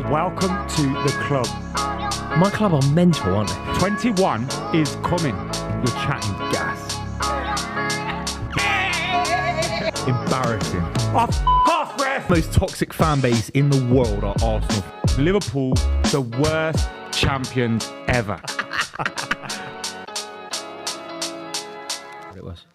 Welcome to the club. My club are mental, aren't they? 21 is coming. You're chatting gas. Embarrassing. Off, ref! Most toxic fan base in the world are Arsenal. Liverpool, the worst champions ever. It was.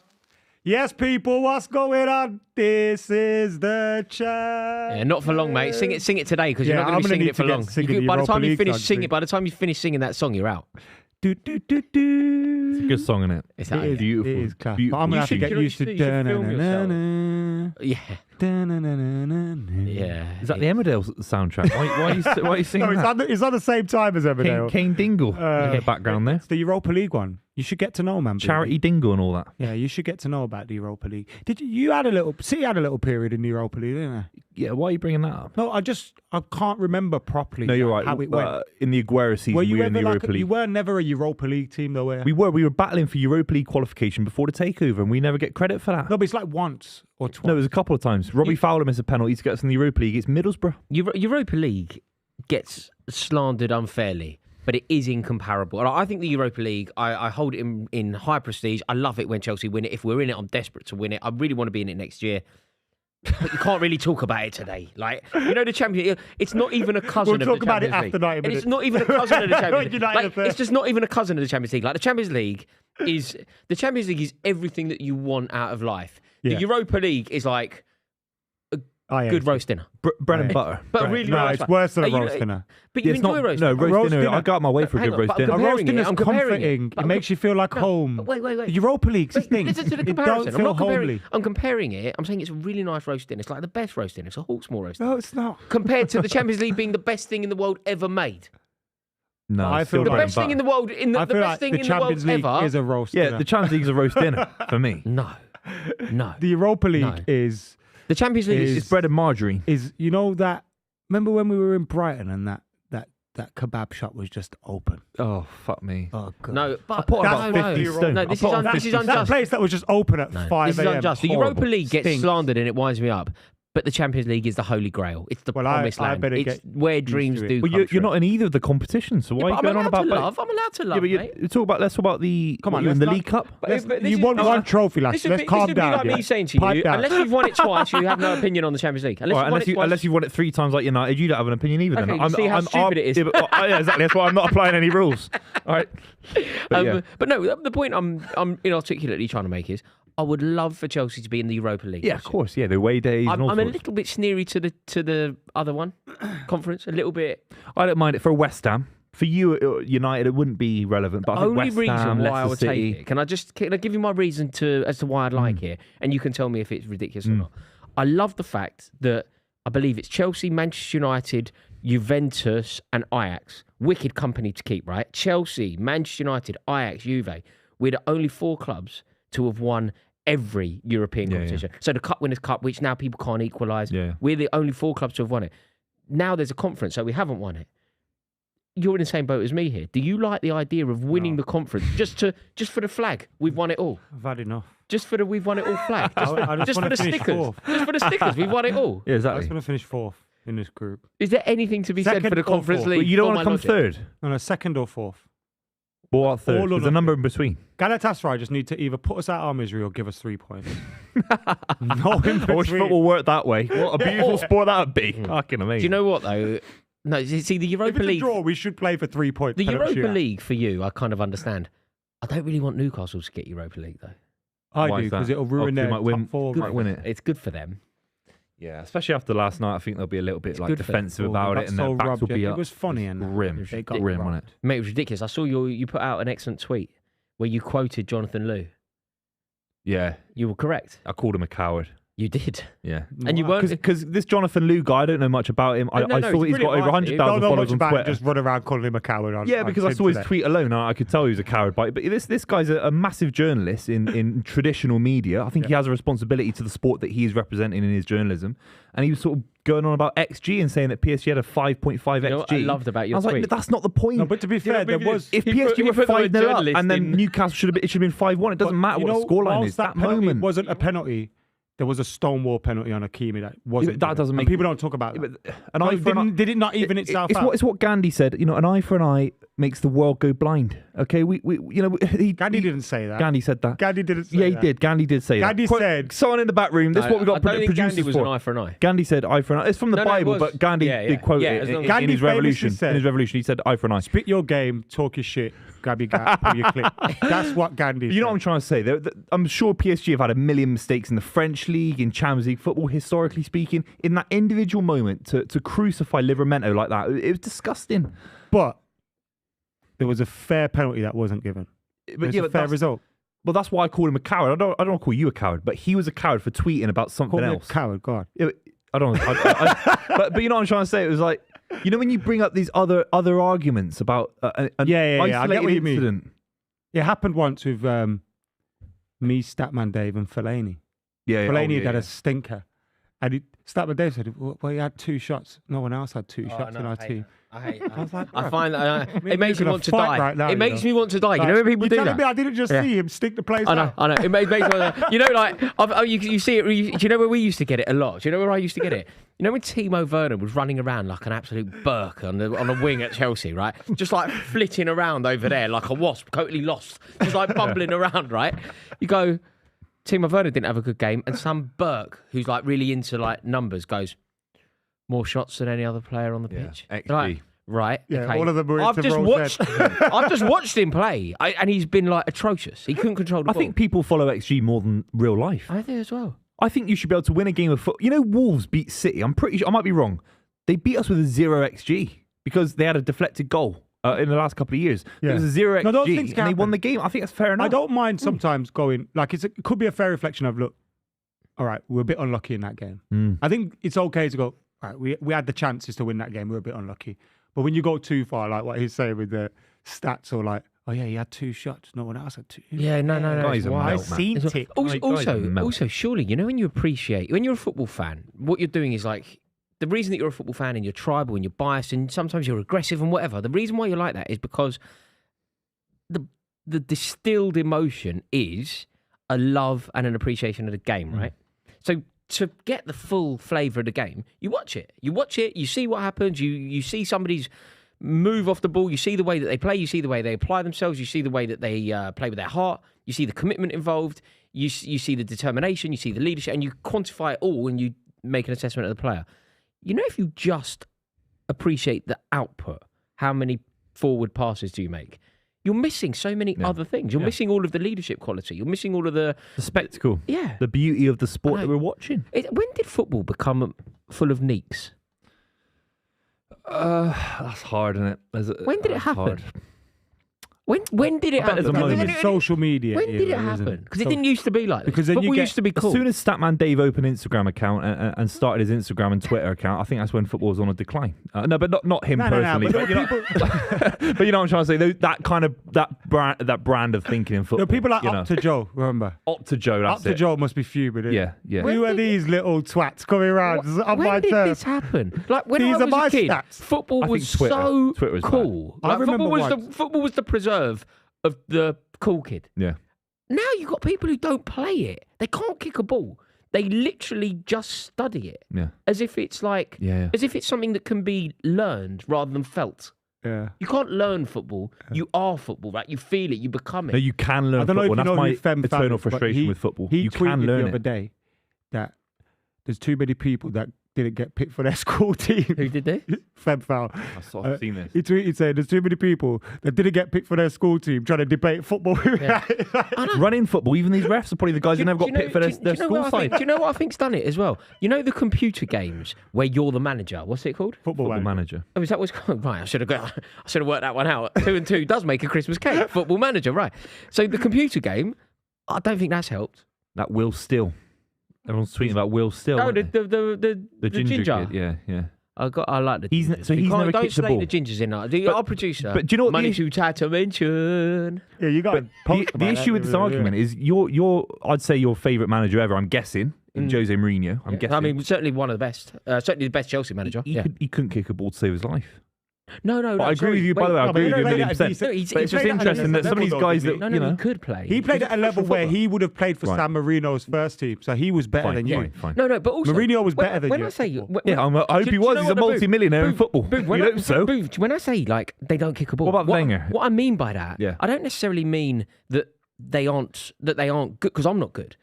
Yes, people, what's going on? This is the chat. Yeah, not for long, mate. Sing it today because you're not going to be singing it for long. By the time you finish singing that song, you're out. Do, do, do, do. It's a good song, isn't it? It's It is beautiful. It is class. Beautiful. But I'm going to have to You get should- used to you should film yourself. da-na-na-na-na. Yeah. Da-na-na-na-na-na. Yeah. Is that the Emmerdale soundtrack? Why are you singing No, that? it's on the same time as Emmerdale. Kane Dingle in the background there. It's the Europa League one. You should get to know, man. Charity Dingle and all that. Yeah, you should get to know about the Europa League. Did you had a little? City had a little period in the Europa League, didn't they? Yeah, why are you bringing that up? No, I can't remember properly. No, you're right. How it went. In the Aguero season, we were in the Europa League. You were never a Europa League team, though, were you? We were battling for Europa League qualification before the takeover, and we never get credit for that. No, but it's like once or twice. No, it was a couple of times. Robbie Fowler missed a penalty to get us in the Europa League. It's Middlesbrough. Europa League gets slandered unfairly, but it is incomparable. And I think the Europa League, I hold it in high prestige. I love it when Chelsea win it. If we're in it, I'm desperate to win it. I really want to be in it next year. But you can't really talk about it today. Like, you know, the Champions, it's not even a cousin of the We'll talk about it Champions League. after 90 minutes. And it's not even a cousin of the Champions League. United Like, affair. it's just not even a cousin of the Champions League. Like, the Champions League is everything that you want out of life. The Yeah. Europa League is like I good hate roast dinner. Bread and butter. But Right. really No, nice it's one. worse than a You- roast dinner. But you It's enjoy not, roast no, dinner. roast Roast dinner. dinner. I go out my way for a Hang good on, roast but dinner. A comparing roast it, dinner's I'm comparing comforting. it. It makes you feel like home. But wait. The Europa League's the thing. Listen to the It comparison. don't I'm feel not comparing. homely. I'm comparing it. I'm saying it's a really nice roast dinner. It's like the best roast dinner. It's a Hawksmoor roast dinner. No, it's not. Compared to the Champions League being the best thing in the world ever made. No, I it's feel still The like- bread best and thing in butter. the world, the I feel best like thing the in the world Champions League ever. is a roast Yeah, dinner. the Champions League is a roast dinner for me. No. The Europa League No. is The Champions League Is- It's bread and margarine. you know that. Remember when we were in Brighton and that kebab shop was just open? Oh, fuck me. Oh god. No, but put on That's about no, 50 no. stone. No, I this put is, on this 50 is stone. That unjust. place that was just open at No, 5 this is a.m. unjust. The Horrible. Europa League gets Stinks. slandered and it winds me up. But the Champions League is the holy grail. It's the Well, promised I land. better It's get where dreams to it. do Well, come you're true. not in either of the competitions, so why Yeah, are you but going on about? I'm allowed to love, Yeah, mate. but let's talk about the. Come what, on, you're in the let's League Cup. But this You is- won one trophy last This year. would Let's be calm down. like yeah. me saying to Pipe you, down. unless you've won it twice, you have no opinion on the Champions League. Unless All right, you've won it twice. unless you've won it 3 times like United, you don't have an opinion either. Okay, then. you see how stupid it is. Yeah, yeah, exactly. That's why I'm not applying any rules. All right. But yeah. But no, the point I'm inarticulately trying to make is I would love for Chelsea to be in the Europa League. Yeah, this of year. course. Yeah, the away days. I'm and all a sorts. little bit sneery to the other one conference. A little bit. I don't mind it for West Ham. For you, United, it wouldn't be relevant. But I think Only West reason Ham, why Leicester I would City. take it. Can I give you my reason as to why I'd like it, and you can tell me if it's ridiculous or not. I love the fact that I believe it's Chelsea, Manchester United, Juventus, and Ajax. Wicked company to keep, right? Chelsea, Manchester United, Ajax, Juve. We're the only 4 clubs to have won every European competition. So the Cup Winners' Cup, which now people can't equalise. Yeah. We're the only 4 clubs to have won it. Now there's a conference, so we haven't won it. You're in the same boat as me here. Do you like the idea of winning the conference just for the flag? We've won it all. I've had enough. Just for the we've won it all flag. I just Just for wanna the finish stickers. fourth. Just for the stickers. We've won it all. Yeah, I exactly. just want to finish 4th in this group. Is there anything to be said Second for the or Conference fourth? League? But you don't for want my to come logic? third. No, 2nd or 4th. Or what, third? All or There's a nothing. number in between. Galatasaray just need to either put us out of our misery or give us 3 points. No in I wish between. football worked that way. What a beautiful sport that would be. Fucking amazing. Do you know what though? No, see the If Europa it's a League. draw, we should play for 3 points. The penalty Europa shootout. League for you, I kind of understand. I don't really want Newcastle to get Europa League though. I Why do, is that? because it'll ruin they their might win. top 4. Might win it. It's good for them. Yeah, especially after last night, I think they'll be a little bit It's like good for defensive Oh, about it, that's and so their backs will rubbed be in. up. It was funny and grim. they got Grim on robbed. it. Mate, it was ridiculous. I saw you put out an excellent tweet where you quoted Jonathan Liu. Yeah, You were correct. I called him a coward. You did. Yeah. And you weren't. Because this Jonathan Liu guy, I don't know much about him. I No, saw he's he's got brilliant, over right? 100,000 Don't know followers much on about it, Twitter. just run around calling him a coward. Yeah, because I saw his tweet alone, I could tell he was a coward. But this guy's a massive journalist in traditional media. I think he has a responsibility to the sport that he is representing in his journalism. And he was sort of going on about XG and saying that PSG had a 5.5 XG. You know what I loved about your I was like, tweet? that's not the point. No, but to be fair, there was... If He PSG put were the word 5-0 up journalist and then in. Newcastle should have been 5-1, it doesn't matter what the scoreline whilst is. That penalty moment. wasn't a penalty. there was a stonewall penalty on Hakimi that wasn't. That doesn't make people don't talk about that. An eye for an eye. Did it not even itself It's out? it's what Gandhi said. You know, an eye for an eye makes the world go blind. Okay, Gandhi didn't say that. Gandhi said that. Gandhi didn't say Yeah, he that. did. Gandhi did say Gandhi that. said- Someone in the back room. This is what we got I don't think producers Gandhi was for. an eye for an eye. Gandhi said eye for an eye. It's from the No, it Bible, was. but Gandhi Yeah, did quote yeah, it as long in as- Gandhi his revolution. famously said- In his revolution, he said eye for an eye. Spit your game, talk your shit, grab your gap, pull your clip. That's what Gandhi You know what I'm said. trying to say? I'm sure PSG have had a million mistakes in the French league, in Champions League football, historically speaking. In that individual moment, to crucify Livramento like that, it was disgusting. But there was a fair penalty that wasn't given. It was a fair that's- result. Well, that's why I call him a coward. I don't want to call you a coward, but he was a coward for tweeting about something Call me a else. coward, God. Yeah, I don't. But you know what I'm trying to say? It was like, you know, when you bring up these other arguments about an Yeah, I get isolated what you mean. incident. It happened once with me, Statman Dave, and Fellaini. Yeah, Fellaini had a stinker. And Statman Dave said, well, he had 2 shots. No one else had 2 shots in our team. I hate I was like, I bruv, find that Me it and makes you me gonna want to fight die. right now, It you makes know? me want to die. You know when people You're do telling that? me I didn't just Yeah. see him stick the place I know, out. I know. It makes me want to. You know, like you see it. Do you know where we used to get it a lot? Do you know where I used to get it? You know when Timo Werner was running around like an absolute Burke on a wing at Chelsea, right? Just like flitting around over there like a wasp, totally lost, just like bumbling around, right? You go, Timo Werner didn't have a good game, and some Burke who's like really into like numbers goes, more shots than any other player on the pitch. XG. Like, right. Yeah, okay. all of them were I've into just Rolls watched. I've just watched him play, and he's been like atrocious. He couldn't control the I ball. think people follow XG more than real life. I think as well. I think you should be able to win a game of football. You know, Wolves beat City. I'm pretty sure, I might be wrong. They beat us with a 0 XG because they had a deflected goal in the last couple of years. Yeah. It was a 0 No, those XG things and can they won happen. the game. I think that's fair enough. I don't mind sometimes going, like, it could be a fair reflection of, look, all right, we're a bit unlucky in that game. I think it's okay to go, all right, we had the chances to win that game, we were a bit unlucky. But when you go too far, like what he's saying with the stats, or like, oh yeah, he had 2 shots, no one else had 2. Yeah, no. Guys it's are wild. I melt, man. seen It's it. Also, Guys are melt. also, surely, you know, when you appreciate, when you're a football fan, what you're doing is like, the reason that you're a football fan and you're tribal and you're biased and sometimes you're aggressive and whatever, the reason why you're like that is because the distilled emotion is a love and an appreciation of the game, right? So to get the full flavour of the game, you watch it. You see what happens, you see somebody's move off the ball, you see the way that they play, you see the way they apply themselves, you see the way that they play with their heart, you see the commitment involved, you see the determination, you see the leadership, and you quantify it all and you make an assessment of the player. You know, if you just appreciate the output, how many forward passes do you make? You're missing so many other things. You're missing all of the leadership quality. You're missing all of the spectacle. Yeah. The beauty of the sport I that know. we're watching. When did football become full of neeks? That's hard, isn't it? When did it that's happen? hard. When did it I bet there's happen? a Because moment. it's social media. When did it happen? Because it didn't used to be like this. Because then you football get- used to be As cool. soon as Statman Dave opened an Instagram account and started his Instagram and Twitter account, I think that's when football was on a decline. No, but not him No, personally. but you know, but you know what I'm trying to say. That kind of that brand of thinking in football. No, people like you know. Up to Joe, remember? Up to Joe. That's Up to it. Joe must be fuming. Yeah, yeah. Who are these little twats coming around on my When did turf? this happen? Like when These I are was my a kid, stats. football I was think Twitter. so Twitter was bad. cool. I Like, remember football was the preserve of the cool kid. Yeah. Now you've got people who don't play it. They can't kick a ball. They literally just study it Yeah. as if it's like, Yeah. as if it's something that can be learned rather than felt. Yeah. You can't learn football. You are football, right? You feel it. You become it. No, you can learn I don't know football. if you know That's who my Fem eternal Fam is, but frustration with football. He You tweeted can learn the other it. day that there's too many people that didn't get picked for their school team. Who did they? Fem Foul. I've sort of seen this. He tweeted saying there's too many people that didn't get picked for their school team trying to debate football. Running football, even these refs are probably the guys who never got picked for their school what I side. think? Do you know what I think's done it as well? You know the computer games where you're the manager. What's it called? Football Football manager. manager. Oh, is that what's called? Right, I should have worked that one out. 2 and 2 does make a Christmas cake. Football manager, right? So the computer game, I don't think that's helped. That Will Still. Everyone's tweeting about Will Still. No, aren't they? the ginger. kid. Yeah, yeah. I like the He's gingers. so You he's can't- never don't kicked the slay ball. the gingers in that. But- Our producer. but do you know what Money the- too tight to mention. Yeah, you got The issue with this argument is your I'd say your favourite manager ever, I'm guessing, in Jose Mourinho. I'm guessing. I mean, certainly one of the best. Certainly the best Chelsea manager. he couldn't kick a ball to save his life. No. But I agree with you, by the way. I agree with you a million percent. No, But it's he just played at a interesting that decent some of these level, guys though, that, didn't No, you know. he could play. He played at a level where he would have played for Right. San Marino's first team, so he was better than you. Fine. No, but also Mourinho was better than when you I at say, football. Yeah, I hope he was. He's a multi-millionaire in football. Boob, You hope so. When I say like they don't kick a ball, What about Wenger? What I mean by that, Yeah. I don't necessarily mean that they aren't good because I'm not good,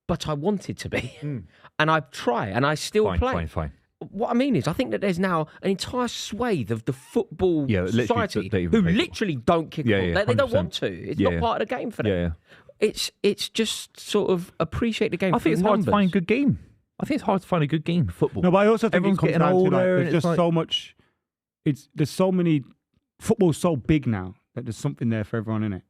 but I wanted to be, and I try, and I still play. Fine. What I mean is, I think that there's now an entire swathe of the football literally, society they even who play literally don't kick Yeah, a ball. yeah, They don't 100%. want to. It's Yeah, not yeah. part of the game for them. Yeah. It's just sort of appreciate the game. I think for it's hard to numbers. find a good game. I think it's hard to find a good game in football. No, but I also think Everyone's it comes getting down to older like, and there's it's just like- so much. There's so many. Football's so big now that there's something there for everyone in it.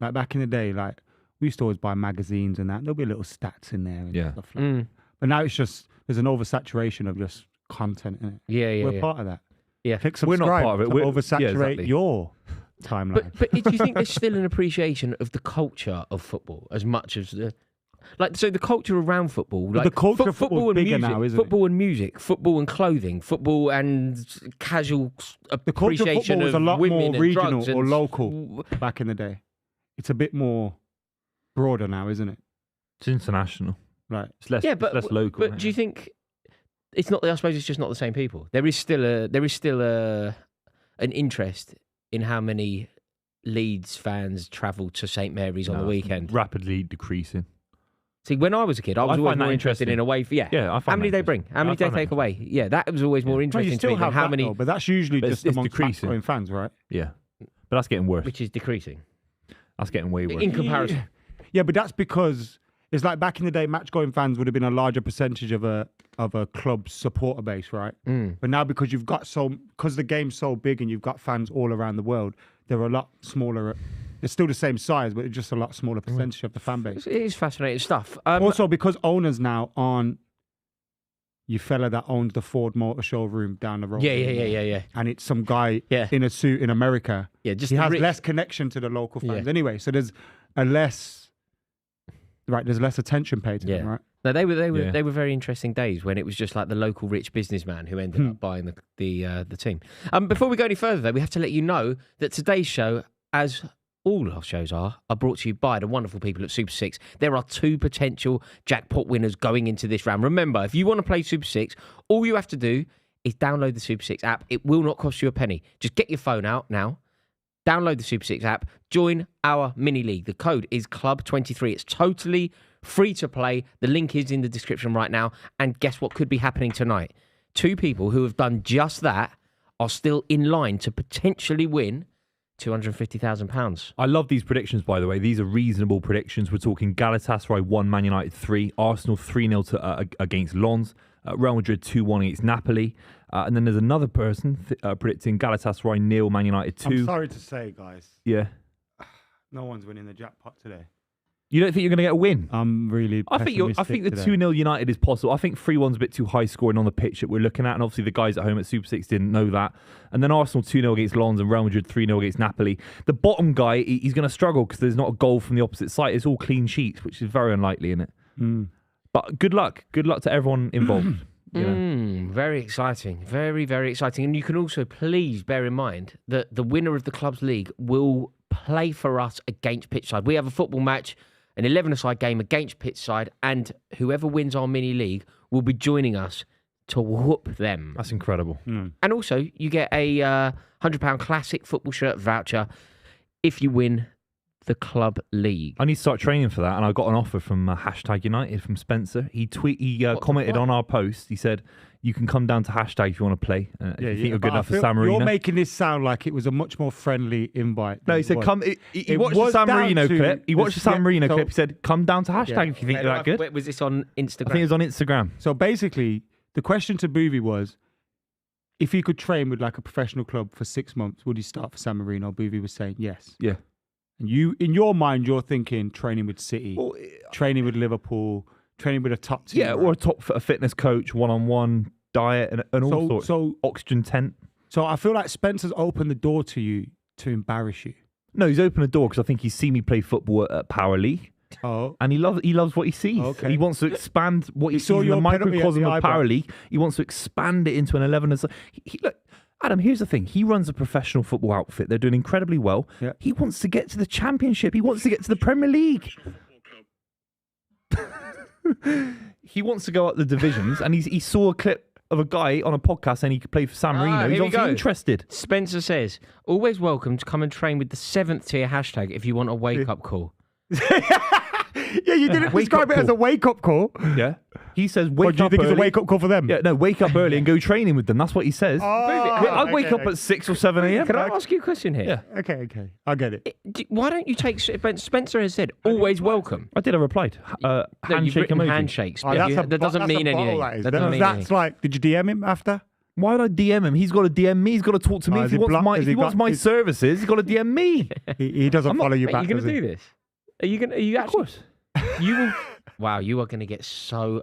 Like back in the day, like we used to always buy magazines and that. There'll be little stats in there and stuff like that. But now it's just there's an oversaturation of just content in it. Yeah. We're part of that. Yeah. Click We're subscribe not part of it. to We're oversaturate exactly. your timeline. But do you think there's still an appreciation of the culture of football as much as the the culture around football, like the culture of football is and bigger music, now, isn't it? football and music, football and clothing, football and casual The culture of appreciation football was a of lot women more and regional drugs or and- local back in the day. It's a bit more broader now, isn't it? It's international. Right. It's less, Yeah, but it's less local. But do you think it's not? I suppose it's just not the same people. There is still an interest in how many Leeds fans travel to St Mary's on the weekend. Rapidly decreasing. See, when I was a kid, I was I always find more that interested interesting. in away. Yeah, I How find many that they bring? How many I they find that take away? Yeah, that was always more Well, interesting you to still me than have how that, many, though, but that's usually But just it's amongst decreasing. match-going fans, right? Yeah. But that's getting worse. which is decreasing That's getting way worse. in comparison. Yeah, but that's because it's like back in the day, match-going fans would have been a larger percentage of a club's supporter base, right? But now because because the game's so big and you've got fans all around the world, they're a lot smaller. They're still the same size, but it's just a lot smaller percentage of the fan base. It is fascinating stuff. Also, because owners now aren't you fella that owns the Ford Motor Showroom down the road. Yeah. And it's some guy Yeah. in a suit in America. Yeah, just he the has rich- less connection to the local fans Yeah. anyway. So there's less attention paid to them, right? No, they were Yeah. they were very interesting days when it was just like the local rich businessman who ended up buying the team. Before we go any further, though, we have to let you know that today's show, as all our shows are brought to you by the wonderful people at Super 6. There are 2 potential jackpot winners going into this round. Remember, if you want to play Super 6, all you have to do is download the Super 6 app. It will not cost you a penny. Just get your phone out now. Download the Super 6 app. Join our mini league. The code is Club23. It's totally free to play. The link is in the description right now. And guess what could be happening tonight? 2 people who have done just that are still in line to potentially win £250,000. I love these predictions, by the way. These are reasonable predictions. We're talking Galatasaray 1, Man United 3, Arsenal 3-0 against Lens, Real Madrid 2-1 against Napoli. And then there's another person predicting Galatasaray 0, Man United 2. I'm sorry to say, guys, Yeah. no one's winning the jackpot today. You don't think you're going to get a win? I'm really I think the today. 2-0 United is possible. I think 3-1's a bit too high scoring on the pitch that we're looking at, and obviously the guys at home at Super 6 didn't know that. And then Arsenal 2-0 against Lens and Real Madrid 3-0 against Napoli. The bottom guy, he's going to struggle because there's not a goal from the opposite side. It's all clean sheets, which is very unlikely, isn't it? But good luck. Good luck to everyone involved. You know? Very exciting. Very, very exciting. And you can also please bear in mind that the winner of the Clubs League will play for us against Pitchside. We have a football match, an 11-a-side game against Pitchside, and whoever wins our mini league will be joining us to whoop them. That's incredible. And also, you get a £100 classic football shirt voucher if you win the Club League. I need to start training for that, and I got an offer from #United from Spencer. He commented on our post. He said, "You can come down to # if you want to play. If you think you're good but I enough for feel San Marino." You're making this sound like it was a much more friendly invite. No, than he it said, was. "Come." He It watched the was San down Marino to clip. He the watched the San Marino so- clip. He said, "Come down to # if you think you're that good." Was this on Instagram? I think it was on Instagram. So basically, the question to Buvey was, if he could train with like a professional club for 6 months, would he start for San Marino? Buvey was saying yes. Yeah. And you, in your mind, you're thinking training with City, training with Liverpool, training with a top team. Yeah, or a fitness coach, one-on-one diet, and all sorts. So Oxygen tent. So I feel like Spencer's opened the door to you to embarrass you. No, he's opened a door because I think he's seen me play football at Power League. Oh. And he loves what he sees. Okay. He wants to expand what he He sees saw in the your penalty at microcosm the of eyebrow. Power League. He wants to expand it into an 11. Look, Adam, here's the thing. He runs a professional football outfit. They're doing incredibly well. Yeah. He wants to get to the Championship. He wants to get to the Premier League. He wants to go up the divisions, and he saw a clip of a guy on a podcast saying he could play for San Marino. He's here we obviously go. interested. Spencer says, always welcome to come and train with the 7th tier hashtag if you want a wake-up call. Yeah, you didn't describe it as a wake-up call. Yeah. He says, What wake do you up think early. it's a wake-up call for them? Yeah, no, wake up early and go training with them. That's what he says. Oh, I'd wake okay, up at 6 or 7 a.m. Can I ask you a question here? Yeah. Okay. I get it. Why don't you take... Spencer has said, always welcome. I did. I replied. No, you've Handshake written emoji. handshakes. Oh, but that's that doesn't mean anything. That doesn't mean That's anything. like, did you DM him after? Why would I DM him? He's got to DM me. He's got to talk to me. Oh, If is he he wants blocked? my, Has if he he wants got- my is- services, he's got to DM me. He doesn't follow you Are back. you going does to he? do this? Are you going to... Are you Of actually... course. You will... Wow, you are going to get so...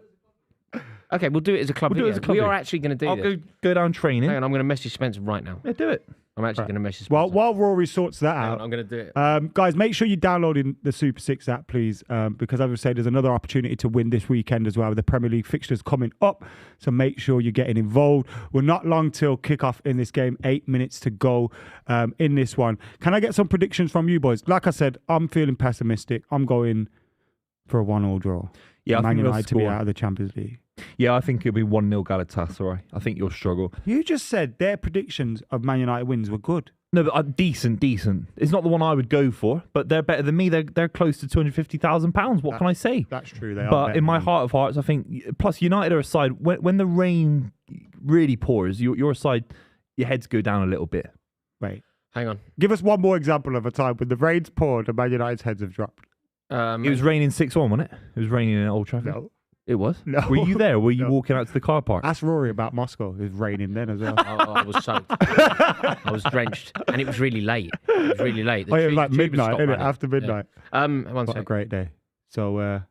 Okay, we'll do it as a club. We'll do it here. as a club We are here. actually going to do I'll this. go down training. Hang on, I'm going to message Spencer right now. Yeah, do it. I'm actually going to message Spencer. While Rory sorts that Hang out, on, I'm going to do it. guys, make sure you're downloading the Super 6 app, please, because as I say, there's another opportunity to win this weekend as well with the Premier League fixtures coming up. So make sure you're getting involved. We're not long till kickoff in this game. 8 minutes to go in this one. Can I get some predictions from you boys? Like I said, I'm feeling pessimistic. I'm going for a 1-1 draw. Yeah, I Man think they'll United to be score. out of the Champions League. Yeah, I think it'll be 1-0 Galatasaray. I think you'll struggle. You just said their predictions of Man United wins were good. No, but decent. It's not the one I would go for, but they're better than me. They're close to £250,000. What can I say? That's true. They are. But better in my than you. heart of hearts, I think. Plus, United are a side when the rain really pours. You're a side. Your heads go down a little bit. Wait, Hang on. give us one more example of a time when the rain's poured and Man United's heads have dropped. It was raining 6-1, wasn't it? It was raining in Old Trafford. No. It was. No. Were you there? Or were you No. walking out to the car park? Ask Rory about Moscow. It was raining then as well. I was soaked. I was drenched, and it was really late. It was really late. The Oh, yeah, it was tube- like tube had midnight, stopped innit? running. After midnight. Yeah. One What a sec. great day. So,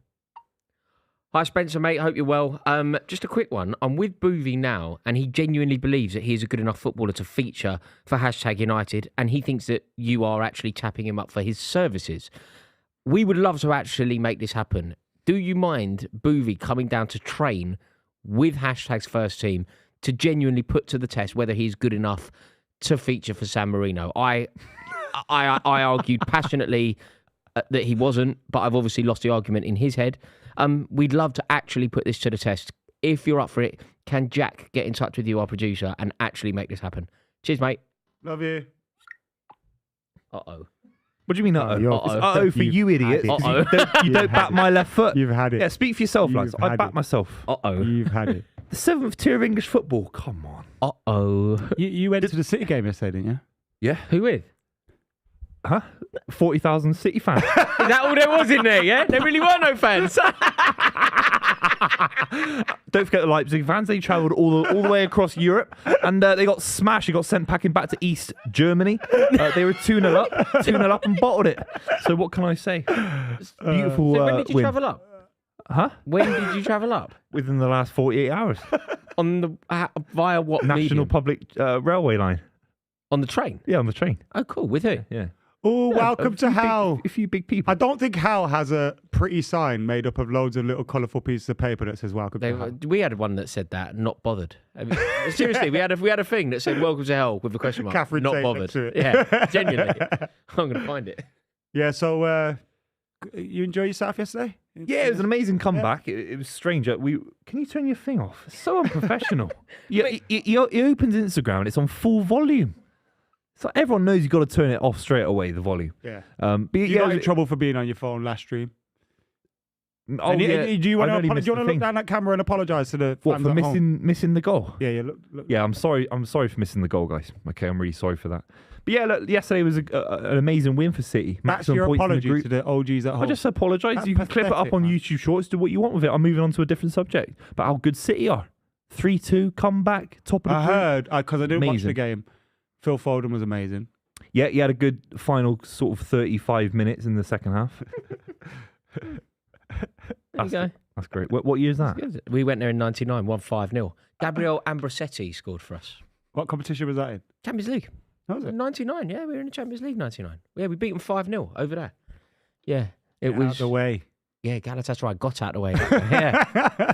Hi Spencer, mate. Hope you're well. Just a quick one. I'm with Buvey now, and he genuinely believes that he is a good enough footballer to feature for hashtag United, and he thinks that you are actually tapping him up for his services. We would love to actually make this happen. Do you mind Buvey coming down to train with hashtag's first team to genuinely put to the test whether he's good enough to feature for San Marino? I argued passionately that he wasn't, but I've obviously lost the argument in his head. We'd love to actually put this to the test. If you're up for it, can Jack get in touch with you, our producer, and actually make this happen? Cheers, mate. love you. Uh-oh. What do you mean, Oh, uh-oh? you're- It's uh-oh for You've you idiots. had it. 'cause You don't, you don't back my left foot. You've had it. Yeah, speak for yourself, lads. You've I had back it. myself. Uh-oh. You've had it. The 7th tier of English football. Come on. Uh-oh. You went to the City game yesterday, didn't you? Yeah. Who with? Huh? 40,000 City fans. Is that all there was in there, yeah? There really were no fans. Don't forget the Leipzig fans. They travelled all the way across Europe, and they got smashed. They got sent packing back to East Germany. They were 2-0 up and bottled it. So what can I say? Beautiful So when did you win. travel up? Huh? When did you travel up? Within the last 48 hours. On the via what National medium? Public Railway line. On the train? Yeah, on the train. Oh, cool. With who? Yeah. Oh, welcome to Hal. A few big people. I don't think Hal has a pretty sign made up of loads of little colourful pieces of paper that says welcome to Hal. We had one that said that, not bothered. I mean, seriously, we had a thing that said "Welcome to Hell" with a question mark. Catherine not Tate bothered. next to it. Yeah, genuinely. I'm gonna find it. Yeah, so you enjoy yourself yesterday? Yeah, it was an amazing comeback. It was strange. Can you turn your thing off? It's so unprofessional. He opens Instagram and it's on full volume. So everyone knows you've got to turn it off straight away, the volume. Yeah. But You yeah, got in trouble for being on your phone last stream. oh, yeah. Do you want I to nearly missed the look thing. down that camera and apologise to the What, fans for at home? missing the goal? Yeah, look. Yeah, I'm sorry for missing the goal, guys. Okay, I'm really sorry for that. But yeah, look, yesterday was an amazing win for City. That's Maximum your points in the apology group. to the OGs at home. I just apologise. That's You can clip it up pathetic, on man. YouTube Shorts. Do what you want with it. I'm moving on to a different subject. But how good City are. 3-2, comeback, top of the I group. heard, because I didn't watch Amazing. the game, Phil Foden was amazing. Yeah, he had a good final sort of 35 minutes in the second half. There you go. That's great. What year is that? Good. We went there in '99, won 5-0. Gabriel Ambrosetti scored for us. What competition was that in? Champions League. How was it? 99, yeah, we were in the Champions League 99. Yeah, we beat them 5-0 over there. Yeah, it Get out was. the way. Yeah, Galatasaray got out of the way. Yeah,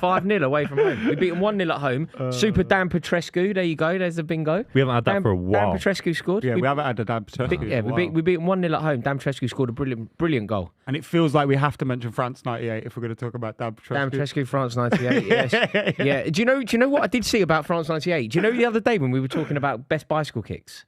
5-0 away from home. We beat them 1-0 at home. Super Dan Petrescu. There you go. There's the bingo. We haven't had that for a while. Dan Petrescu scored. Yeah, we haven't had a Dan Petrescu. Yeah, we beat them 1-0 at home. Dan Petrescu scored a brilliant goal. And it feels like we have to mention France '98 if we're going to talk about Dan Petrescu. Dan Petrescu, France '98. Yes. Yeah. Do you know what I did see about France '98? Do you know the other day when we were talking about best bicycle kicks?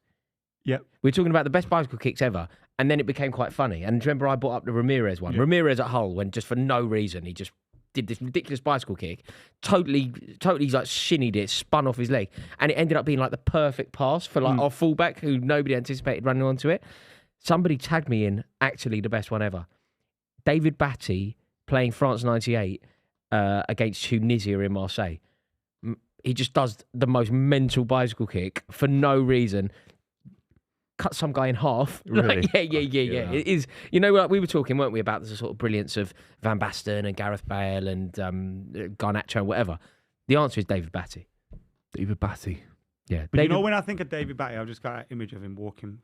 Yep. We were talking about the best bicycle kicks ever, and then it became quite funny. And do you remember I brought up the Ramirez one? Yeah. Ramirez at Hull, when just for no reason he just did this ridiculous bicycle kick, totally like shinnied it, spun off his leg, and it ended up being like the perfect pass for like our fullback who nobody anticipated running onto it. Somebody tagged me in actually the best one ever. David Batty playing France '98 against Tunisia in Marseille. He just does the most mental bicycle kick for no reason. Cut some guy in half. Really? Like, yeah. It is. You know, like we were talking, weren't we, about the sort of brilliance of Van Basten and Gareth Bale and Garnacho, whatever. The answer is David Batty. David Batty. Yeah. But you know, when I think of David Batty, I've just got that image of him walking.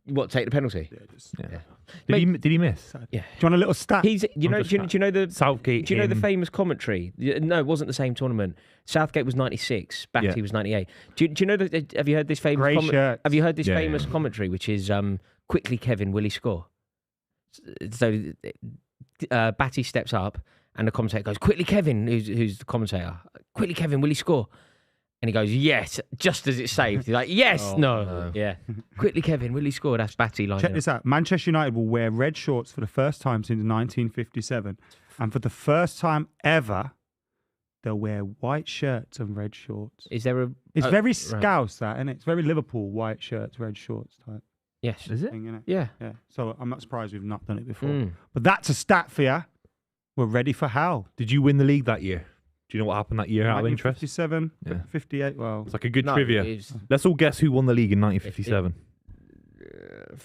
What, take the penalty? Yeah. Did he miss? Yeah. Do you want a little stat? Do you know the Southgate? Do you know the famous commentary? No, it wasn't the same tournament. Southgate was 96. Batty was 98. Do you know that? Have you heard this famous? Have you heard this famous commentary, which is "Quickly, Kevin, will he score?" So Batty steps up, and the commentator goes, "Quickly, Kevin," who's the commentator? "Quickly, Kevin, will he score?" And he goes, "Yes," just as it's saved. He's like, "Yes, no. Yeah." "Quickly, Kevin, will he score?" That's Batty line. Check this out. Manchester United will wear red shorts for the first time since 1957. And for the first time ever, they'll wear white shirts and red shorts. Is there a... It's very Scouse, that, isn't it? It's very Liverpool, white shirts, red shorts type. Yes. Is it? Thing, isn't it? Yeah. Yeah. So I'm not surprised we've not done it before. But that's a stat for you. We're ready for hell. Did you win the league that year? Do you know what happened that year out of interest? 57, 58. Well, it's like a good trivia. Let's all guess who won the league in 1957.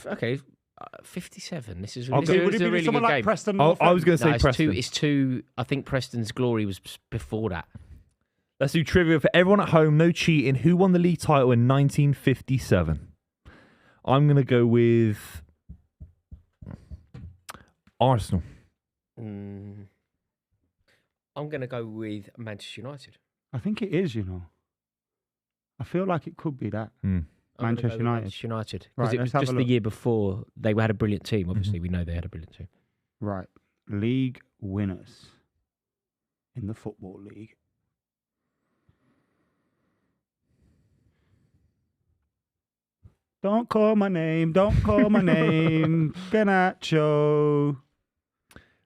Okay, 57. This is would it be really someone good like game. Preston? I was going to say Preston. It's two. I think Preston's glory was before that. Let's do trivia for everyone at home. No cheating. Who won the league title in 1957? I'm going to go with Arsenal. I'm going to go with Manchester United. I think it is, you know. I feel like it could be that. Manchester United. Manchester United. Right, Because it was just the year before they had a brilliant team. Obviously, we know they had a brilliant team. Right. League winners in the Football League. Don't call my name. Don't call my name. Garnacho.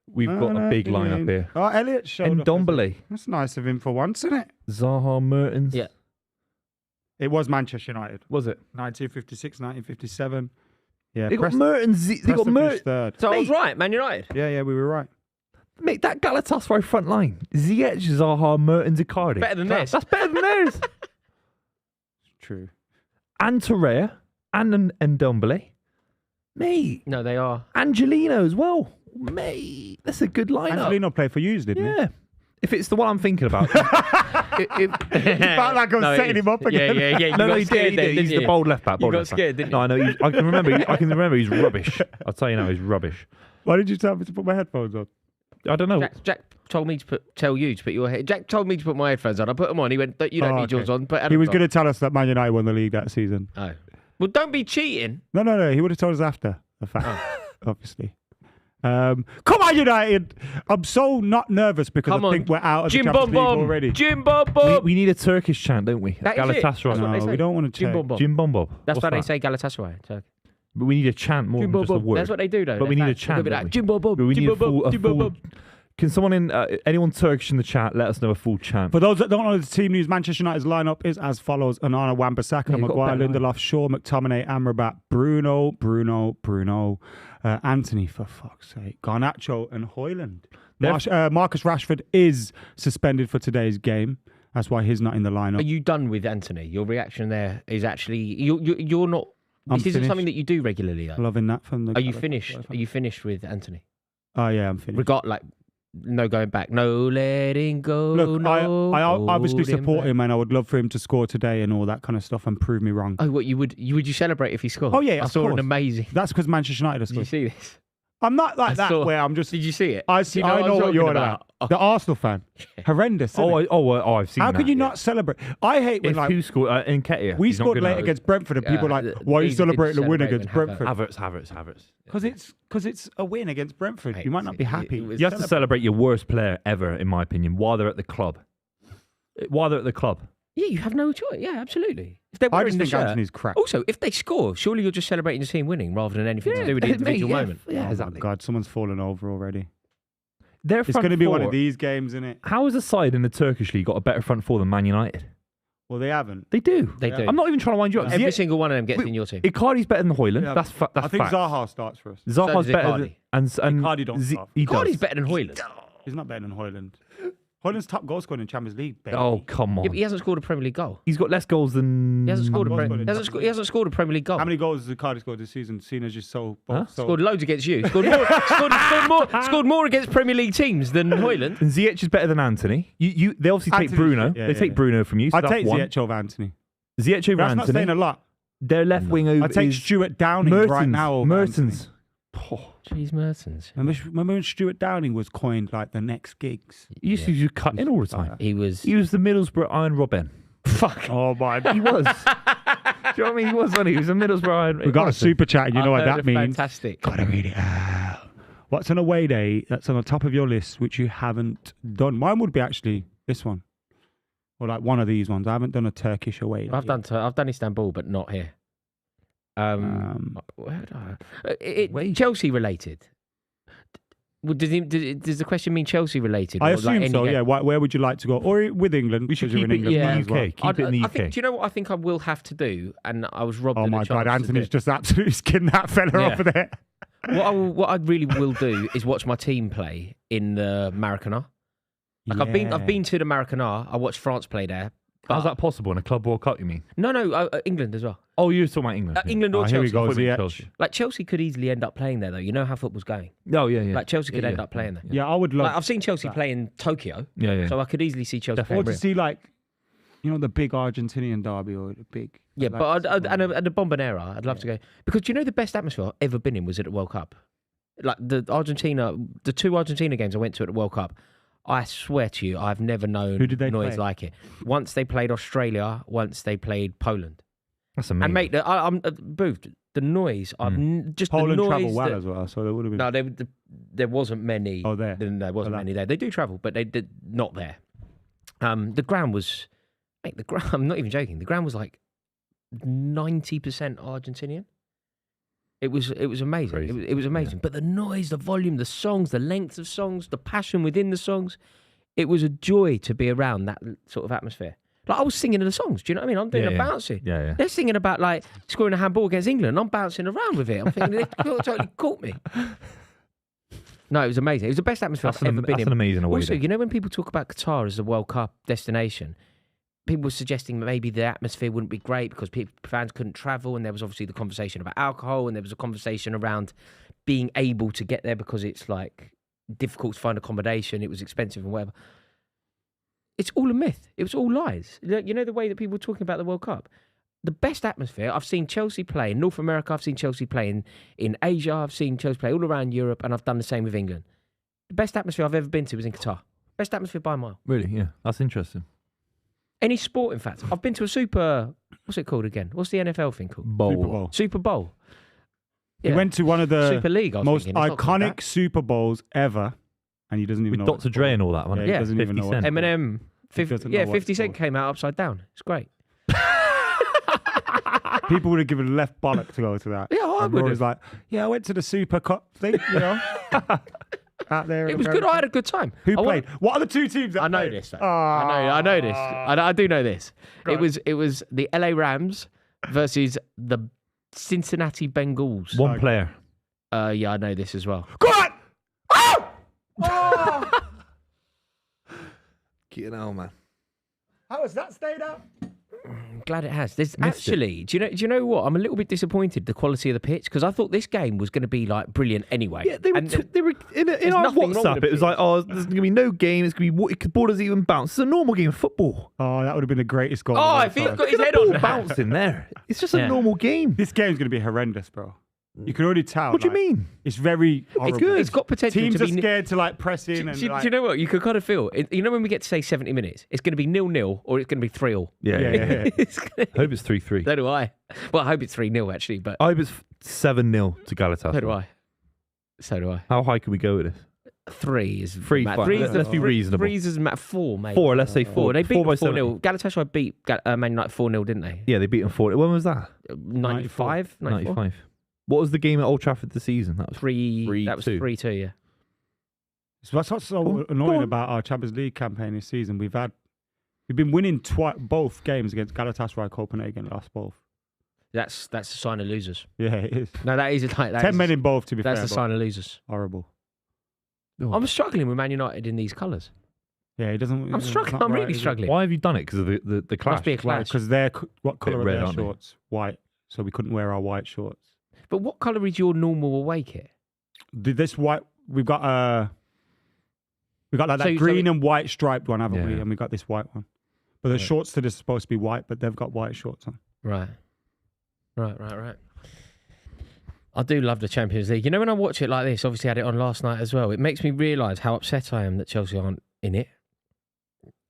We've got a big lineup here. Oh, Elliot showed up. Ndombele. That's nice of him for once, isn't it? Zaha, Mertens. Yeah. It was Manchester United. Was it? 1956, 1957. Yeah. They got Mertens. They got Mertens. Third. So I was right, Man United. Yeah, we were right. Mate, that Galatasaray front line. Ziyech, Zaha, Mertens, Icardi. Better than theirs. That's better than theirs. True. And Torreira. And Ndombele. Mate. No, they are. Angelino as well. Mate. That's a good lineup. Angelino played for yous, didn't he? Yeah. If it's the one I'm thinking about. It's about like I'm setting him up again. Yeah. No, he did. He's the bold left back. You got scared, didn't you? No, I know. I can remember he's rubbish. I'll tell you now, he's rubbish. Why did you tell me to put my headphones on? I don't know. Jack told me to tell you to put your head. Jack told me to put my headphones on. I put them on. He went, "You don't need yours on." But he was going to tell us that Man United won the league that season. Oh. Well, don't be cheating. No. He would have told us after the fact, obviously. Come on, United! I'm so not nervous because I think we're out of the Champions League already. Jim Bob Bob. We need a Turkish chant, don't we? That Galatasaray. No, we don't want to Jim Bob Bob. Jim Bob Bob. That's why they say Galatasaray. But we need a chant more than just a word. That's what they do, though. But we need a chant. Jim Bob Bob. We need a full. Can someone anyone Turkish in the chat let us know a full chant? For those that don't know the team news, Manchester United's lineup is as follows: Onana, Wan-Bissaka, Maguire, Lindelof, Shaw, McTominay, Amrabat, Bruno, Anthony, for fuck's sake, Garnacho and Højlund. Marcus Rashford is suspended for today's game. That's why he's not in the lineup. Are you done with Anthony? Your reaction there is actually you're not. This isn't something that you do regularly, though. Loving that from the. Are you finished? Are you finished with Anthony? Oh yeah, I'm finished. We got no going back, no letting go. Look, no I obviously support him, and I would love for him to score today and all that kind of stuff, and prove me wrong. Oh, what would you celebrate if he scored? Oh yeah, I saw an amazing. That's because Manchester United has Did you scored. see this? I'm not like that where I'm just. Did you see it? I Do you I know I'm what you're talking about. The Arsenal fan, horrendous. Isn't it? I've seen. How that, could you not celebrate? I hate when Who scored in Ketia? we scored late against Brentford, and people are like, "Why are you celebrating the win against Brentford?" Havertz. Because it's a win against Brentford. You might not be happy. You have to celebrate your worst player ever, in my opinion, while they're at the club. Yeah, you have no choice. Yeah, absolutely. If they're I wearing just the think shirt. Anthony's crap. Also, if they score, surely you're just celebrating the team winning rather than anything to do with the individual moment. Yeah, Oh exactly. my God, someone's fallen over already. Their It's front going to be four, one of these games, isn't it? How has a side in the Turkish league got a better front four than Man United? Well, they haven't. They do. They do. I'm not even trying to wind you up. Every single one of them gets in your team. Icardi's better than Højlund. Yeah, That's that's I think fact. Zaha starts for us. Zaha's does better Icardi. and Icardi don't start. He does. Cardi's better than Højlund. He's not better than Højlund. Højlund's top goal scorer in Champions League. Baby. Oh come on. Yeah, but he hasn't scored a Premier League goal. He's got less goals than. He hasn't scored a goals Premier. scored in He hasn't scored a Premier League goal. How many goals has Icardi scored this season? Seen as just so. Scored loads against you. Scored more against Premier League teams than Højlund. And Ziyech is better than Anthony. They obviously take Anthony's Bruno. shit. Yeah, they take Bruno from you. So I that's take one. Ziyech over Anthony. Ziyech over That's not saying a Anthony. lot. Their left wing over. I take is Stuart Downing right now over Mertens. Jeez, Mertens. Remember when Stuart Downing was coined like the next Giggs? He used to just cut in all the time. He was. He was the Middlesbrough Iron Robin. Fuck. Oh my! He was. Do you know what I mean? He was, wasn't he? He was a Middlesbrough Iron. We got a super chat. You know what that means? Fantastic. Gotta read it out. What's an away day that's on the top of your list which you haven't done? Mine would be actually this one, or like one of these ones. I haven't done a Turkish away. I've done Istanbul, but not here. Where did I? Chelsea related. Does the question mean Chelsea related? I or assume like so. any Yeah. Where would you like to go? Or with England? We should because you're keep an it England in fan the as well. UK. Keep it in the I think, UK. do you know what I think I will have to do? And I was robbed. Oh of my the God! chance to Anthony's do. just absolutely skinned that fella Yeah. off of there. What I really will do is watch my team play in the Maracana. Like I've been to the Maracana. I watched France play there. How's that possible in a Club World Cup? You mean? No, England as well. Oh, you're talking about England. England or Here we Chelsea. go. Chelsea. Like Chelsea could easily end up playing there, though. You know how football's going. Oh yeah. Like Chelsea could end up playing there. Yeah, I would love. Like I've seen Chelsea play in Tokyo, Yeah. so I could easily see Chelsea or playing. to Rio. see like, the big Argentinian derby or the big. Yeah, but and the Bombonera, I'd love to go because do you know the best atmosphere I've ever been in was at the World Cup. Like the two Argentina games I went to at the World Cup. I swear to you, I've never known Who did they noise play? like it. Once they played Australia, once they played Poland. That's amazing. And mate, I'm moved. The noise, just Poland the noise. travel well as well, so there would have been. No, there wasn't many. Oh, there. There wasn't many there. They do travel, but they did not there. The ground was, mate. The ground. I'm not even joking. The ground was like 90% Argentinian. It was amazing. It was amazing. But the noise, the volume, the songs, the length of songs, the passion within the songs, it was a joy to be around that sort of atmosphere. Like I was singing the songs. Do you know what I mean? I'm doing a bouncing. Yeah. They're singing about like scoring a handball against England. I'm bouncing around with it. I'm thinking they totally caught me. No, it was amazing. It was the best atmosphere I've ever been in. That's an amazing away Also, day. you know when people talk about Qatar as a World Cup destination, people were suggesting maybe the atmosphere wouldn't be great because fans couldn't travel, and there was obviously the conversation about alcohol, and there was a conversation around being able to get there because it's like difficult to find accommodation, it was expensive and whatever. It's all a myth. It was all lies. You know the way that people were talking about the World Cup? The best atmosphere, I've seen Chelsea play in North America, I've seen Chelsea play in Asia, I've seen Chelsea play all around Europe, and I've done the same with England. The best atmosphere I've ever been to was in Qatar. Best atmosphere by a mile. Really? Yeah. That's interesting. Any sport, in fact. I've been to a super... What's it called again? What's the NFL thing called? Super Bowl. Super Bowl. He went to one of the Super League, I was most thinking. It's not called iconic that. Super Bowls ever, and he doesn't even With know. Dr. Dre and all that one. Yeah, he doesn't even know what it's Eminem. He doesn't know what 50 it's Cent called. came out upside down. It's great. People would have given left bollock to go to that. Yeah, I And would Rory's have. like, yeah, I went to the Super Cup thing, out there. in It was America. good. I had a good time. Who I played? What are the two teams that I know played? this. Though. Ah. I know this. I do know this. Go on. It was the LA Rams versus the Cincinnati Bengals. One player. Yeah, I know this as well. Go on! Oh! Get it out, man. How has that stayed out? I'm glad it has. There's Missed actually, do you know what? I'm a little bit disappointed the quality of the pitch because I thought this game was going to be like brilliant anyway. Yeah, they were in there's our nothing wrong WhatsApp. with the It was like, oh, there's going to be no game. It's going to be the ball doesn't even bounce. It's a normal game of football. Oh, that would have been the greatest goal. Oh, of all I feel time. got his Look head at the on ball that. bouncing there. It's just Yeah. a normal game. This game's going to be horrendous, bro. You can already tell. What do you mean? It's very horrible. It's got potential Teams to are be. scared to like press in. Do and you know what? You could kind of feel. You know when we get to say 70 minutes, it's going to be 0-0 or it's going to be 3-3. Yeah. Yeah. I hope it's 3-3. So do I. Well, I hope it's 3-0 actually, but I hope it's 7-0 to Galatasaray. so do I. So do I. How high can we go with this? 3 is 3, mad. fine. Three is Let's be reasonable. 3 is 4, maybe. 4, let's say 4. They beat 4 by 4-0. Galatasaray beat Man United 4-0, didn't they? Yeah, they beat them 4. When was that? 95? 95. What was the game at Old Trafford this season? That was 3. That was 3-2. 3-2, yeah. So that's what's so annoying about our Champions League campaign this season. We've been winning both games against Galatasaray, Copenhagen, lost both. That's a sign of losers. Yeah, it is. No, that is like that 10 men in both, to be fair. That's a sign of losers. Horrible. I'm struggling with Man United in these colours. Yeah, it doesn't. I'm struggling. I'm really struggling. Why have you done it? Because of the clash? Must be a clash. Because what colour are red, their aren't they? shorts? White. So we couldn't wear our white shorts. But what colour is your normal away kit? This white, we've got like that So- green and white striped one, haven't we? Yeah. And we got this white one. But the shorts to this are supposed to be white, but they've got white shorts on. Right. I do love the Champions League. You know, when I watch it like this, obviously I had it on last night as well, it makes me realise how upset I am that Chelsea aren't in it.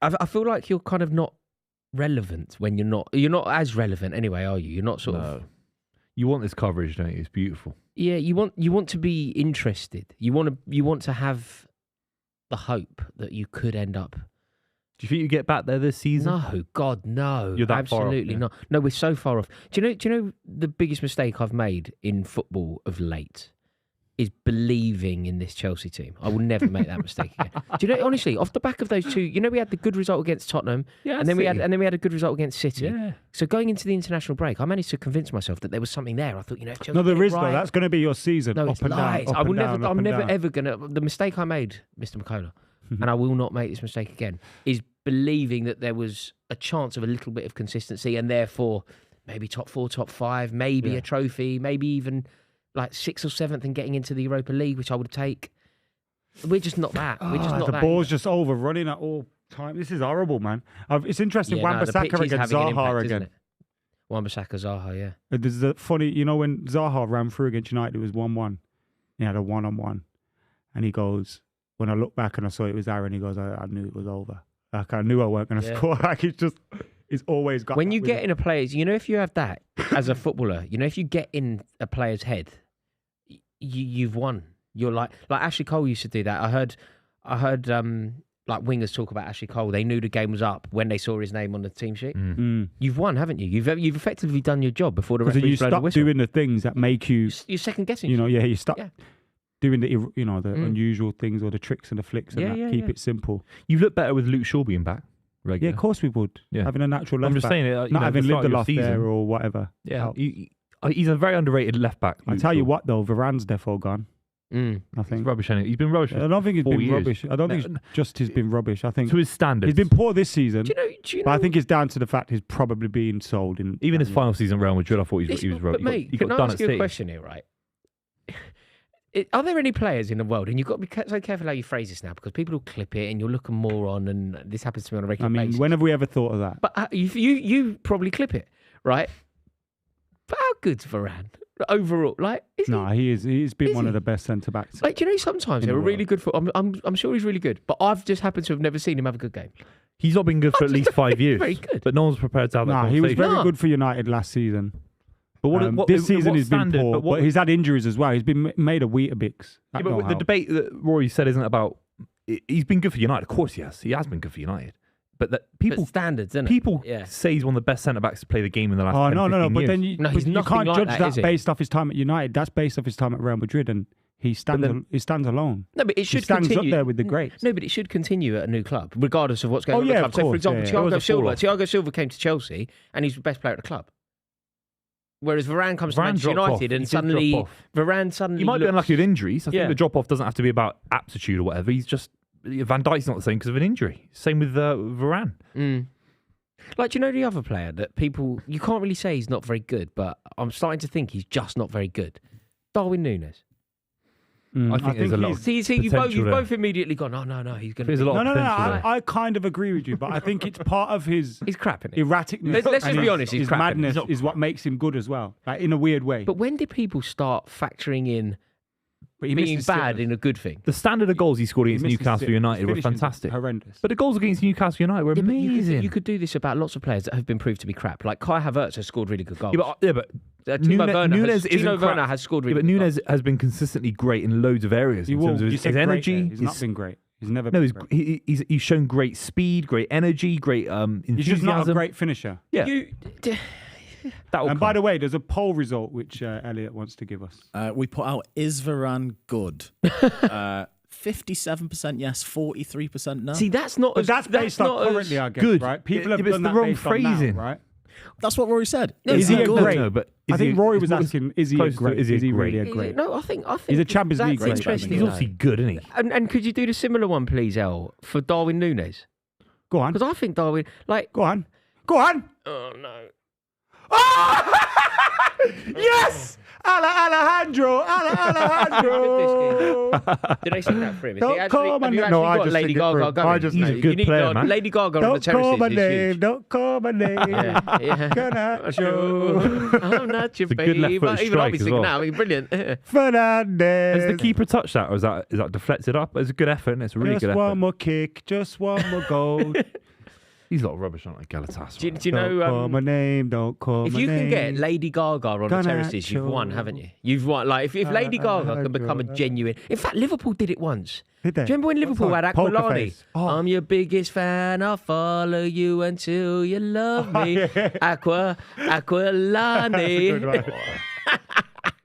I feel like you're kind of not relevant when you're not as relevant anyway, are you? You're not sort of... You want this coverage, don't you? It's beautiful. Yeah, you want to be interested. You want to have the hope that you could end up. Do you think you get back there this season? No, God, no. You're that far off, absolutely yeah. not. No, we're so far off. Do you know the biggest mistake I've made in football of late is believing in this Chelsea team. I will never make that mistake again. Do you know, honestly, off the back of those two, you know, we had the good result against Tottenham, and then we had a good result against City. Yeah. So going into the international break, I managed to convince myself that there was something there. I thought, you know, Chelsea No, there is right. though. That's going to be your season. No, up it's and lies. down. I will up and never. down, I'm up and never down. ever gonna. The mistake I made, Mr. McKola, and I will not make this mistake again, is believing that there was a chance of a little bit of consistency, and therefore maybe top 4, top 5, maybe a trophy, maybe even like 6th or 7th and getting into the Europa League, which I would take. We're just not that. We're just not the that. ball's just overrunning at all time. This is horrible, man. It's interesting. Yeah, Wan-Bissaka the pitch is against having an Zaha impact, isn't again. it? Wan-Bissaka, Zaha, yeah. There's the funny, you know, when Zaha ran through against United, it was 1-1. He had a 1-on-1, and he goes, when I look back and I saw it was Aaron, he goes, I knew it was over. Like I knew I weren't going to score. Like it's always got. When that you with get him. in a player's, you know, if you have that as a footballer, you know, if you get in a player's head, you've won. You're like Ashley Cole used to do that. I heard like wingers talk about Ashley Cole. They knew the game was up when they saw his name on the team sheet. You've won, haven't you? You've effectively done your job before the Because referee you blows the stop whistle. doing the things that make you, You're second guessing. you know, you stop Yeah. doing the, you know, the unusual things or the tricks and the flicks and that. Keep it simple. You've looked better with Luke Shaw being back. Regular. Yeah, of course we would. Yeah. Having a natural left I'm just back. saying it. Not know, having at the start of your Lindelof season. there or whatever. Yeah, helped. he's a very underrated left back. I Luke tell you Shaw. what though, Varane's defo gone. I He's think. rubbish. Hasn't he? He's been rubbish. I don't think he's 4 been years. rubbish. I don't think it's just he's been rubbish. I think To his standards. he's been poor this season. Do you know? But I think it's down to the fact he's probably being sold in. Even his final season at Real Madrid, I thought he was rubbish. But mate, He can got I done ask at you a City. question here, right? Are there any players in the world, and you've got to be so careful how you phrase this now, because people will clip it and you'll look a moron, and this happens to me on a regular I mean, basis. when have we ever thought of that? But you probably clip it, right? But how good's Varane overall? Like, He's been Is one he? of the best centre backs. like, do you know, sometimes In they're the a really good. I'm sure he's really good, but I've just happened to have never seen him have a good game. He's not been good for at least 5 years. Very good. But no one's prepared to have that Nah, he was conversation. very good for United last season. But what this season what he's been standard- poor, but he's had injuries as well. He's been made of Weetabix. Yeah, but the debate that Rory said isn't about. He's been good for United. Of course he has. He has been good for United. But that people But standards, isn't it? people Yeah. say he's one of the best centre backs to play the game in the last. Oh 10, no, 15 but years. then you, No, he's but you nothing can't like judge that, that is he? based off his time at United. That's based off his time at Real Madrid, and he stands. He stands alone. No, but it He should stands continue. up there with the greats. No, but it should continue at a new club, regardless of what's going Oh, on at yeah, the of club. So, for course, example, yeah. There was a Thiago Silva came to Chelsea, and he's the best player at the club. Whereas Varane comes to Varane Manchester dropped United, off. He and did suddenly drop off. Varane suddenly He might be looks- unlucky with injuries. I Yeah. think the drop off doesn't have to be about aptitude or whatever. He's just Van Dijk's not the same because of an injury. Same with Varane. Like, do you know the other player that people you can't really say he's not very good, but I'm starting to think he's just not very good. Darwin Núñez. I think there's a lot. See, you've potential both immediately gone. Oh no, he's going to. There's a lot No, of no, no. potential there. I kind of agree with you, but I think it's part of his He's crapping it. erraticness. Let's just and be honest, he's his crapping. madness He's not- is what makes him good as well, like in a weird way. But when did people start factoring in But he being misses bad sitters. in a good thing? The standard of goals he scored against misses Newcastle sitters. United were Finishing's fantastic. horrendous. But the goals against Newcastle United were Yeah, but amazing. you could do this about lots of players that have been proved to be crap. Like Kai Havertz has scored really good goals. Yeah, but Timo Werner isn't crap. has scored Yeah, really but good Nunes has been consistently great in loads of areas in terms of his energy. He's not been great. He's never No, been great. he's shown great speed, great energy, great enthusiasm. He's just not a great finisher. Yeah, that will And by the way, there's a poll result which Elliot wants to give us. We put out, is Varane good? 57% yes, 43% no. See, that's not. But as, that's based not on as- currently, I guess, good. right? People Yeah, have but done it's the that wrong based on now, phrasing. right? That's what Rory said. Is he a good? great? No, but I think Rory was is- asking, is he a close to- great? is he a really a great? great? No, I think He's a Champions that's League great, interesting. he's though. obviously good, isn't he? And could you do the similar one, please, El, for Darwin Núñez? Go on. Because I think Darwin, like, Go on. Go on. oh no, Oh! Yes! Alejandro! Alejandro! did they sing that for him? Is Don't he call my have you name. No, actually I got just Lady sing it for Gaga him. going? I just He's a sing it. good player, man. Lady Gaga on the Don't call my terraces is name. huge. Don't call my name. Yeah. Ganacho. I'm not your It's a good left babe. foot Even I'll be strike as singing well. that. I mean, brilliant. Fernandez. Has the keeper touched that, or is that deflected up? It's a good effort, and it's a really Just good one effort. more kick. Just one more goal. He's a lot of rubbish, aren't they, Galatasaray? Do you Don't know? call my name. Don't call If my you name. can get Lady Gaga on the terraces, you've won, haven't you? You've won. Like if Lady Gaga can become a genuine. In fact, Liverpool did it once. Did they? Do you remember when Liverpool What had song? Poker Aquilani? Face. Oh. I'm your biggest fan. I'll follow you until you love me. Aquilani.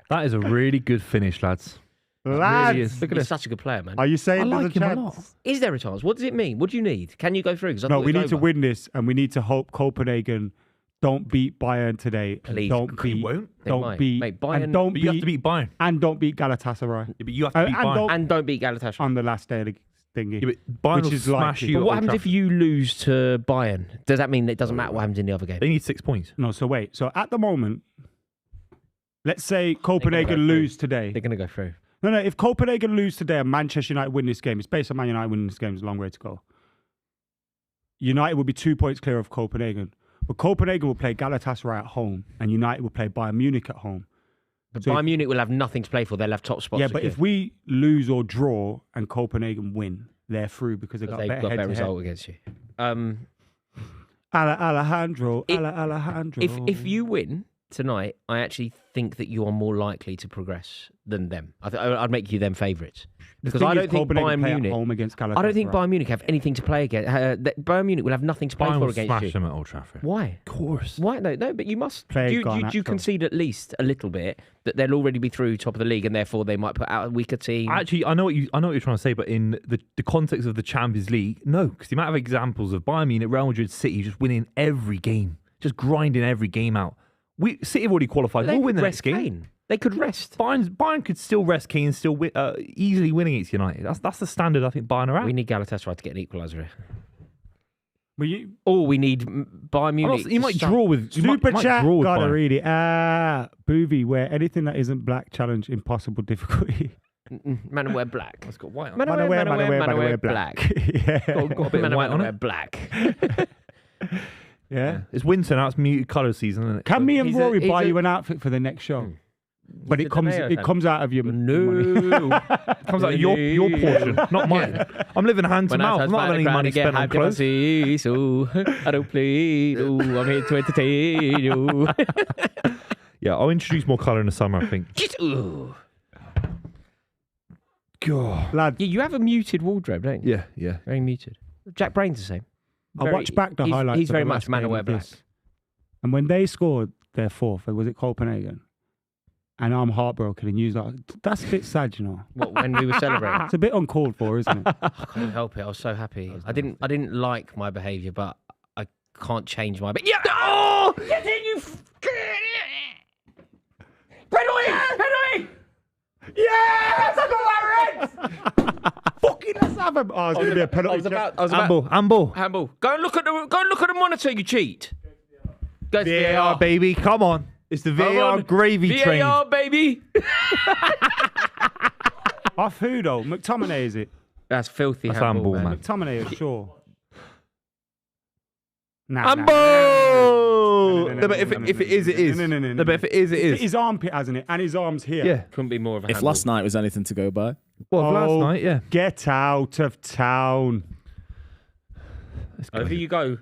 That is a really good finish, lads. Lads, Really is. Look at He's this. such a good player, man. are you saying I there's like a him a chance? lot. Is there a chance? What does it mean? What do you need? Can you go through? 'Cause I No, thought we it was need to over. win this, and we need to hope Copenhagen don't beat Bayern today. And Please. don't He beat. won't. They Don't might. beat. Mate, Bayern- and don't But you have to beat Bayern. And don't beat Galatasaray Yeah, but you have to beat and Bayern. don't- And don't beat Galatasaray. on the last day of the thingy. Yeah, but Bayern which will is smash likely. you. But at what Old happens if Trafford. you lose to Bayern? Does that mean it doesn't matter what happens in the other game? They need 6 points. No, so wait. So at the moment, let's say Copenhagen go through. lose today. They're going to go through. No, if Copenhagen lose today and Manchester United win this game, it's based on Man United winning this game. It's a long way to go. United will be 2 points clear of Copenhagen. But Copenhagen will play Galatasaray at home and United will play Bayern Munich at home. But So Bayern Munich will have nothing to play for. They'll have top spots. Yeah, but if we lose or draw and Copenhagen win, they're through because they've got they've better got a head better to head. result against you. Alejandro, If- Alejandro. If you win tonight, I actually think that you are more likely to progress than them. I'd make you them favourites. Because I don't think Copenhagen Bayern play Munich. at home against Galatasaray. I don't think Bayern Munich have anything to play against. Bayern Munich will have nothing to play Bayern for will against smash you. them at Old Trafford. Why? Of course. Why? No, but you must. Play Do you Garnacho. concede at least a little bit that they'll already be through top of the league and therefore they might put out a weaker team? Actually, I know what you're trying to say, but in the context of the Champions League, no, because the amount of examples of Bayern Munich, Real Madrid, City just winning every game, just grinding every game out. City have already qualified. They We'll could win the rest next game. Kane. They could rest. Bayern could still rest Kane and still easily win against United. That's the standard I think Bayern are at. We need Galatasaray to get an equaliser here. Well, you, Or we need Bayern I'm Munich. not- you might to draw with you Super might chat, draw with gotta Bayern. read it. Buvey, where anything that isn't black challenge impossible difficulty. Man wear black. It's got white on. Man Man wear aware, black. yeah. Got a bit of white on wear it. black. Yeah. It's winter now. It's muted colour season, isn't it? Can me and He's a- Rory he's buy a- you an outfit for the next show? But He's it a comes Daneo it fan. comes out of your money. No. comes out of your portion, not mine. I'm living hand to When I mouth. touch I'm not having any ground money to get spent on hyped, I clothes. see, so I don't play. No, I'm here to entertain you. Yeah, I'll introduce more colour in the summer, I think. Ooh. God. Lad, Yeah, you have a muted wardrobe, don't you? Yeah. Very muted. Jack Brain's the same. I watched back the he's- highlights. He's of very the much last man game aware of black. this. And when they scored their fourth, was it Copenhagen? And I'm heartbroken. And you like, that's a bit sad, you know. What, when we were celebrating? It's a bit uncalled for, isn't it? I can't help it. I was so happy. I didn't like my behaviour, but I can't change my behaviour. Yeah! Oh! Get in, you penalty! Yes! I got my red! Fucking let's have him. Oh, it's going to be a penalty. I was about Amble. handball. Go and look at the monitor, you cheat. Go to VAR, baby. Come on. It's the Come VAR on. gravy train. VAR, baby. Off who though? McTominay, is it? That's filthy That's handball, handball, man. man. McTominay, sure. Nah, Handball! No, but if it is, it is. No, but if it is, it is. His armpit, hasn't it? And his arm's here. Yeah. Couldn't be more of a If handball. last night was anything to go by. Well, last Oh, night, yeah. Get out of town. Let's go. Over you go.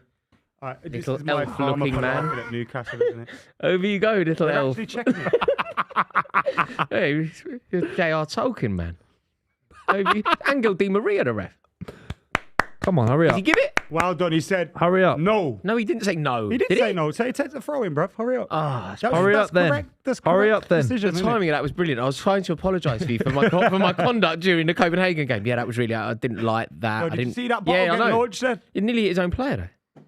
Right, this Little is my elf-looking karma for man. laughing at Newcastle, isn't it? Over you go, little They're elf. actually checking it. Hey, you're J.R. Tolkien, man. Over you. Angel Di Maria, the ref. Come on, hurry Did up. he give it? Well done. He said Hurry up. no. No, he didn't say no. He did say no. Say take the throw in, bruv. Hurry up. Ah, That was- Hurry that's up then. correct. That's Hurry correct up then. decision, the isn't it? timing of that was brilliant. I was trying to apologise to you for my conduct during the Copenhagen game. Yeah, that was really. I didn't like that. Oh, I did didn't you see that ball Yeah, get I know. launched then? He nearly hit his own player though.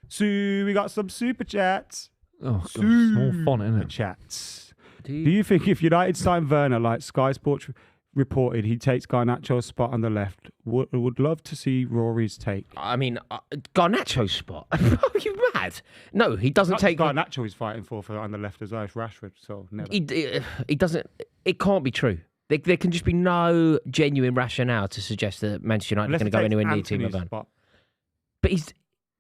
So we got some super chats. Oh, God, small font, isn't Super it? chats. Do you think if United signed Werner, like Sky Sports reported, he takes Garnacho's spot on the left? Would love to see Rory's take. I mean, Garnacho's spot. Are you mad? No, he doesn't Not take. Garnacho he's fighting for on the left as well. It's Rashford, so never. He doesn't. It can't be true. There can just be no genuine rationale to suggest that Manchester United Unless are he going to go takes anywhere near Team Anthony's Werner. spot. But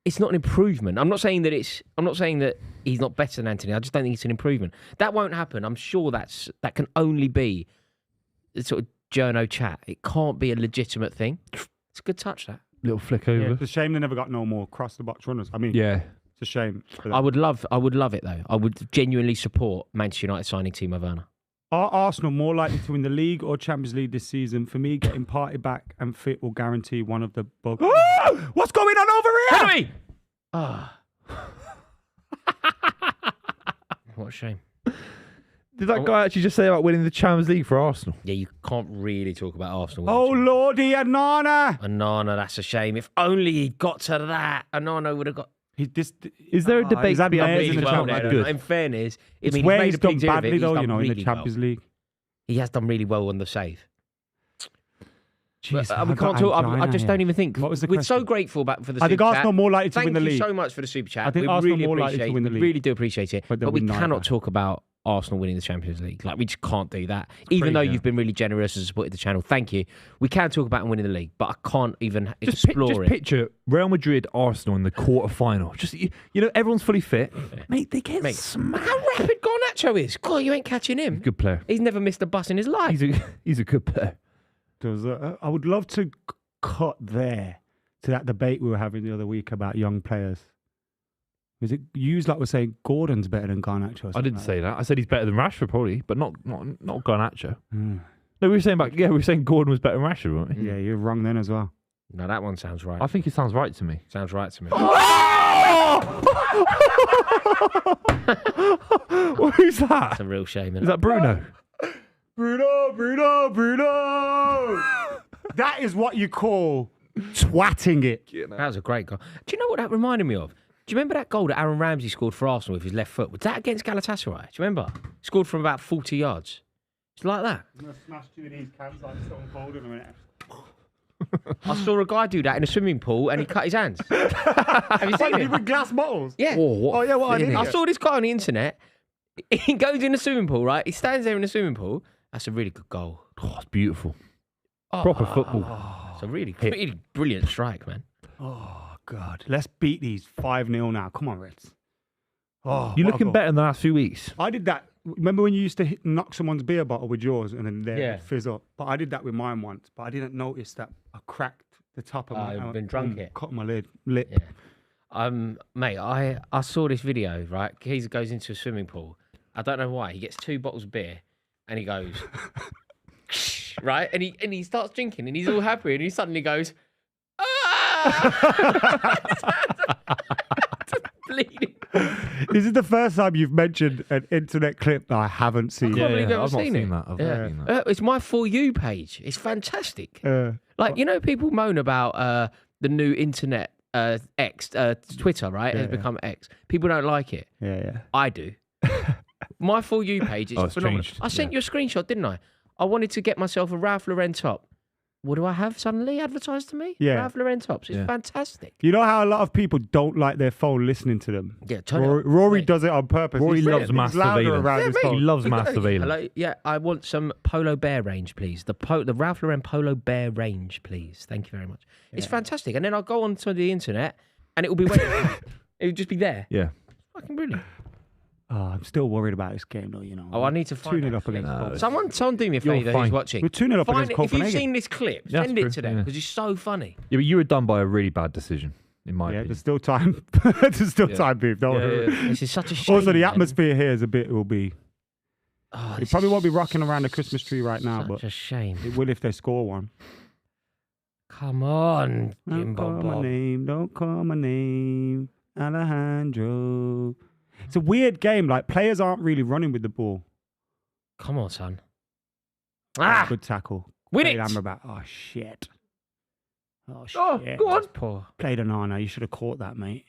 it's not an improvement. I'm not saying that he's not better than Anthony. I just don't think it's an improvement. That won't happen. I'm sure that can only be a sort of journo chat. It can't be a legitimate thing. It's a good touch, that. Little flick over. It's a shame they never got no more cross the box runners. I mean, Yeah. it's a shame. For them. I would love it though. I would genuinely support Manchester United signing Timo Werner. Are Arsenal more likely to win the league or Champions League this season? For me, getting Partey back and fit will guarantee one of the both. What's going on over here? Henry! Ah. What a shame. Did that guy actually just say about winning the Champions League for Arsenal? Yeah, you can't really talk about Arsenal. Oh, Lordy, Anana. Anana, that's a shame. If only he got to that, Anana would have got. Is there a debate he's had to be had players in in the the Champions Champions League? League. In fairness, It's I mean, where made he's a big done deal of it. badly, He's though, done you know, in the really Champions well. League. He has done really well on the save. Jeez, But, we can't talk. I just don't even think. What was the We're so question? grateful for the I super think Arsenal chat. more likely to Thank win the you league. so much for the super chat. I think we Arsenal really more likely to appreciate. win the We league. really do appreciate it. But they But we win neither. cannot talk about Arsenal winning the Champions League. Like, we just can't do that. Even though Crazy. you've been really generous and supported the channel, thank you. We can talk about them winning the league, but I can't even explore it. Picture Real Madrid, Arsenal in the quarter final. Just you know, everyone's fully fit. Mate, they get smacked. How rapid Garnacho is! God, you ain't catching him. Good player. He's never missed a bus in his life. He's a good player. I would love to cut there to that debate we were having the other week about young players. Was it used like we're saying Gordon's better than Garnacho? or I something didn't like say that. I said he's better than Rashford probably, but not Garnacho. that? No, we were saying Gordon was better than Rashford, weren't we? Yeah, you're wrong then as well. No, that one sounds right. I think it sounds right to me. Sounds right to me. Who's that? That's a real shame. Is that Bruno? Bruno! That is what you call twatting it. That was a great goal. Do you know what that reminded me of? Do you remember that goal that Aaron Ramsey scored for Arsenal with his left foot? Was that against Galatasaray? Do you remember? Scored from about 40 yards. It's like that. I'm going to smash two of these cans like Stone Cold in a minute. I saw a guy do that in a swimming pool and he cut his hands. Have you seen it? With glass bottles? Yeah. Oh, yeah, what an idiot. I saw this guy on the internet. He goes in the swimming pool, right? He stands there in the swimming pool. That's a really good goal. Oh, it's beautiful. Proper football. It's a really brilliant strike, man. Oh, God. Let's beat these 5-0 now. Come on, Reds. Oh, You're what a looking goal. better in the last few weeks. I did that. Remember when you used to knock someone's beer bottle with yours and then they Yeah. would fizz up? But I did that with mine once. But I didn't notice that I cracked the top of my you've been drunk it. Cut my lip. Yeah. Mate, I saw this video, right? Keezer goes into a swimming pool. I don't know why. He gets 2 bottles of beer and he goes, right? And he starts drinking and he's all happy and he suddenly goes, bleeding. This is the first time you've mentioned an internet clip that I haven't seen. can't believe I've I've not seen seen it. that. I've Yeah. not seen that. It's my For You page. It's fantastic. Like, you know, people moan about the new internet X, Twitter, right? Has become X. People don't like it. Yeah. I do. My For You page is Oh, it's phenomenal. changed. I sent you a screenshot, didn't I? I wanted to get myself a Ralph Lauren top. what do I have suddenly advertised to me? Yeah. Ralph Lauren tops. It's Yeah. fantastic. You know how a lot of people don't like their phone listening to them? Yeah, turn it up. Rory Mate. does it on purpose. Rory He's loves he's mass louder surveillance. around his mate. phone. He loves mass surveillance. Hello? Yeah, I want some Polo Bear range, please. The Ralph Lauren Polo Bear range, please. Thank you very much. It's fantastic. And then I'll go onto the internet and it will be waiting. It will just be there. Yeah. Fucking brilliant. Oh, I'm still worried about this game, though. You know. Oh, I need to find Tune it that up clip. against Copenhagen. Someone do me a You're favour fine. who's watching. We're tuning up Find against it. If you've Copenhagen. seen this clip, That's send it true, to them yeah. because it's so funny. Yeah, but you were done by a really bad decision, in my Yeah, opinion. there's still time. There's still time, Beef. Don't worry. This is such a shame. Also, the man. atmosphere here is a bit. Will be. Oh, It this probably is won't be rocking around the Christmas tree right now, such but a shame. it will if they score one. Come on, Don't Jimbo call my Bob. name. Don't call my name, Alejandro. It's a weird game. Like players aren't really running with the ball. Come on, son. Ah, Good tackle. win Played it. Amrabat. Oh shit. Oh shit. Oh, go on. That's poor. Played Onana. You should have caught that, mate.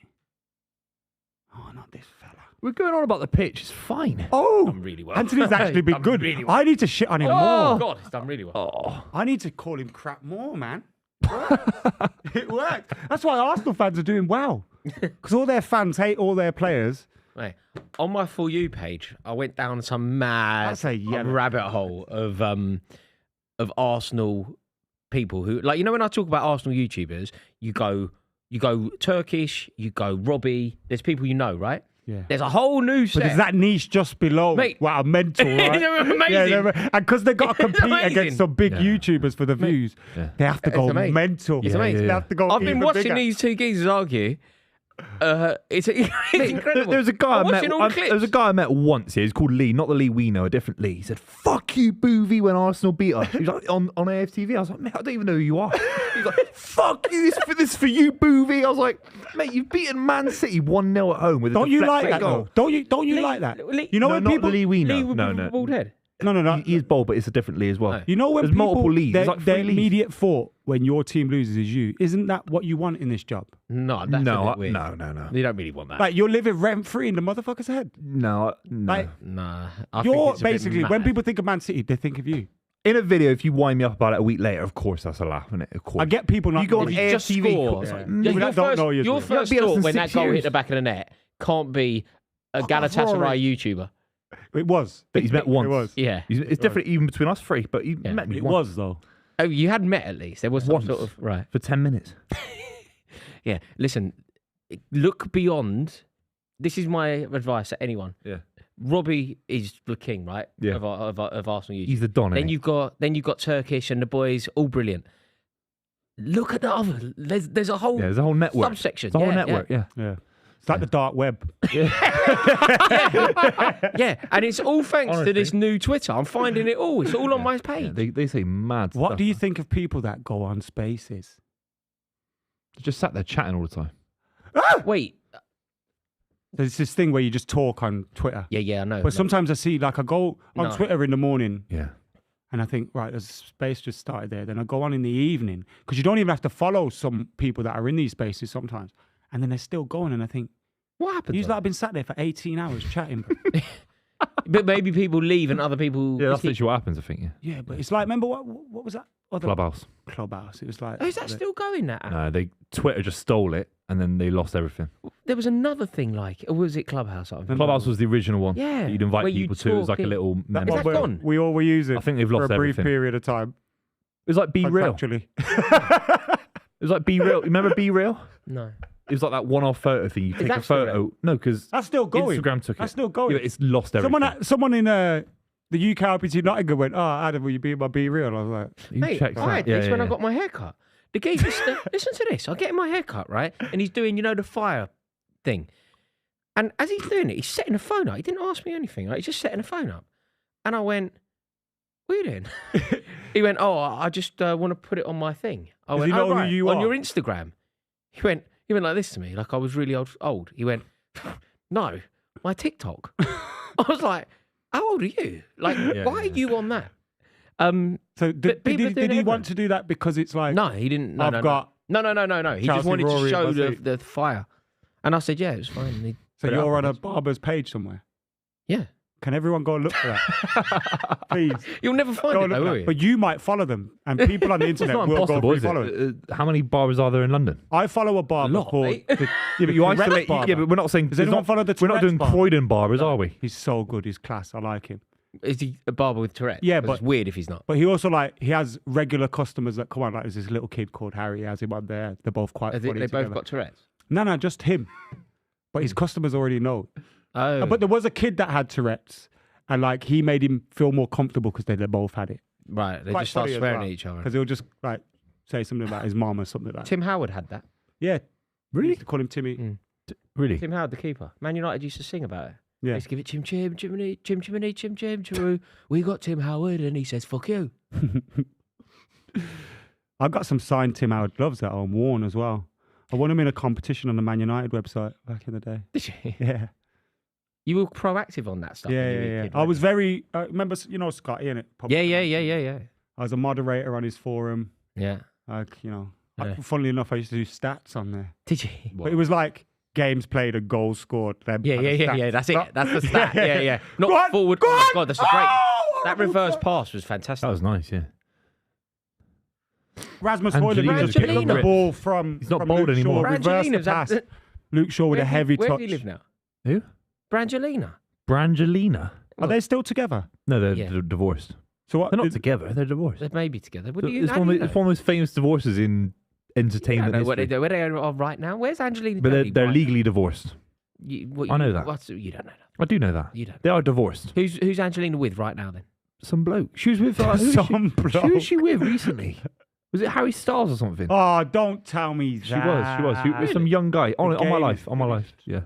Oh, not this fella. We're going on about the pitch. It's fine. Oh, Done really well. Anthony's actually been Done good. really well. I need to shit on him Oh, more. God, it's done really well. Oh. I need to call him crap more, man. It worked. That's why Arsenal fans are doing well. Because all their fans hate all their players. Mate, on my For You page, I went down some mad That's a yellow. rabbit hole of Arsenal people who, like, you know, when I talk about Arsenal YouTubers, you go Turkish, you go Robbie. There's people you know, right? Yeah. There's a whole new But set. there's that niche just below. Mate. Wow, mental, right? They're amazing. Yeah, and because they got to compete Amazing. against some big Yeah. YouTubers for the views, Yeah. they have to go amazing. mental. It's amazing. They have to go I've been even watching bigger. these two geezers argue. It's incredible. There was a guy I'm I met. watching all the There was a clips. guy I met once. Yeah, he's called Lee, not the Lee we know, a different Lee. He said, "Fuck you, Buvey," when Arsenal beat us. He was like on AFTV. I was like, "Mate, I don't even know who you are." He's like, "Fuck you, this for you, Buvey." I was like, "Mate, you've beaten Man City 1-0 at home with a Don't you like deflected that, goal." though? Don't you like that? You know No, when not people... the Lee we know. Lee with No, the no. bald head. No. He is bold, but it's a different Lee as well. No. You know when There's people... multiple leads. Their, There's like their 3 leads. immediate thought when your team loses is you. Isn't that what you want in this job? No, that's a No, bit weird. no. You don't really want that. Like, you're living rent-free in the motherfucker's head. No. Like, Nah. I think you're it's a bit basically... When mad. people think of Man City, they think of you. In a video, if you wind me up about it a week later, of course that's a laugh, isn't it? Of course. I get people not... You go on If you just AFTV. score, it's yeah. like, Yeah, your I don't know you, your Drew. first Yeah, but thought it's when been that 6 goal hit years. the back of the net can't be a Oh, Galatasaray Rory. YouTuber. It was. that he's met once. It was. Yeah. It's different even between us 3, but he Yeah. met me It once was, though. Oh, you had met at least. There was some Once. sort of right. for 10 minutes. Yeah. Listen, look beyond. This is my advice to anyone. Yeah. Robbie is the king, right? Yeah. Of Arsenal YouTube. He's the Don. Then innit? you've got Turkish and the boys, all brilliant. Look at the other. There's a whole Yeah, there's a whole network. subsection. There's a whole Yeah, network, yeah. Yeah. It's like the dark web. Yeah, and it's all thanks to Honestly. this new Twitter. I'm finding it all. It's all on my page. They say mad What stuff. do you think of people that go on Spaces? They just sat there chatting all the time. Wait. There's this thing where you just talk on Twitter. Yeah, I know. But sometimes I see, like, I go on No. Twitter in the morning Yeah. and I think, right, there's a space just started there. Then I go on in the evening because you don't even have to follow some people that are in these spaces sometimes. And then they're still going. And I think, What happened? you've though? like been sat there for 18 hours chatting. But maybe people leave and other people. Yeah, that's literally what happens, I think, yeah. Yeah, but it's like, remember what was that? Other Clubhouse. Clubhouse. It was like, Oh, is that still going? That app? No, Twitter just stole it and then they lost everything. There was another thing like, or was it Clubhouse? I think? Clubhouse was the original one. Yeah, that you'd invite where you people to. It was talk like a in- little that member. Is one that where gone? we all were using I think they've for lost a brief everything. period of time. It was like Be Real. Contractually. It was like Be Real. Remember Be Real? No. It was like that one-off photo thing. You take that a still photo. No, because That's still going. Instagram took it. That's still going. Yeah, but it's lost everything. Someone in the UK RPT Nottingham went, "Oh, Adam, will you be my Be Real?" And I was like, You Mate, checked I had that. this when I got my haircut. The geezer, listen to this. I'm getting my haircut, right? And he's doing, the fire thing. And as he's doing it, he's setting the phone up. He didn't ask me anything. Right? He's just setting the phone up. And I went, what are you doing? He went, oh, I just want to put it on my thing. I Does went, he know oh, who right, you on are? your Instagram. He went like this to me, like I was really old. He went, no, my TikTok. I was like, how old are you? Like, why are you on that? so But people are doing did he it want to do that because it's like, No, he didn't. No, I've no, got no. He just Chelsea, wanted Rory, to show that's it. the fire. And I said, yeah, it was fine. And he so put it you're up on a and barber's page somewhere? yeah. Can everyone go and look for that? Please. You'll never find Go it, and look though, for will that. you? But you might follow them, and people on the It's internet not will go impossible, through is following. it? How many barbers are there in London? I follow a barber lot, called. mate. The, Yeah, but you Tourette's isolate. barber. Yeah, but we're not saying. Does anyone follow the We're not Tourette's doing barber? Croydon barbers, are we? He's so good. He's class. I like him. Is he a barber with Tourette's? Yeah, 'Cause but- it's weird if he's not. But he also he has regular customers that come on. Like there's this little kid called Harry. He has him on there. They're both quite They funny both together. got Tourette's. No, just him. But his customers already know. Oh, But there was a kid that had Tourette's, and he made him feel more comfortable because they both had it. right. They Quite just start funny as swearing well, at each other. Because he'll just say something about his mom or something like that. Tim Howard had that. Yeah, we Really? used to call him Timmy. Mm. Really? Tim Howard, the keeper. Man United used to sing about it. Yeah. They used to give it chim chim chimney chim chimney chim chim chiroo. We got Tim Howard and he says fuck you. I've got some signed Tim Howard gloves that are worn as well. I won them in a competition on the Man United website back in the day. Did you? Yeah, You were proactive on that stuff. when you were a yeah. kid, I weren't was you? very. Remember, Scotty, innit? Yeah. I was a moderator on his forum. Yeah. Yeah. Funnily enough, I used to do stats on there. Did you? But it was like games played and goals scored. Them Yeah. kind of stats. That's it. Not- That's the stat. Yeah. Not Go on, forward. go Oh my on. god, that's a great. Oh, That reverse pass was fantastic. That was nice. Yeah. Rasmus Angelino Højlund just picked up the Brangelina. ball from. He's not from bold Luke anymore. Shaw, reversed the Brangelina's pass. at- Luke Shaw with a heavy Where touch. do you live now? Who? Brangelina. Brangelina. Are they still together? No, they're Yeah. divorced. So what? They're not together. They're divorced. They may be together. What do you, It's how one, do of you the, know? it's one of the most famous divorces in I entertainment don't know what they history. do. Where they are right now. Where's Angelina But Jolie? they're right legally divorced. now? I know that. You don't know that. I do know that. You don't. They are divorced. Who's Angelina with right now then? Some bloke. She was with who was Some she, bloke. Who was she with recently? Was it Harry Styles or something? Oh, don't tell me She that. was. She was some young guy. On my game life. is On my life. Yeah.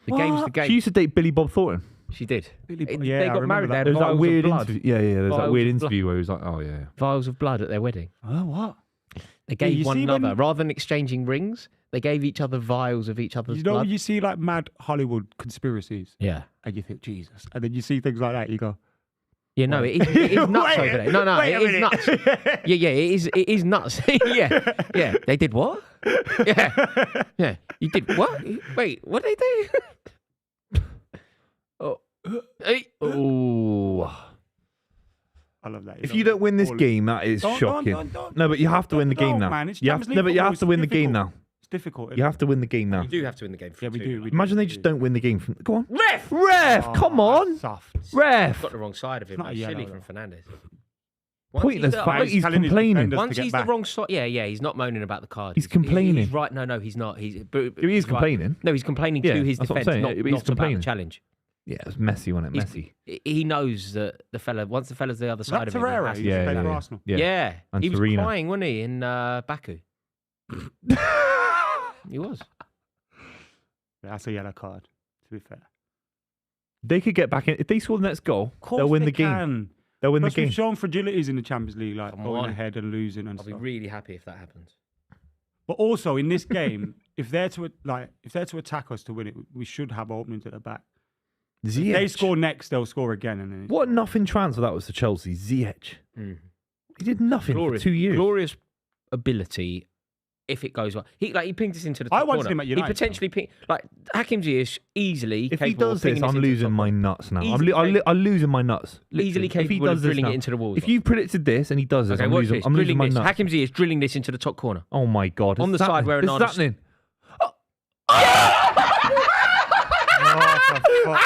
The game's the game. She used to date Billy Bob Thornton. She did. Billy Bob- They yeah, I got remember married. that. They had There was that vials weird of blood. interview. Yeah. There's that Vials weird of blood. interview where he was like, oh yeah. Vials of blood at their wedding. Oh, what? They gave you one see another when- rather than exchanging rings. They gave each other vials of each other's You know, blood. you see mad Hollywood conspiracies, Yeah. and you think Jesus, and then you see things like that, you go, Yeah, no, it is nuts Wait over there. No, wait a it is minute. nuts. Yeah, it is nuts. yeah. They did what? Yeah. You did what? Wait, what did they do? Oh. Hey. Oh. I love that. If you don't win this all- game, that is Don't- shocking. don't. No, but you have to win the game Don't, now. man, it's You have, Champions no, but League you have football, to win the it's game difficult. now. It's difficult. You have to win the game now. You do have to win the game. Yeah, we do. Imagine they just don't win the game. Go on. Ref! Ref, Oh, come on. Soft. Ref. Got the wrong side of him. not That's a silly yellow, from though. Fernandez. Pointless Once fact. he's He's telling his complaining. defenders- Once to get he's back. the wrong side, yeah, he's not moaning about the card. He's complaining. He's right. No, he's not. He's He is right. complaining. No, he's complaining Yeah, to his that's what I'm defence, saying. not, He's not about complaining. the challenge. Yeah, it was messy, wasn't it? He's- Messy. He knows that the fella, once the fella's the other Was side that of him, he Torreira? has He to- used to Yeah, play for yeah. Arsenal. yeah. And He was Serena. crying, wasn't he, in Baku? He was. That's a yellow card, to be fair. They could get back in. If they score the next goal, Of course they'll win they the game. can. They'll win the Plus, we've game. shown fragilities in the Champions League, like Come going on. ahead and losing and I'll be stuff. really happy if that happens. But also in this game, if they're to attack us to win it, we should have openings at the back. If they Ziyech. score next, they'll score again, and then it's- What nothing transfer that was to Chelsea. Ziyech. Mm. He did nothing Glorious, for 2 years. Glorious ability. If it goes well, he pinged us into the top I wanted corner. him at United, He potentially pinged Hakim Ziyech easily. If he capable of does this, pinging I'm into the losing top my corner. nuts now. Easily I'm losing my nuts. Easily Literally. If he capable of does this drilling now, it into the walls. if you predicted this and he does this, Okay, I'm watch losing, this. I'm losing Drilling my this. nuts. Hakim Ziyech drilling this into the top corner. Oh my god! On It's the side happening. where This is Ronaldo's- happening. Oh, for fuck's sake.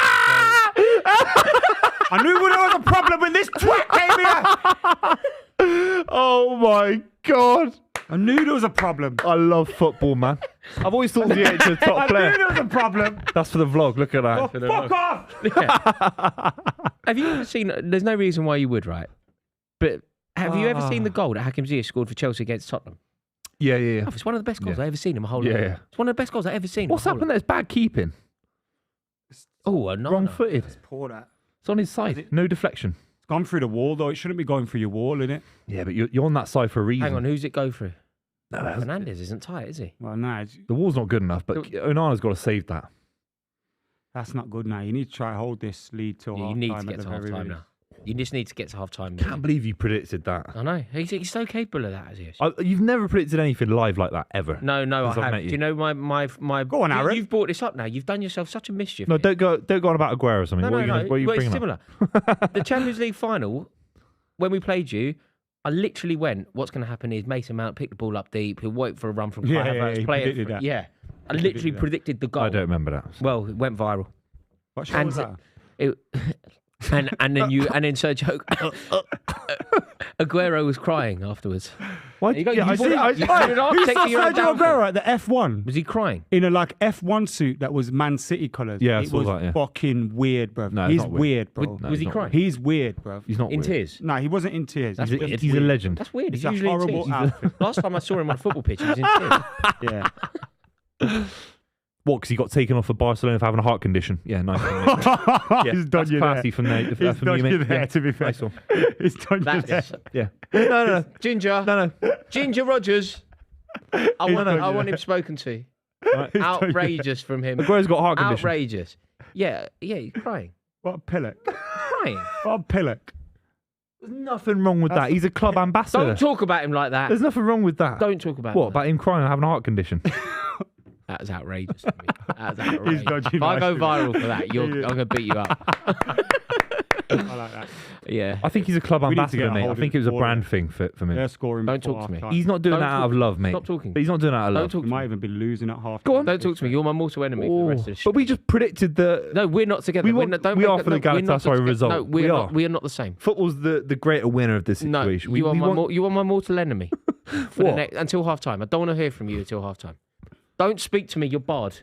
I knew there was a problem when this twat came here. Oh my god! I knew there was a problem. I love football, man. I've always thought Ziyech was a I top knew player. there was a problem. That's for the vlog. Look at Oh, that. fuck off. Have you ever seen? There's no reason why you would, right? But have you ever seen the goal that Hakim Ziyech scored for Chelsea against Tottenham? Yeah, yeah, yeah. Oh, it's one of the best goals Yeah. I've ever seen in my whole Yeah, life. yeah. It's one of the best goals I've ever seen. What's in my whole happened there? It's bad keeping. life. Oh, no, Wrong-footed. Pour that. It's on his side. No deflection. It's gone through the wall, though. It shouldn't be going through your wall, innit? Yeah, but you're on that side for a reason. Hang on, who's it go through? No, that's- Fernandez isn't tight, is he? Well, nah, the wall's not good enough, but Onana's got to save that. that's not good now. You need to try hold this lead till Yeah, half you need time to get at to the half very time least. now. You just need to get to half time. Can't believe you predicted that. I know. He's so capable of that, as he is. You've never predicted anything live like that ever. No, since I I've have. met Do you know my? Go on, Aaron. You've brought this up now. You've done yourself such a mischief. No, here. don't go on about Aguero or something. No, What are you Well, bringing it's up? similar. The Champions League final, when we played you, I literally went, what's going to happen is Mason Mount pick the ball up deep, he'll wait for a run from Kai Havertz, he play predicted that. Yeah. I literally predicted the goal. I don't remember that. Well, it went viral. What show was that? And then Sergio Aguero was crying afterwards. What? You got- Yeah, you I brought see. it up. You put it up, Who take saw your own Sergio downfall. Aguero at the F1 Was he crying? in a like F1 suit that was Man City colours? Yeah, I it saw was that, yeah. fucking weird, bro. No, it's He's not weird. weird, bro. No, Was he's he not crying? He's weird, bro. He's not In weird. tears? No, he wasn't in tears. That's He's weird. just He's a weird. legend. That's weird. It's He's a usually in horrible tears. outfit. Last time I saw him on a football pitch, he was in tears. Yeah. What? Because he got taken off for Barcelona for having a heart condition. Yeah, nice. Yeah, He's done that's you classy there. from there. He's From done you, mate. you there, Yeah, to be fair. nice one. He's done you there. That's Yeah. No. Ginger. No. Ginger Rogers. I want him spoken to. Right. Outrageous from him. Aguero's got a heart condition. Outrageous. Yeah, he's crying. What a pillock. Crying. What a pillock. There's nothing wrong with that. He's a club ambassador. Don't talk about him like that. There's nothing wrong with that. Don't talk about What him. about him crying and having a heart condition? That was outrageous to me. That was outrageous. dodgy If I go nice. viral for that, I'm going to beat you up. I like that. Yeah. I think he's a club We need to ambassador, get a mate. I hold think of it was a all brand of thing for me. They're scoring. Don't before talk to me. half-time. He's not doing Don't that out talk- of love, mate. Stop talking. But he's not doing that out of Don't love. talk He to might me. even be losing at half. Go on. Don't talk to me. You're my mortal enemy for the rest of the show. But we just predicted the No, we're not together. We We're want- not, don't we make are it- for the no, we're not Galatasaray together. result. No, We are. We are not the same. football's the greater winner of this No, situation. you are want- my mortal enemy for the What? until half time. I don't want to hear from you until half time. Don't speak to me. You're barred.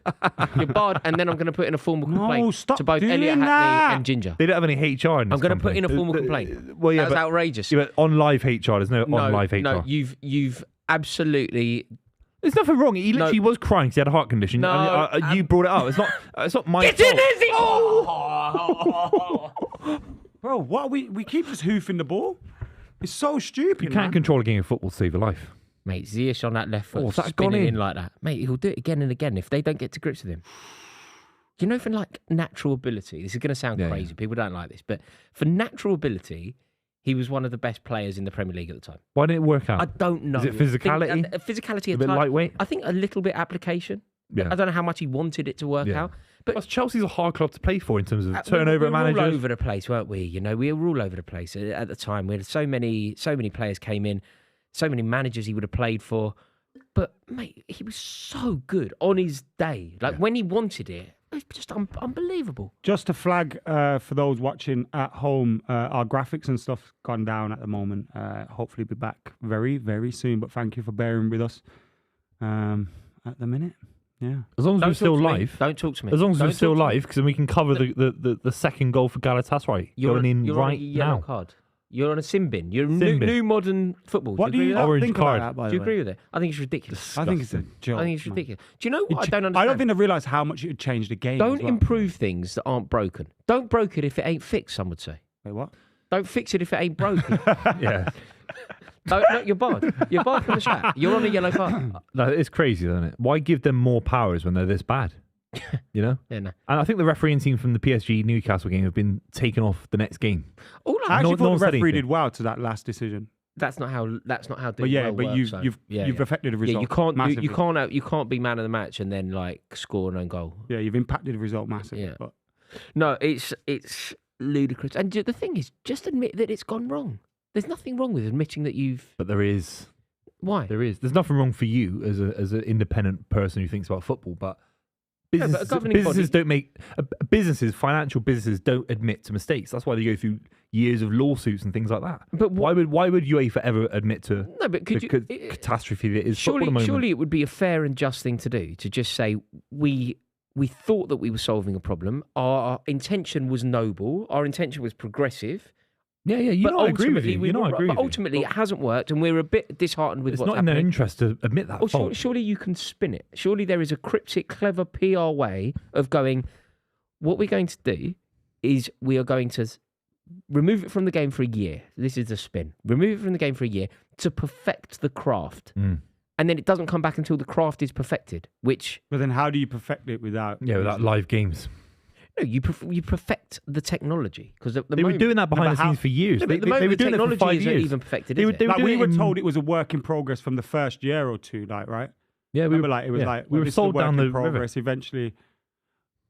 You're barred, and then I'm going to put in a formal complaint stop to both doing Elliot Hackney that. and Ginger. They don't have any HR in this I'm going to put company. in a formal complaint. Well, yeah, That was but, outrageous. yeah, but on live HR, there's no on live HR. No, you've absolutely. There's nothing wrong. He literally was crying because he had a heart condition. No, and, you brought it up. It's not my Get fault. in, Izzy! Oh! Bro, what are we keep just hoofing the ball. It's so stupid. You can't man. control a game of football to save your life. Mate, Ziyech on that left foot, Oh, that's gone spinning in. in like that. Mate, he'll do it again and again if they don't get to grips with him. You know, for like natural ability, this is going to sound Yeah, crazy. yeah. People don't like this, but for natural ability, he was one of the best players in the Premier League at the time. Why didn't it work out? I don't know. Is it I think, physicality? physicality, A bit lightweight? I think a little bit application. Yeah. I don't know how much he wanted it to work Yeah. out. But Plus, Chelsea's a hard club to play for in terms of turnover we were managers. all over the place, weren't we? You know, we were all over the place at the time. We had so many players came in, so many managers he would have played for. But mate, he was so good on his day. Like when he wanted it, it was just unbelievable. Just to flag for those watching at home, our graphics and stuff gone down at the moment. Hopefully be back very, very soon. But thank you for bearing with us at the minute. Yeah. As long as Don't we're still talk to me. live. Don't talk to me. As long as Don't we're still talk to me. live, because then we can cover the second goal for Galatasaray going in you're right on a yellow now. card. You're on a sin bin. You're Sin bin. new modern football. What do agree you with that? Orange think card. about that, by Do you the agree way? with it? I think it's ridiculous. I think it's a joke. I think it's man. ridiculous. Do you know what I don't understand? I don't think they realise how much it would change the game. Don't as well. improve things that aren't broken. Don't broke it if it ain't fixed, some would say. Wait, what? Don't fix it if it ain't broken. Yeah. No, you're barred. You're barred from the chat. You're on a yellow card. No, it's crazy, isn't it? Why give them more powers when they're this bad? You know? Yeah, no. And I think the refereeing team from the PSG Newcastle game have been taken off the next game. All I I, actually no thought one the said referee anything. did well to that last decision. that's not how. But yeah, but works, so. you've affected the result. Yeah, you can't. massively. You can't be man of the match and then like score an own goal. Yeah, you've impacted the result massively. Yeah. But No, it's ludicrous. And the thing is, just admit that it's gone wrong. There's nothing wrong with admitting that you've. But there is. Why? There's nothing wrong for you as an independent person who thinks about football, but Yeah, but a governing businesses body- don't make financial businesses don't admit to mistakes. That's why they go through years of lawsuits and things like that. But why would UEFA ever admit to No, but could the you? catastrophe that is football at Surely, the moment? surely it would be a fair and just thing to do to just say we thought that we were solving a problem. Our intention was noble. Our intention was progressive. Yeah, you but know I agree with ultimately you. we You know I were- agree but with you. ultimately it hasn't worked, and we're a bit disheartened with It's what's not in their happening. interest to admit that Oh, fault. surely you can spin it. Surely there is a cryptic, clever PR way of going, what we're going to do is we are going to remove it from the game for a year. This is the spin. Remove it from the game for a year to perfect the craft. Mm. And then it doesn't come back until the craft is perfected, which then how do you perfect it without? Yeah, without live games. No, you perfect the technology because They were doing that behind the scenes for years. No, They but the moment were the doing it for technology 5 isn't years. even perfected, They is were- it? they were Like doing we it were in- told it was a work in progress from the first year or two, like, right? Yeah, Remember, like, it was like, we were this is a sold work down in the river. progress eventually.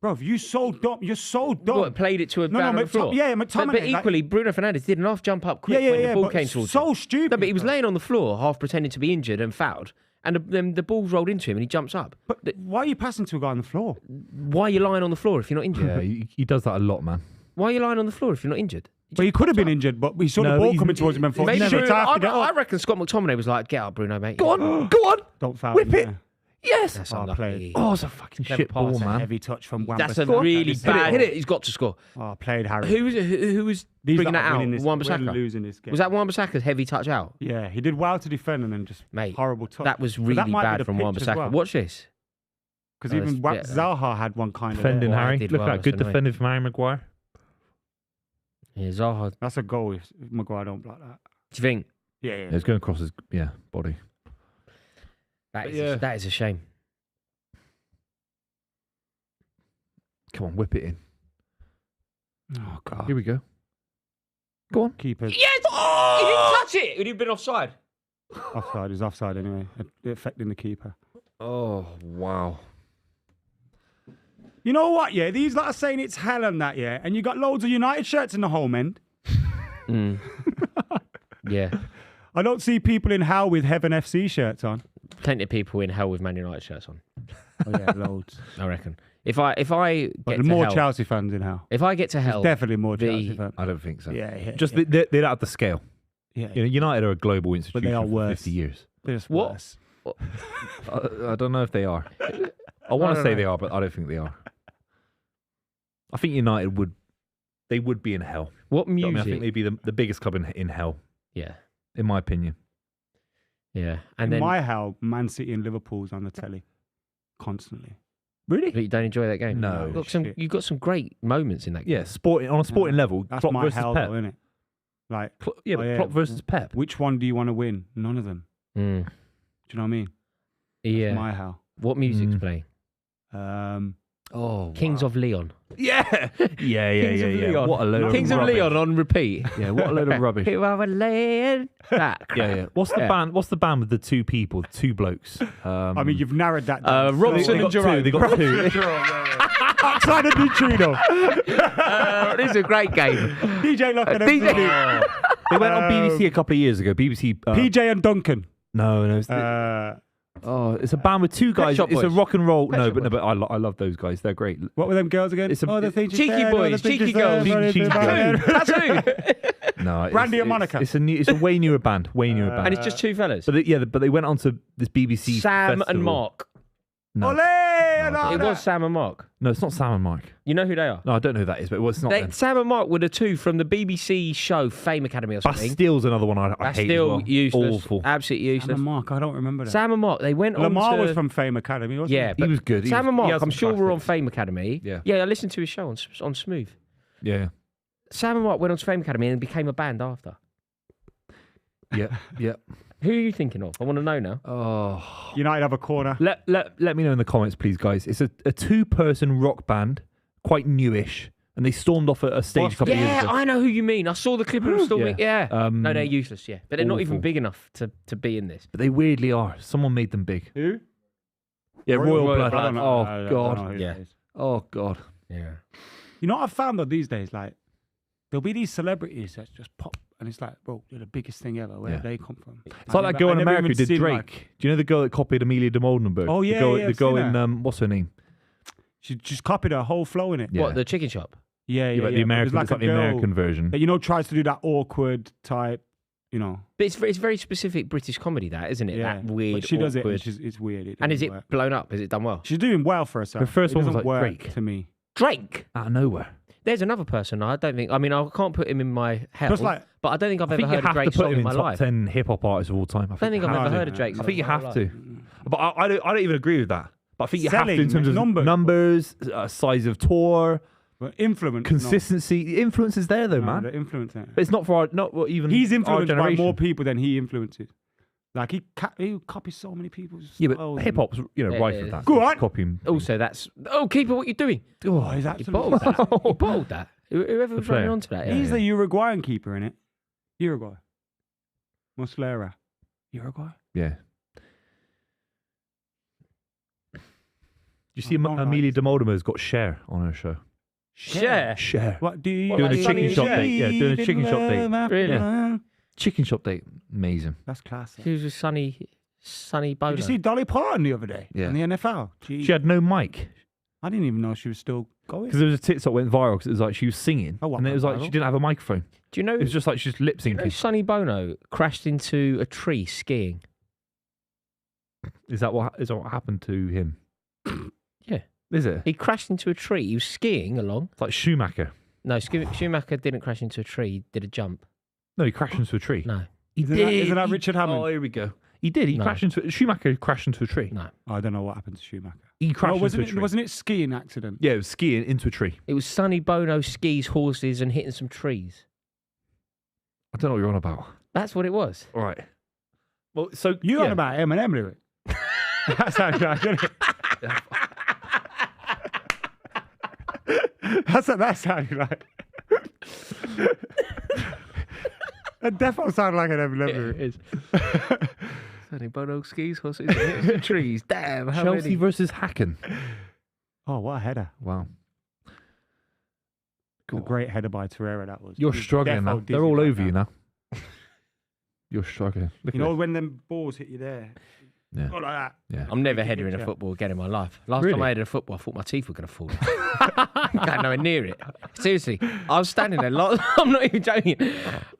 Bro, you so dumb. You're so dumb. What, played it to a No, man no, on the floor? yeah, But McTominay. equally, Bruno Fernandes did an half jump up quick yeah, when the ball but came towards so him. stupid. No, but he was bro. laying on the floor, half pretending to be injured and fouled. And then the ball rolled into him and he jumps up. But why are you passing to a guy on the floor? Why are you lying on the floor if you're not injured? Yeah, he does that a lot, man. Why are you lying on the floor if you're not injured? Well, he could have been injured, but we saw No, the ball he's- coming towards him and thought, Maybe never sure, time to get I up. reckon Scott McTominay was like, get up, Bruno, mate. Go on, go on. Don't foul Whip him it. there. Yes. That's Oh, unlucky. played. Oh, it's a fucking Clever shit ball, pass, man. Heavy touch from Wan That's a Bissaka. really Hit it, bad. hit it. He's got to score. Oh, played Harry. Who was These bringing lot that are out? winning this- Wan we're Bissaka. losing this game. Was that Wan Bissaka's heavy touch out? Yeah, he did well to defend and then just Mate, horrible touch. that was But really that might be bad the from Wan pitch as Bissaka. well. Watch this. Because Oh, even that's- Zaha had one kind of. Defending Oh, I Harry. did Look well, at that. Good that's annoying. defending from Harry Maguire. Yeah, Zaha. Do That's a goal if Maguire don't block that. you think Yeah, Yeah, it's going across his body. that is a shame? Come on, whip it in. Oh god. Here we go. Go on. Keeper Yes! Oh! He didn't touch it. He'd have been offside. offside. He's offside anyway, affecting the keeper. Oh, wow. You know what? Yeah, these lot are saying it's hell and that. Yeah, and you got loads of United shirts in the home end. Mm. Yeah. I don't see people in hell with Heaven FC shirts on. Plenty of people in hell with Man United shirts on, Oh yeah, loads. I reckon. If I But get to more hell, Chelsea fans in hell. if I get to hell, Definitely more the- Chelsea fans. I don't think so. Yeah. Just yeah, they don't have the scale. yeah. You know, United are a global institution are for worse. 50 years. They're just What? worse. I don't know if they are. I want to say they are, but I don't think they are. I think United would be in hell. what I mean, music? I think they'd be the biggest club in hell, Yeah, in my opinion. yeah. And In then my hell, Man City and Liverpool's on the telly constantly. Really? but you don't enjoy that game. No. You've got some great moments in that game. Yeah, on a sporting level, That's Klopp my versus hell, Pep. though, isn't it? Like, Yeah, Oh, but yeah. Klopp versus Pep. which one do you want to win? None of them. Mm. Do you know what I mean? Yeah. My hell. What music's Mm. playing? Oh, Kings of Leon. yeah, Kings of Leon. What a load Kings of of rubbish. Leon on repeat. Yeah, what a load of rubbish. Here I was laying. That crap. Yeah. What's the Yeah. band? What's the band with the two people, the two blokes? I mean, you've narrowed that down. Robson they and got two. Jerome. They got two. Outside of neutrino. This is a great game. DJ Lock and DJ MC. They went on BBC a couple of years ago. BBC. PJ and Duncan. No. It's, it's a band with two guys. Shop It's a Boys. rock and roll. Pet No, Shop but I love those guys. They're great. What were them girls again? It's a- the thing she Cheeky said, boys, the thing cheeky she said, girls. Cheeky girls. Tattoo. No, Brandy and Monica. It's a way newer band. Way newer band. And it's just two fellas. But they went on to this BBC. Sam festival. and Mark. No. Ole! No, It was Sam and Mark. No, it's not Sam and Mark. You know who they are? No, I don't know who that is, but it's not them. Sam and Mark were the two from the BBC show Fame Academy or something. Bastille's another one I hate as Still well. useless. Awful. Absolutely Sam useless. and Mark, I don't remember that. Sam and Mark, they went Lamar on to... was from Fame Academy, wasn't Yeah, he? but He was good. He Sam was- and he Mark, had I'm some sure were on classics. Fame Academy. Yeah. Yeah, I listened to his show on Smooth. Yeah. Sam and Mark went on to Fame Academy and became a band after. Yeah. Who are you thinking of? I want to know now. Oh. United have a corner. Let me know in the comments, please, guys. It's a 2-person rock band, quite newish, and they stormed off at a stage a couple of years Yeah, ago. I know who you mean. I saw the clip of them storming. Yeah. No, they're useless, yeah. But they're not even awful. big enough to be in this. But they weirdly are. Someone made them big. Who? Yeah, Royal Blood. Blood. I don't know. Oh, I don't God. know who Yeah. that is. Oh, God. Yeah. You know what I've found though these days? Like, there'll be these celebrities that just pop, and it's like, bro, they're the biggest thing ever. Where Yeah. did they come from? It's like that girl in America who did Drake. Like, Do you know the girl that copied Amelia de Moldenberg? Oh, yeah, The girl, yeah, the I've girl seen in, her. what's her name? she just copied her whole flow in it. Yeah. What, the chicken shop? Yeah, Yeah, but the but it American, was it's like a the girl American version. that, tries to do that awkward type, But it's very specific British comedy, that, isn't it? Yeah. That weird, But she does it, awkward. and it's weird. It And is doesn't it work. blown up? Is it done well? She's doing well for herself. Her first it one was doesn't like work Drake. to me. Drake! Out of nowhere. There's another person I can't put him in my hell, Plus, like, but I don't think I've I ever think you heard a have Drake to put song him in in my top life. 10 hip hop artists of all time. I don't think I've have ever to. heard a Drake song. I think you in my have life. to. But I don't even agree with that. But I think you have to in Selling, terms of numbers. numbers, size of tour, But influence. consistency. The influence is there though, no, man. the influence. But it's not for even He's our influenced by generation. more people than he influences. Like he copies so many people's. Yeah, but styles hip hop's Yeah, rife yeah, with that. Go on. Copying. Also, that's keeper, what you doing? Oh, he's He absolutely. bottled that. He bottled that. Whoever was running player. onto that. Yeah. He's the Uruguayan keeper in it. Uruguay. Muslera. Uruguay. Yeah. You see, I don't like Amelia this. Demoldimer's got Cher on her show. Cher. Cher. What do you What, Doing like a Sonny chicken shop and Cher? date. Yeah, doing a chicken shop date. Really? Chicken shop date. Amazing. That's classic. He was with Sonny Bono. Did you see Dolly Parton the other day? Yeah. In the NFL. She had no mic. I didn't even know she was still going. Because there was a TikTok went viral because it was like she was singing. Oh, what, and then it was like viral? she didn't have a microphone. Do you know? It was just like she's lip syncing. Sonny Bono crashed into a tree skiing. Is that what happened to him? Yeah. Is it? He crashed into a tree. He was skiing along. It's like Schumacher. No, Schumacher didn't crash into a tree. He did a jump. No, he crashed into a tree. No, He Isn't that Richard Hammond? Oh, here we go. He did. He No. crashed into Schumacher crashed into a tree. no. I don't know what happened to Schumacher. He crashed wasn't into a tree. Wasn't it skiing accident? Yeah, it was skiing into a tree. It was Sonny Bono skis, horses, and hitting some trees. I don't know what you're on about. That's what it was. All right. Well, so You yeah. on about Eminem lyric? That sounds like, doesn't it? That's what that sounded like. That definitely sounded like an Eminem lyric. is. Sonny Bono skis, horses, and hitting some trees. Damn, how Chelsea many? versus Hacken. Oh, what a header. Wow. A great header by Torreira that was. You're He struggling now. defo dizzy They're all right over you now. You're struggling. Look You at know this. when them balls hit you there? Yeah. Go like that. Yeah. I'm never Big heading a picture. football again in my life. Last Really? time I headed a football, I thought my teeth were going to fall. Got nowhere near it. Seriously, I was standing there. I'm not even joking.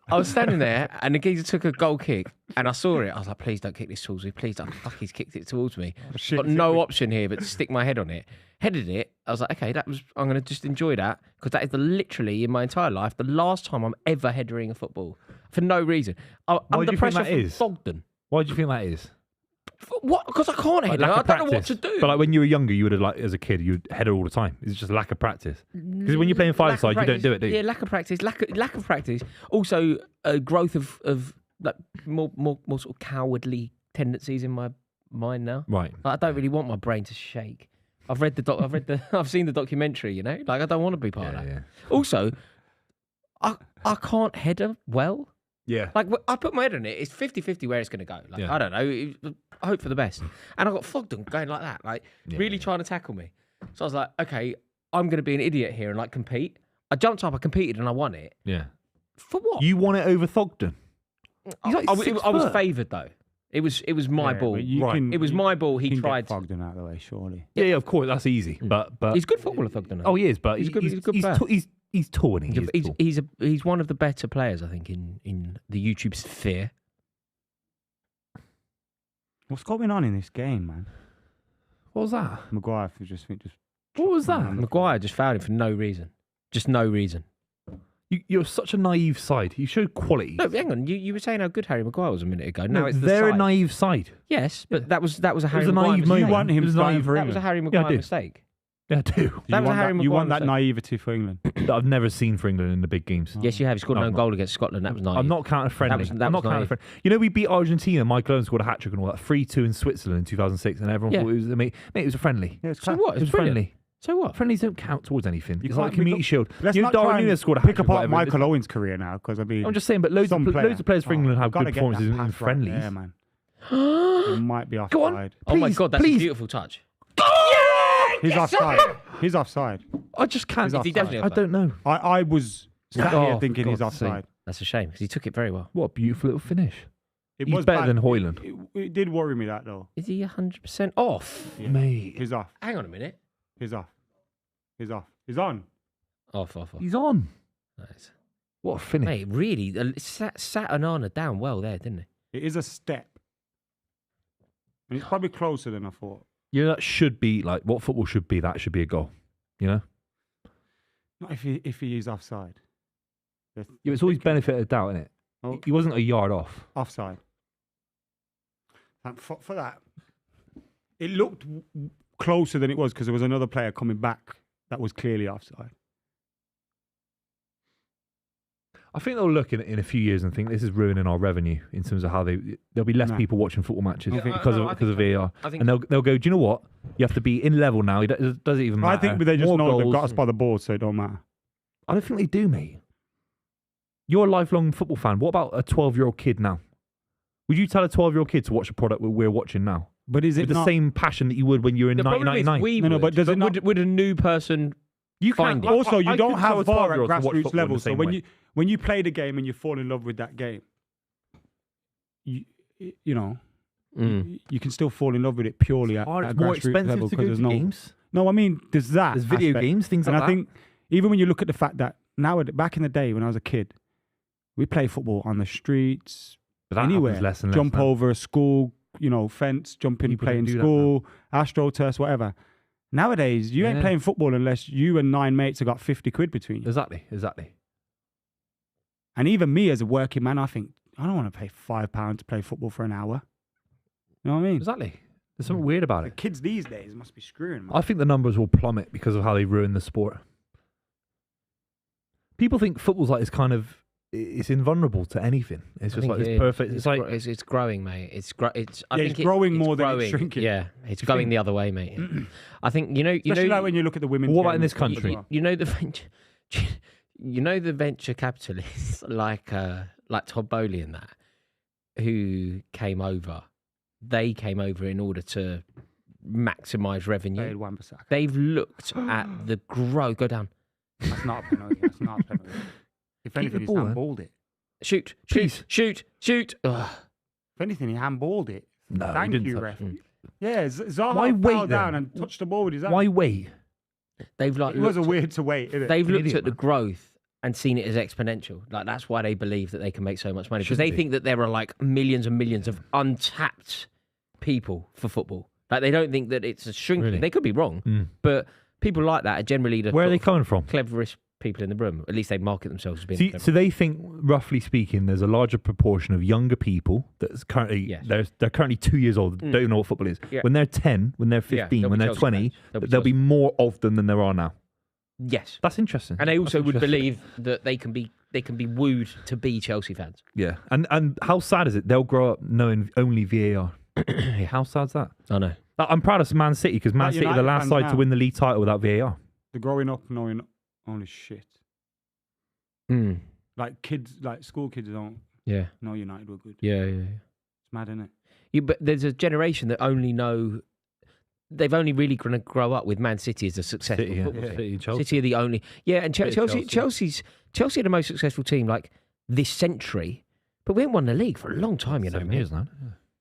I was standing there, and the geezer took a goal kick, and I saw it. I was like, "Please don't kick this towards me. Please don't." Fuck, he's kicked it towards me. shit, Got is it no big? option here but to stick my head on it. Headed it. I was like, "Okay, I'm going to just enjoy that because that is literally in my entire life the last time I'm ever headering a football for no reason. I'm Why do under you think pressure that from is? Bogdan. Why do you think that is? What? Because I can't head. Lack I of don't know what practice. to do. But like when you were younger, you would have like as a kid, you'd header all the time. It's just a lack of practice. Because when you're playing Lack of five-side, you don't practice. do it, do you? Yeah, lack of practice. Lack of practice. Also, a growth of like more sort of cowardly tendencies in my mind now. Right. Like, I don't really want my brain to shake. I've seen the documentary. You know, like I don't want to be part of that. Yeah. Also, I can't header well. Yeah. Like I put my head on it, it's 50-50 where it's going to go. Like Yeah. I don't know. I hope for the best. And I got Fogden going like that, like really trying to tackle me. So I was like, okay, I'm going to be an idiot here and like compete. I jumped up, I competed, and I won it. Yeah. For what? You won it over Thogden. He's like I 6 was foot. favoured though. It was my Yeah, ball. but you Right. can- It was my ball. He you can tried. get Fogden out of the way, surely. Yeah, of course, that's easy. But He's a good footballer, Fogden. oh, he is. But He's a good- he's a good he's player. he's tall and he is tall. He's one of the better players, I think, in the YouTube sphere. What's going on in this game, man? What was that? Maguire just What was that? Maguire just fouled him for no reason. Just no reason. You're such a naive side. You showed quality. No, hang on. You were saying how good Harry Maguire was a minute ago. Now it's the they're a side. naive side. Yes, but that was a Harry a Maguire naive mistake. moment. You want him It was starting naive. for That was a England. Harry I Maguire do. mistake. Yeah, I do. That You was a want Harry you Maguire want that mistake. naivety for England. that I've never seen for England in the big games. Yes, you have. He scored No, an I'm own goal against Scotland. That was nice. I'm not counting friendly. that I'm not was counting naive. friendly. You know, we beat Argentina. Michael Owen scored a hat trick and all that. 3-2 in Switzerland in 2006, and everyone Yeah. thought it was mate. It was a friendly. Yeah, it's So class. what? It was brilliant. friendly. So what? Friendlies don't count towards anything. It's can't like pick Community up- Shield. Let's You know, not try Darwin and Núñez scored a hat pick trick. apart whatever. Michael Owen's career now, because I mean, I'm just saying, but loads of players for England have gotta good get performances that in pass right friendlies. there, man. It might be offside. Go on. Oh my Please, God, that's please. a beautiful touch. He's offside. He's offside. I just can't. He's Is he definitely I offside? don't know. I was sat Oh, here for thinking he's God's sake. offside. That's a shame because he took it very well. What a beautiful little finish. It He's was better bad. than Hoyland. It did worry me that though. Is he 100% off? Yeah. Mate. He's off. Hang on a minute. He's off. He's off. He's on. Off. He's on. Nice. What a finish. Mate, really sat Onana down well there, didn't he? It is a step. And it's probably closer than I thought. You know, that should be like what football should be. That should be a goal. You know? Not if he is offside. Yeah, it's always benefit of doubt, isn't it? Oh, He wasn't a yard off. offside. And for that, it looked closer than it was because there was another player coming back that was clearly offside. I think they'll look in a few years and think this is ruining our revenue in terms of how there'll be less people watching football matches because of VAR. And they'll go, do you know what? You have to be in level now. Does it even matter? I think they just More know they've goals. got us by the balls, so it don't matter. I don't think they do, mate. You're a lifelong football fan. What about a 12-year-old kid now? Would you tell a 12-year-old kid to watch a product we're watching now? But is it with the not... same passion that you would when you were in The problem is 1999? we but does it not... would a new person You find can't. it? Also, you don't could tell have a VAR at 12-year-old to watch grassroots football in level. the So same when way. you play the game and you fall in love with that game, you know, you can still fall in love with it purely at It's grassroots more expensive level to go there's to games. No, I mean there's that. There's video aspect. games, things and like I think even when you look at the fact that back in the day when I was a kid, we play football on the streets, But that anywhere, happens less and less jump now. over a school, fence, jumping, People playing don't do that school, AstroTurf, whatever. Nowadays, you ain't playing football unless you and 9 mates have got 50 quid between you. Exactly. And even me as a working man, I think, I don't want to pay £5 to play football for an hour. You know what I mean? Exactly. There's something weird about The it. kids these days must be screwing, man. I think the numbers will plummet because of how they ruin the sport. People think football's like it's invulnerable to anything. It's just like it's perfect. It's growing, mate. It's it's growing more than it's shrinking. Yeah, it's going the other way, mate. I think Especially like when you look at the women's. What about game in this and stuff as country? well. you know the venture capitalists like Todd Bowley and that who came over. They came over in order to maximise revenue. Paid Wan-Bissaka. They've looked at the growth. Go down. That's not a penalty. That's not a penalty. If anything, he's handballed it. Shoot. Ugh. If anything, he handballed it. No, Thank he didn't you, touch ref. it. Yeah, Zaha Why wait fell down then? and touched the ball with his hand. Why wait? They've It was a weird to wait, isn't it? They've looked idiot, at the man. growth and seen it as exponential. Like that's why they believe that they can make so much money because they Shouldn't be. think that there are like millions and millions of untapped people for football. Like they don't think that it's a shrinking. Really? They could be wrong, but people like that are generally the Where are sort they of coming from? cleverest people in the room. At least they market themselves as being. So, clever. so they think, roughly speaking, there's a larger proportion of younger people that's currently Yes. they're currently 2 years old, don't even know what football is. Yeah. When they're 10, when they're 15, they'll when be they're Chelsea 20, fans. They'll be there'll be Chelsea more of them than there are now. Yes, That's interesting. and they also That's would interesting. believe that they can be wooed to be Chelsea fans. Yeah, and how sad is it? They'll grow up knowing only VAR. How sad's that? I know. I'm proud of Man City because Man Like City are the United last fans side now. to win the league title without VAR. They're growing up knowing only shit. Mm. Like kids, like school kids don't Yeah. know United were good. Yeah. It's mad, isn't it? Yeah, but there's a generation that only know. They've only really going to grow up with Man City as a successful City, football team. City, Chelsea. City are the only. Yeah, and Bit of Chelsea are the most successful team like this century. But we haven't won the league for a long time, you know. 7 mate. years now.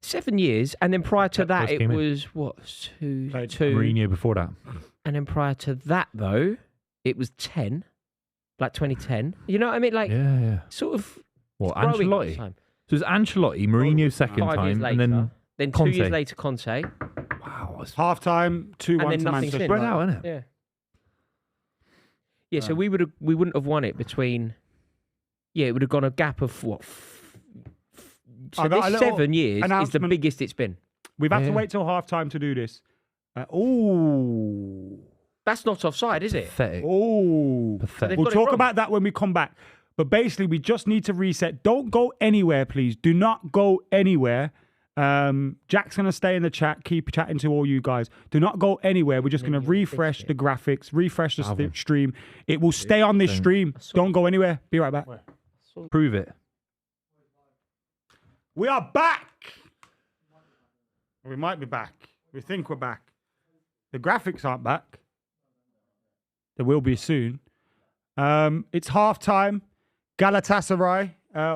7 years, and then prior to Pep that, first it came in. was what Played two, Mourinho before that. and then prior to that though, it was 10, like 2010. You know what I mean? Like Yeah. sort of What, growing all the Ancelotti? time. So it's Ancelotti, Mourinho second 5 years time, later, and then then 2 years Conte. later, Conte, wow, it's Half time, 2-1 and then to nothing Manchester. since. spread out, isn't it? Yeah. Yeah, so we wouldn't have won it between. Yeah, it would have gone a gap of what? So I got a this little 7 years is the announcement. biggest it's been. We've had to Yeah. wait till half time to do this. That's not offside, is it? Pathetic. Oh. Pathetic. they've We'll got it talk wrong. about that when we come back. But basically, we just need to reset. Don't go anywhere, please. Do not go anywhere. Jack's going to stay in the chat, keep chatting to all you guys. Do not go anywhere. We're just going to refresh the graphics, refresh the stream. It will stay on this stream. Don't go anywhere. Be right back. Prove it. We are back. We might be back. We think we're back. The graphics aren't back. They will be soon. It's half time. Galatasaray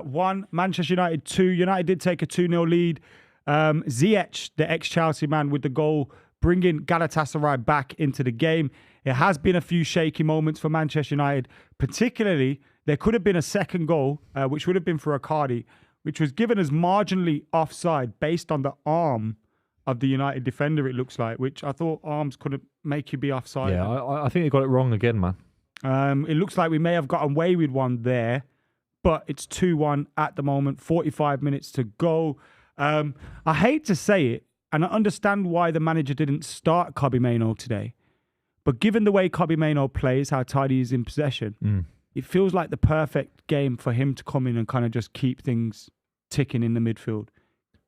1, Manchester United 2. United did take a 2-0 lead. Ziyech, the ex-Chelsea man, with the goal, bringing Galatasaray back into the game. It has been a few shaky moments for Manchester United. Particularly, there could have been a second goal, which would have been for Icardi, which was given as marginally offside based on the arm of the United defender, it looks like, which I thought arms couldn't make you be offside. Yeah, I think they got it wrong again, man. It looks like we may have got away with one there, but it's 2-1 at the moment, 45 minutes to go. I hate to say it, and I understand why the manager didn't start Kobbie Mainoo today, but given the way Kobbie Mainoo plays, how tidy he is in possession, it feels like the perfect game for him to come in and kind of just keep things ticking in the midfield.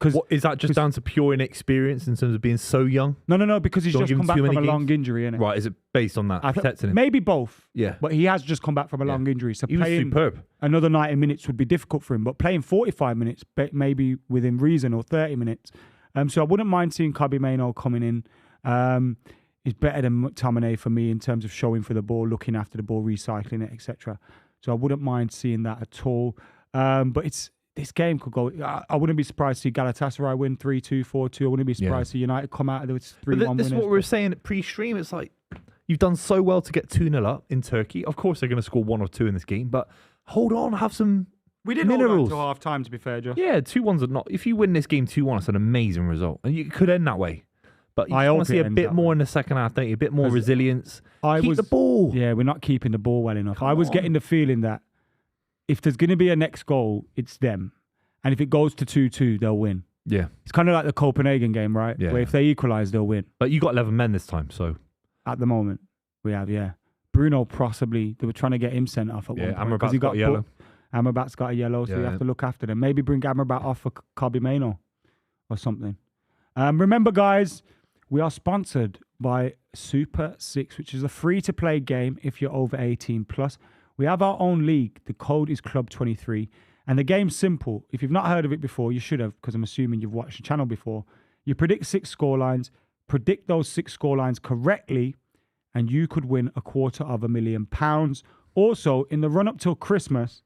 What, is that just down to pure inexperience in terms of being so young? No, because he's Don't just give come him back too from a many long games? injury, innit? Right, is it based on that, protecting him? Maybe both. Yeah. But he has just come back from a long injury. So He was playing superb. another 90 minutes would be difficult for him. But playing 45 minutes, maybe within reason, or 30 minutes. So I wouldn't mind seeing Kobbie Mainoo coming in. He's better than McTominay for me in terms of showing for the ball, looking after the ball, recycling it, etc. So I wouldn't mind seeing that at all. But this game could go. I wouldn't be surprised to see Galatasaray win 3-2, 4-2. I wouldn't be surprised to see United come out of it with 3-1 winners. This is what we were saying pre-stream. It's like, you've done so well to get 2-0 up in Turkey. Of course, they're going to score 1 or 2 in this game, but hold on, have some We did minerals. hold on until half time, to be fair, Josh. Yeah, 2-1's not. If you win this game 2-1, it's an amazing result, and you could end that way. But you I want hope to see it a ends bit that more way. in the second half, don't you? A bit more 'Cause resilience. Keep was the ball. Yeah, we're not keeping the ball well enough. Come I was on. getting the feeling that if there's going to be a next goal, it's them. And if it goes to 2-2, they'll win. Yeah, It's kind of like the Copenhagen game, right? Yeah. Where if they equalise, they'll win. but you got 11 men this time, so At the moment, we have, yeah. Bruno possibly, they were trying to get him sent off at one point. Amrabat's he got a yellow. booked. Amrabat's got a yellow, so you Yeah. have to look after them. Maybe bring Amrabat off for Kobbie Mainoo or something. Remember, guys, we are sponsored by Super 6, which is a free-to-play game if you're over 18 plus. We have our own league. The code is Club23. And the game's simple. If you've not heard of it before, you should have, because I'm assuming you've watched the channel before. You predict 6 scorelines, predict those 6 scorelines correctly, and you could win £250,000. Also, in the run-up till Christmas,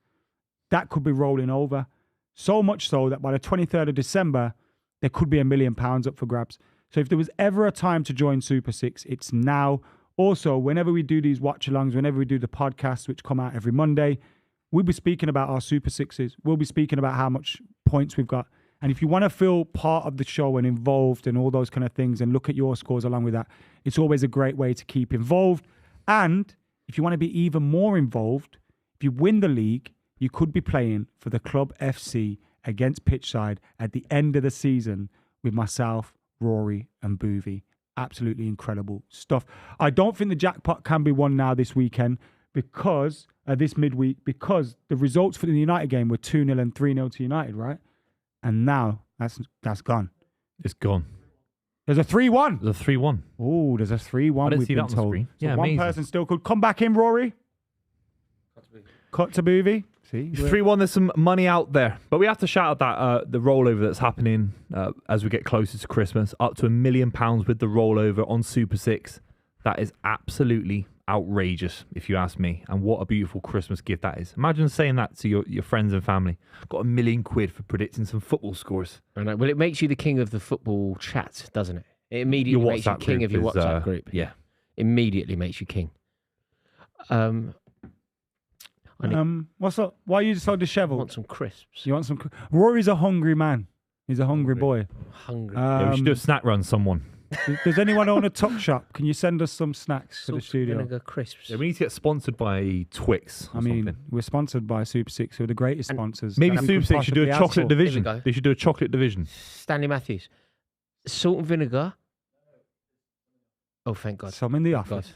that could be rolling over. So much so that by the 23rd of December, there could be £1 million up for grabs. So if there was ever a time to join Super 6, it's now. Also, whenever we do these watch-alongs, whenever we do the podcasts, which come out every Monday, we'll be speaking about our Super 6s. We'll be speaking about how much points we've got. And if you want to feel part of the show and involved and all those kind of things and look at your scores along with that, it's always a great way to keep involved. And if you want to be even more involved, if you win the league, you could be playing for the Club FC against Pitchside at the end of the season with myself, Rory and Buvey. Absolutely incredible stuff. I don't think the jackpot can be won now this weekend because this midweek, because the results for the United game were 2-0 and 3-0 to United, right? And now that's gone. It's gone. There's a 3-1. There's a 3-1. Oh, there's a 3-1. I didn't we've see been that on the told. screen. So Yeah, one amazing. person still could come back in, Rory. Cut to Buvey. See, 3-1, there's some money out there. But we have to shout out that the rollover that's happening as we get closer to Christmas, up to £1 million with the rollover on Super 6. That is absolutely outrageous, if you ask me. And what a beautiful Christmas gift that is. Imagine saying that to your friends and family. Got £1 million for predicting some football scores. I know. Well, it makes you the king of the football chat, doesn't it? It immediately Your makes you WhatsApp king of your group is, WhatsApp group. Yeah. Immediately makes you king. what's up? Why are you so I disheveled? want some crisps. You want some? Rory's a hungry man. He's a hungry boy. Hungry. Yeah, we should do a snack run, someone. Does anyone own a tuck shop? Can you send us some snacks to the Salt and studio? vinegar crisps. Yeah, we need to get sponsored by Twix or I mean, something. we're sponsored by Super 6, who are the greatest sponsors. Maybe that we Super could 6 should do a possibly ask chocolate for. division. Here we go. They should do a chocolate division. Stanley Matthews. Salt and vinegar. Oh, thank God. Some in the God. office.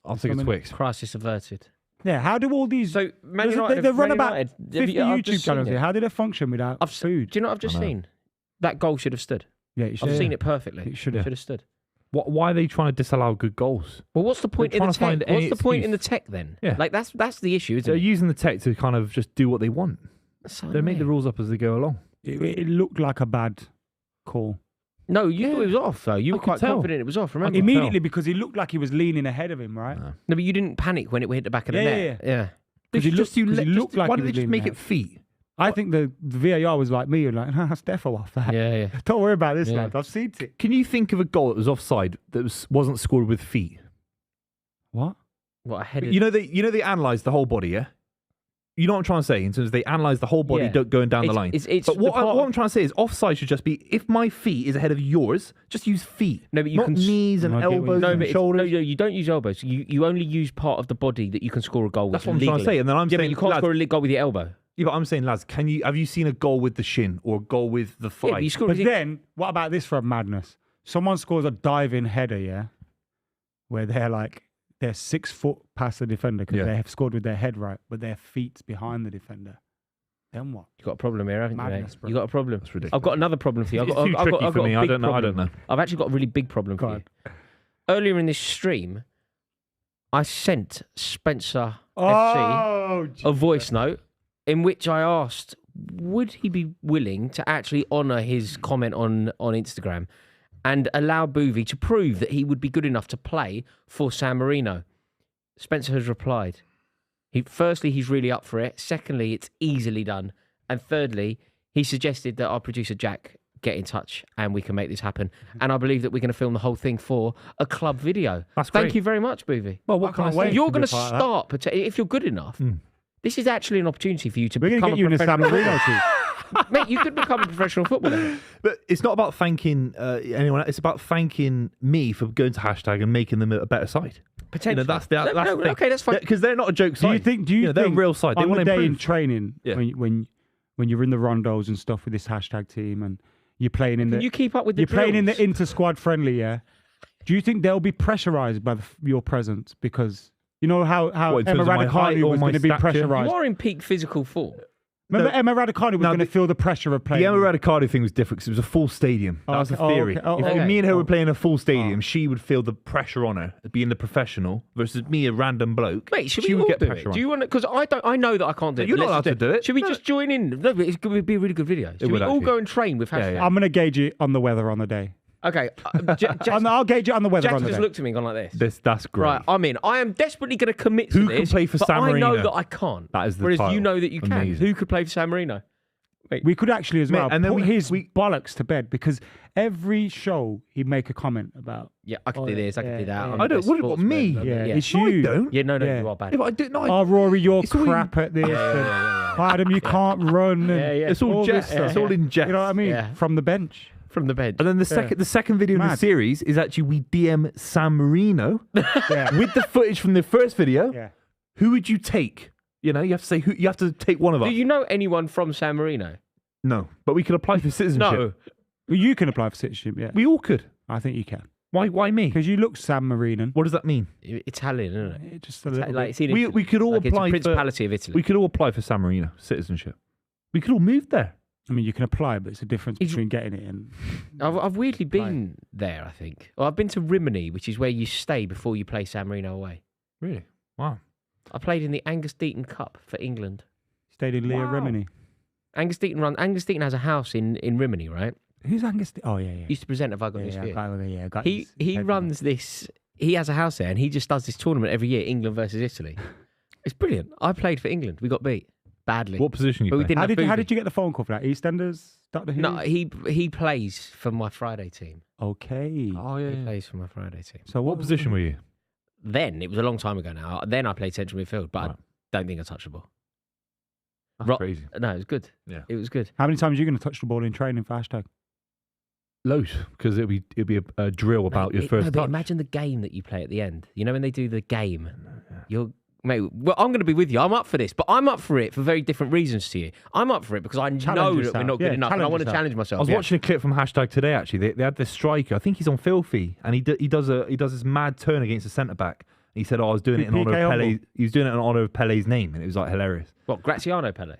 I'll take a Something- Twix. Crisis averted. Yeah, how do all these... So, Man There's a- United, they run Man about United, 50 I've YouTube just channels seen here. it. How do they function without I've food? Do you know what I've just I know. seen? That goal should have stood. Yeah, you should. I've seen it perfectly. It should have. Should have stood. Why are they trying to disallow good goals? Well, what's the point in trying the to find tech? any What's the point in the excuse. tech then? Yeah. Like that's the issue, isn't They're it? using the tech to kind of just do what they want. So They make the annoying. rules up as they go along. It looked like a bad call. No, you thought it was off though. You I were could quite tell. confident it was off. Remember? could tell. Immediately, because he looked like he was leaning ahead of him, right? No. No, but you didn't panic when it hit the back of the Yeah, net. yeah, Yeah. Because he looked, 'cause he looked like why he don't was they just leaning make ahead. it feet? I think the VAR was like me, like, that's defo off that. Yeah, yeah. Don't worry about this, Yeah. lad. I've seen it. Can you think of a goal that was offside that wasn't scored with feet? What? What a headed. You know they analyse the whole body, yeah? You know what I'm trying to say? In terms of they analyse the whole body Yeah. going down the line. It's But the what part- I'm trying to say is offside should just be, if my feet is ahead of yours, just use feet. No, but you not can knees and I get what you're elbows saying. no, and but it's, shoulders. no, you don't use elbows. You only use part of the body that you can score a goal with. That's what I'm trying to legally. say. And then I'm Yeah, saying, but you can't lads, score a goal with your elbow. yeah, but I'm saying, lads, have you seen a goal with the shin or a goal with the thigh? Yeah, but you score But with your... then, what about this for a madness? Someone scores a diving header, yeah? Where they're like, they're 6 foot past the defender because Yeah. they have scored with their head right, but their feet's behind the defender. Then what? You got a problem here, haven't Madness, you, bro. mate? You got a problem. That's ridiculous. I've got another problem for you. It's too tricky for me. I don't know. I've actually got a really big problem Go for on. you. Earlier in this stream, I sent Spencer FC a voice note in which I asked, would he be willing to actually honour his comment on Instagram and allow Buvey to prove that he would be good enough to play for San Marino? Spencer has replied. Firstly, he's really up for it. Secondly, it's easily done. And thirdly, he suggested that our producer Jack get in touch and we can make this happen. And I believe that we're going to film the whole thing for a club video. That's Thank great. you very much, Buvey. Well, what can I say? You're to be going to part of that. start, if you're good enough. This is actually an opportunity for you to We're going become to get you in a a San professional Marino team. Mate, you could become a professional footballer. But it's not about thanking anyone. It's about thanking me for going to hashtag and making them a better side. Potentially. That's the thing. Okay, that's fine. Because they're not a joke Do side. you think? they're a real side? They on want the to day in improve. training Yeah. when you're in the rondos and stuff with this hashtag team and you're playing in Can the you keep up with the you're playing in the drills? inter squad friendly? Yeah. Do you think they'll be pressurized by your presence because you know how What, in Emma terms of my height Raducanu or was my going to be stature? pressurized? You are in peak physical form. Remember Emma Raducanu was No, going to the- feel the pressure of playing. The Emma Raducanu thing was different because it was a full stadium. That was the theory. okay. Oh, If okay. me and her Oh. were playing a full stadium, she would feel the pressure on her, being the professional, versus me, a random bloke. Mate, should she we would all get do pressure it? on. Do you want to? Because I know that I can't do it. You're but not let's allowed to do it. Should we No. just join in? No, but it's going to be a really good video. Should we would all actually. go and train with hashtag? yeah. I'm going to gauge it on the weather on the day. Okay. I'll gauge it on the weather Jack on the just day. looked at me and gone like this. That's great. Right, I'm in. I am desperately going to commit to Who this. can play for but San I know Marino? that I can't. That is the Whereas you title. know that you can. Amazing. Who could play for San Marino? We could actually as Mate, well and then put we- his we- bollocks to bed because every show he'd make a comment about. Yeah, I can do this. I can do that. yeah. I'm I the don't. best What about sportsman. me? Yeah, yeah. it's No, I you. don't. Yeah, no, Yeah. you are bad. Yeah, but I do. No, Oh, Rory, you're It's all- crap at this. yeah. Adam, you can't run. and Yeah, yeah. It's all this jest. stuff. It's all in jest. You know what I mean? Yeah. From the bench. From the bench. And then the second video in the Mad. series is actually we DM San Marino Yeah. with the footage from the first video. Yeah. Who would you take? You know, you have to say who. You have to take one of us. Do you know anyone from San Marino? No, but we could apply for citizenship. No. Well, you can apply for citizenship, yeah. We all could. I think you can. Why me? Because you look San Marinan. What does that mean? Italian, isn't it? It just a little Like, bit. it's in We Italy. could all Like, it's a apply for. Principality of Italy. We could all apply for San Marino citizenship. We could all move there. I mean, you can apply, but it's a difference Is- between getting it and. I've weirdly been there, I think. Well, I've been to Rimini, which is where you stay before you play San Marino away. Really? Wow. I played in the Angus Deaton Cup for England. Stayed in Leah Wow. Remini. Angus Deaton has a house in Rimini, right? Who's Angus? Oh, yeah, yeah. Used to present Have I Got Yeah, This yeah, Year. I got He his he head runs this. He has a house there, and he just does this tournament every year, England versus Italy. It's brilliant. I played for England. We got beat badly. What position you But we play? didn't. How have did you Buvey. get the phone call for that? EastEnders? Dr. Who? No, he plays for my Friday team. Okay. Oh He plays for my Friday team. So What position were you? Then it was a long time ago now. Then I played central midfield, but I Right. don't think I touched the ball. That's crazy. No, it was good. Yeah. It was good. How many times are you going to touch the ball in training for hashtag? Loads, because it'd be a drill about your first No, but touch. imagine the game that you play at the end. You know when they do the game, you're. Mate, well, I'm going to be with you. I'm up for this, but I'm up for it for very different reasons to you. I'm up for it because I know Challenge that we're yourself. not good Yeah, enough, and I challenge want to yourself. challenge I myself. was Yeah. watching a clip from hashtag today. Actually, they had this striker. I think he's on Filthy, and he does this mad turn against a centre back. And he said, "Oh, I was doing it in honor of PK Pele." Humble. He was doing it in honor of Pele's name, and it was like hilarious. What, Graziano Pele?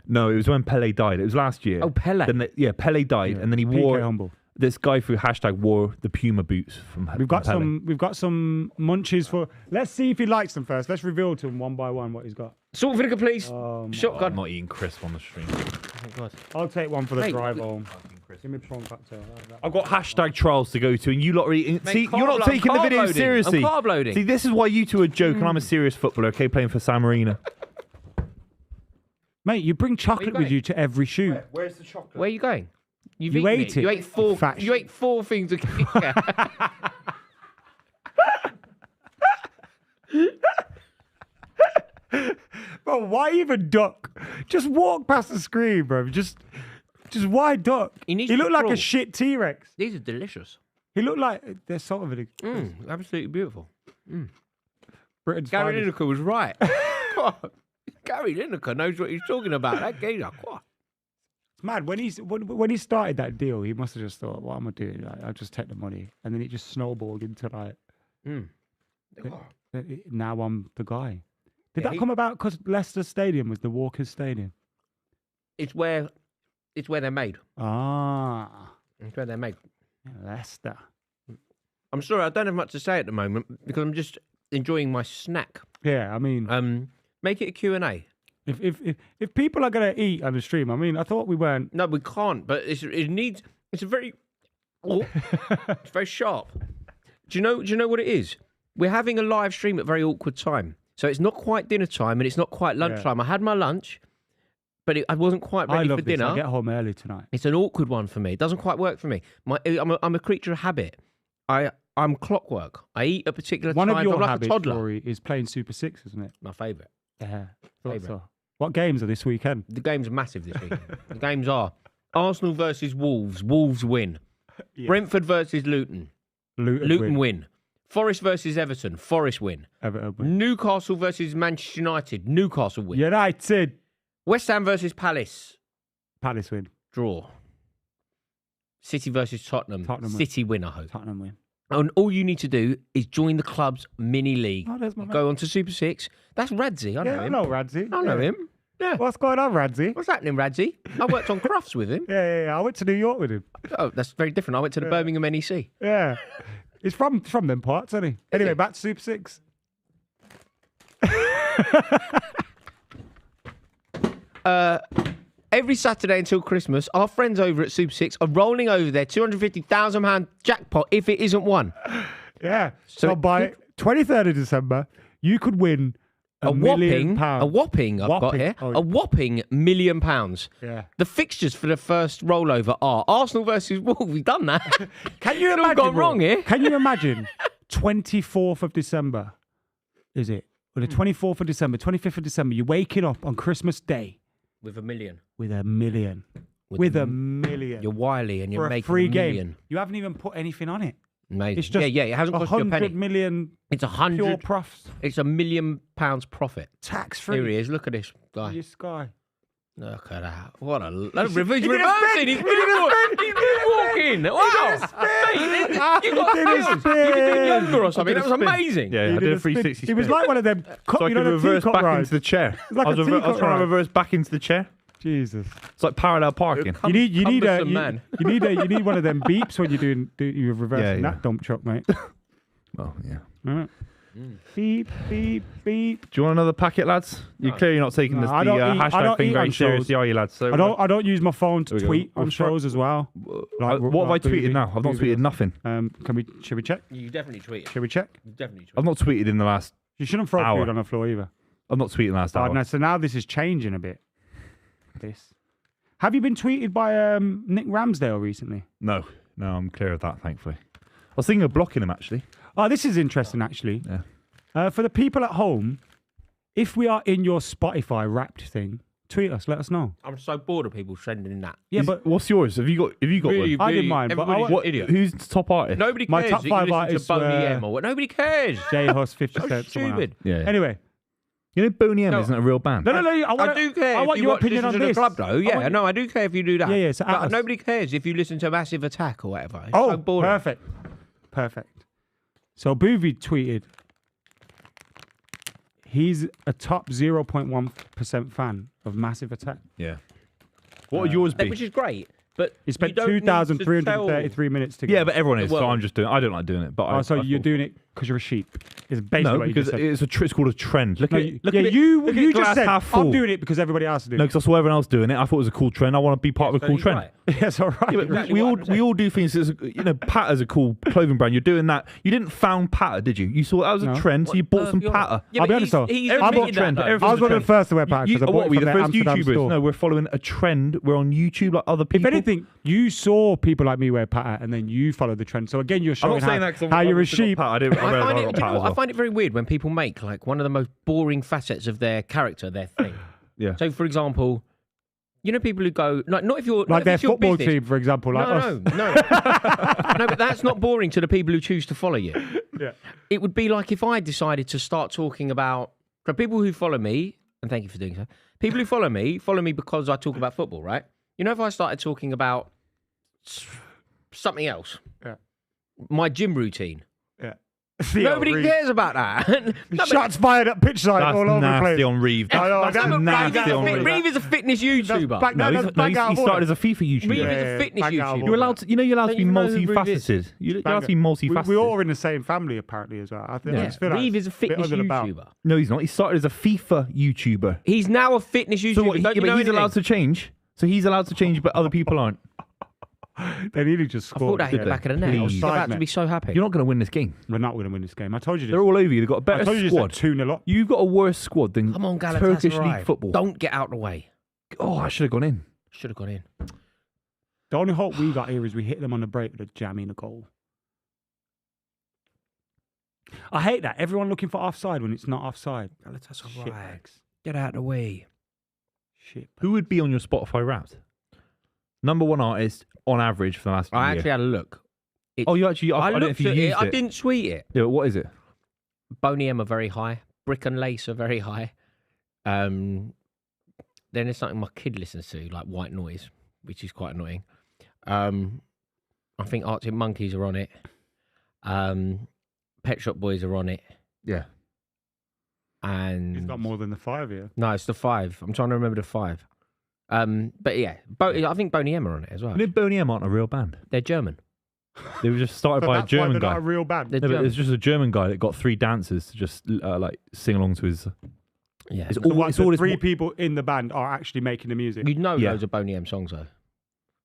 No, it was when Pele died. It was last year. Oh, Pele. Then Pele died, Yeah. and then he PK wore Humble. this guy through hashtag wore the Puma boots from. We've got from Pele. some munchies for. Let's see if he likes them first. Let's reveal to him one by one what he's got. Salt and vinegar, please. I'm Shotgun. not eating crisp on the stream. Oh, God. I'll take one for the Mate, drive we- home. Give me prawn cocktail. I've got hashtag trials to go to, and you lot are eating. Mate, See, carb you're not lo- taking the carb video loading. seriously. I'm carb loading. See, this is why you two are joking. I'm a serious footballer, okay, playing for San Marino. Mate, you bring chocolate with going? you to every shoot. Where's the chocolate? Where are you going? You've You eaten ate it. You ate four. Fat You ate four things. Bro, why even duck? Just walk past the screen, bro. Just why duck? He needs He to looked like crawl. a shit T-Rex. These are delicious. He looked like they're sort of a Absolutely beautiful. Britain's Gary finest. Lineker was right. Gary Lineker knows what he's talking about. That geezer. It's mad when he started that deal, he must have just thought, "What am I doing? Like, I'll just take the money," and then it just snowballed into like. Now I'm the guy. Did Yeah, that come about because Leicester Stadium was the Walkers Stadium? It's where they're made. Ah, It's where they're made. Leicester. I'm sorry, I don't have much to say at the moment because I'm just enjoying my snack. Yeah, I mean, Make it a Q&A. if people are gonna eat on the stream, I mean, I thought we weren't. No, we can't. But it's a very, it's very sharp. Do you know what it is? We're having a live stream at a very awkward time, so it's not quite dinner time and it's not quite lunchtime. I had my lunch, but I wasn't quite ready I love for this. dinner. I get home early tonight. It's an awkward one for me. It doesn't quite work for me. I'm a creature of habit. I'm clockwork. I eat at particular One times. of your I'm like habits, a toddler. Rory, is playing Super Six, isn't it? My favourite. Yeah. Thought Favourite. so. What games are this weekend? The games are massive this week. The games are Arsenal versus Wolves. Wolves win. Yeah. Brentford versus Luton. Luton Win. Forest versus Everton. Forest win. Everton win. Newcastle versus Manchester United. Newcastle win. United. West Ham versus Palace. Palace win. Draw. City versus Tottenham. Tottenham win. City win, I hope. Tottenham win. And all you need to do is join the club's mini league. Oh, there's my man. Go on to Super 6. That's Radzi. I know Yeah, I him. know Radzi. I know Yeah. him. Yeah. What's going on, Radzi? What's happening, Radzi? I worked on crafts with him. Yeah. I went to New York with him. Oh, that's very different. I went to the Birmingham NEC. Yeah. He's from them parts, isn't he? Anyway, back to Super 6. Every Saturday until Christmas, our friends over at Super 6 are rolling over their £250,000 jackpot if it isn't won. Yeah. So So by 23rd of December, you could win a million pounds. A whopping, I've got Whopping. here, Oh. a whopping £1 million. Yeah. The fixtures for the first rollover are Arsenal versus Wolves. We've done that. Can you It's all imagine? gone bro? wrong here. Can you imagine? 24th of December, is it? Or the 24th of December, 25th of December, you're waking up on Christmas Day With $1 million. with $1 million. With $1 million. You're wily and you're for a making free $1 game. million. You haven't even put anything on it. Amazing. It's just yeah, it hasn't cost you a 100 penny. million It's pure 100. profs. It's £1 million profit. Tax Here he free. is. Look at this guy. This guy. Look at that. What a he's did a reversing. spin. He's He did a walking. Wow. Mate, you got He did a skills. You could do it spin. younger or something. He That did was a spin. amazing. Yeah, I did a 360 He was spin. like one of them. So I You could know, the reverse teacup back rides. into the chair. like I was a trying teacup to ride. reverse back into the chair. Jesus. It's like parallel parking. You need cumbersome man. you need one of them beeps when you're reversing Yeah. that dump truck, mate. Well, yeah. Right. Beep, beep, beep. Do you want another packet, lads? You're clearly not taking No, this, I the don't eat- I hashtag don't thing eat very on seriously, shows. are you, lads? So I don't use my phone to There we go. tweet on We'll try- shows as well. what have I tweeted now? I've not tweeted nothing. Should we check? You definitely tweeted. Should we check? You definitely tweeted. I've not tweeted in the last. You shouldn't throw Hour. food on the floor either. I've not tweeted in the last Oh, hour. no, so now this is changing a bit. This. Have you been tweeted by Nick Ramsdale recently? No, I'm clear of that, thankfully. I was thinking of blocking him, actually. Oh, this is interesting, actually. Yeah. For the people at home, if we are in your Spotify Wrapped thing, tweet us. Let us know. I'm so bored of people sending in that. Yeah, but What's yours? Have you got Really, one? I didn't mind, but Everybody's I- an idiot. Who's the top artist? Nobody My cares. top that five you listen artists to Boney were- M or what. Nobody cares. J Hus 50 So Cent. someone else. stupid. Yeah. Anyway, You know, Boney M No. isn't a real band. no. I do care. I if want you your watch opinion listen on to the this. club, though. I Yeah, want- no, I do care if you do that. Yeah, so at but us. nobody cares if you listen to Massive Attack or whatever. It's Oh, so boring. perfect. So Buvey tweeted, he's a top 0.1% fan of Massive Attack. Yeah. What would yours be? Which is great, but He spent you don't need to 2,333 minutes to Yeah, but everyone is, so Well- I'm just doing it. I don't like doing it. But Oh, so I you're thought- doing it because you're a sheep. Is basically No, what you because just said. it's called a trend. Look No, at you, look yeah, at it. you look at you it just glass said, half full. I'm doing it because everybody else is doing No, it. because I saw everyone else doing it. I thought it was a cool trend. I want to be part of a cool trend. Yes, all right. Yeah, but Exactly we what all I'm saying. we all do things. As Patter's a cool clothing brand. You're doing that. You didn't found Patter, did you? You saw that was a No. trend, so you bought some you're- Patter. Yeah, I'll but be honest though. he's I bought admitted that, trend. though. Everything- I was one of the trend. first to wear Pattern because I What bought are it we, from the their first Amsterdam YouTubers? store. No, we're following a trend. We're on YouTube like other If people. anything, you saw people like me wear Pattern and then you followed the trend. So again, you're I'm showing not saying that because how you're a sheep. I didn't. I find, I it, got do you know Patter what? as I well. find it very weird when people make like one of the most boring facets of their character their thing. Yeah. So, for example, you know people who go like not if you're not Like if their it's your football business. team, for example. Like us. No, no, but that's not boring to the people who choose to follow you. Yeah. It would be like if I decided to start talking about for people who follow me, and thank you for doing so. People who follow me because I talk about football, right? You know, if I started talking about something else, Yeah. my gym routine, Yeah. Nobody cares about that. Shots fired at pitch side That's all over the nasty place. on Reeve. I know, That's that's nasty on Reeve. Reeve is a fitness YouTuber. He started as a FIFA YouTuber. Reeve is a fitness YouTuber. You're allowed to, you're allowed to be Don't you know who Reeve is? multifaceted. You're allowed to be multifaceted. We all are in the same family apparently as well. I think I just feel like Reeve is a it's bit fitness under the belt. YouTuber. No, he's not. He started as a FIFA YouTuber. He's now a fitness YouTuber. So what, Don't you know but he's anything? allowed to change. So he's allowed to change, but other people aren't. They nearly just I thought scored. that hit the back of the net. I was Please. about to be so happy. You're not going to win this game. We're not going to win this game. I told you this. They're all over you. They've got a I better told you squad. this 2-0 up. You've got a worse squad than Come on, Galatasaray. Turkish league football. Don't get out of the way. Oh, I should have gone in. Should have gone in. The only hope we got here is we hit them on the break with a jam in a goal. I hate that. Everyone looking for offside when it's not offside. Galatasaray. Shitbags. Get out of the way. Shit. Who would be on your Spotify Wrapped? Number one artist on average for the last I year. actually had a look. Oh, you actually? I don't know if you used it. I didn't tweet it. Yeah, but what is it? Boney M are very high. Brick and Lace are very high. Then there's something my kid listens to, like White Noise, which is quite annoying. I think Arctic Monkeys are on it. Pet Shop Boys are on it. Yeah. And He's got more than the 5 here. no, it's the 5. I'm trying to remember the 5. But yeah, I think Boney M are on it as well. And if Boney M aren't a real band, They're German. they were just started But by a that's why German they're guy. not a real band. They're No, but German. it's just a German guy that got 3 dancers to just like sing along to his. Yeah, It's The all. ones It's all that his. 3 people in the band are actually making the music. you know Yeah. loads of Boney M songs though.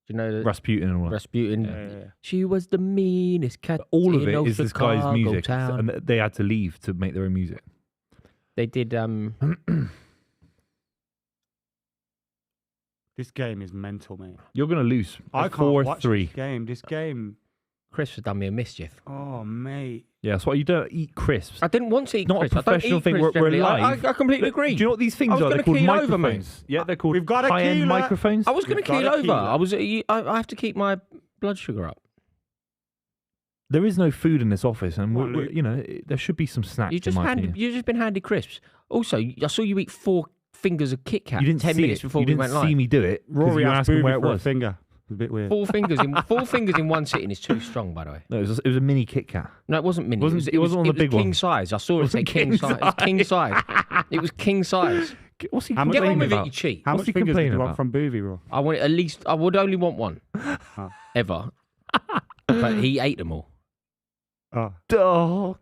Do you know that Rasputin and all that. Rasputin? Yeah. She was the meanest cat. All of in it old is this guy's Chicago music, town. and they had to leave to make their own music. They did. This game is mental, mate. You're gonna lose. I can't watch 4-3. this game. This game. Chris has done me a mischief. Oh, mate. Yeah, that's why you don't eat crisps. I didn't want to eat Not a crisps. I don't professional eat thing. crisps We're generally. live. I completely agree. Do you know what these I things was are? They're gonna called keel over, microphones. Yeah, they're called We've got a high-end keeler. microphones. I was going to We've keel got a over. keeler. I have to keep my blood sugar up. There is no food in this office, and Well, Luke. you know there should be some snacks. You just in my opinion. you've just been handed crisps. Also, I saw you eat 4 fingers of Kit Kat. You didn't 10 see minutes it. before You we didn't went see live. me do it. 'cause Rory you were asked asking Buvey where it for a was. finger. It's a bit weird. 4 fingers in 4 fingers in one sitting is too strong, by the way. No, it was a mini Kit Kat. No, it wasn't mini. It wasn't on the big king one. size. I saw it say wasn't king king size. It was king size. It was king size. What's he How much Get on complaining with about? it, you cheat. How What's much he fingers do you complaining want about? from Buvey, Raw? I want at least. I would only want one, ever. But he ate them all. Oh. Duh.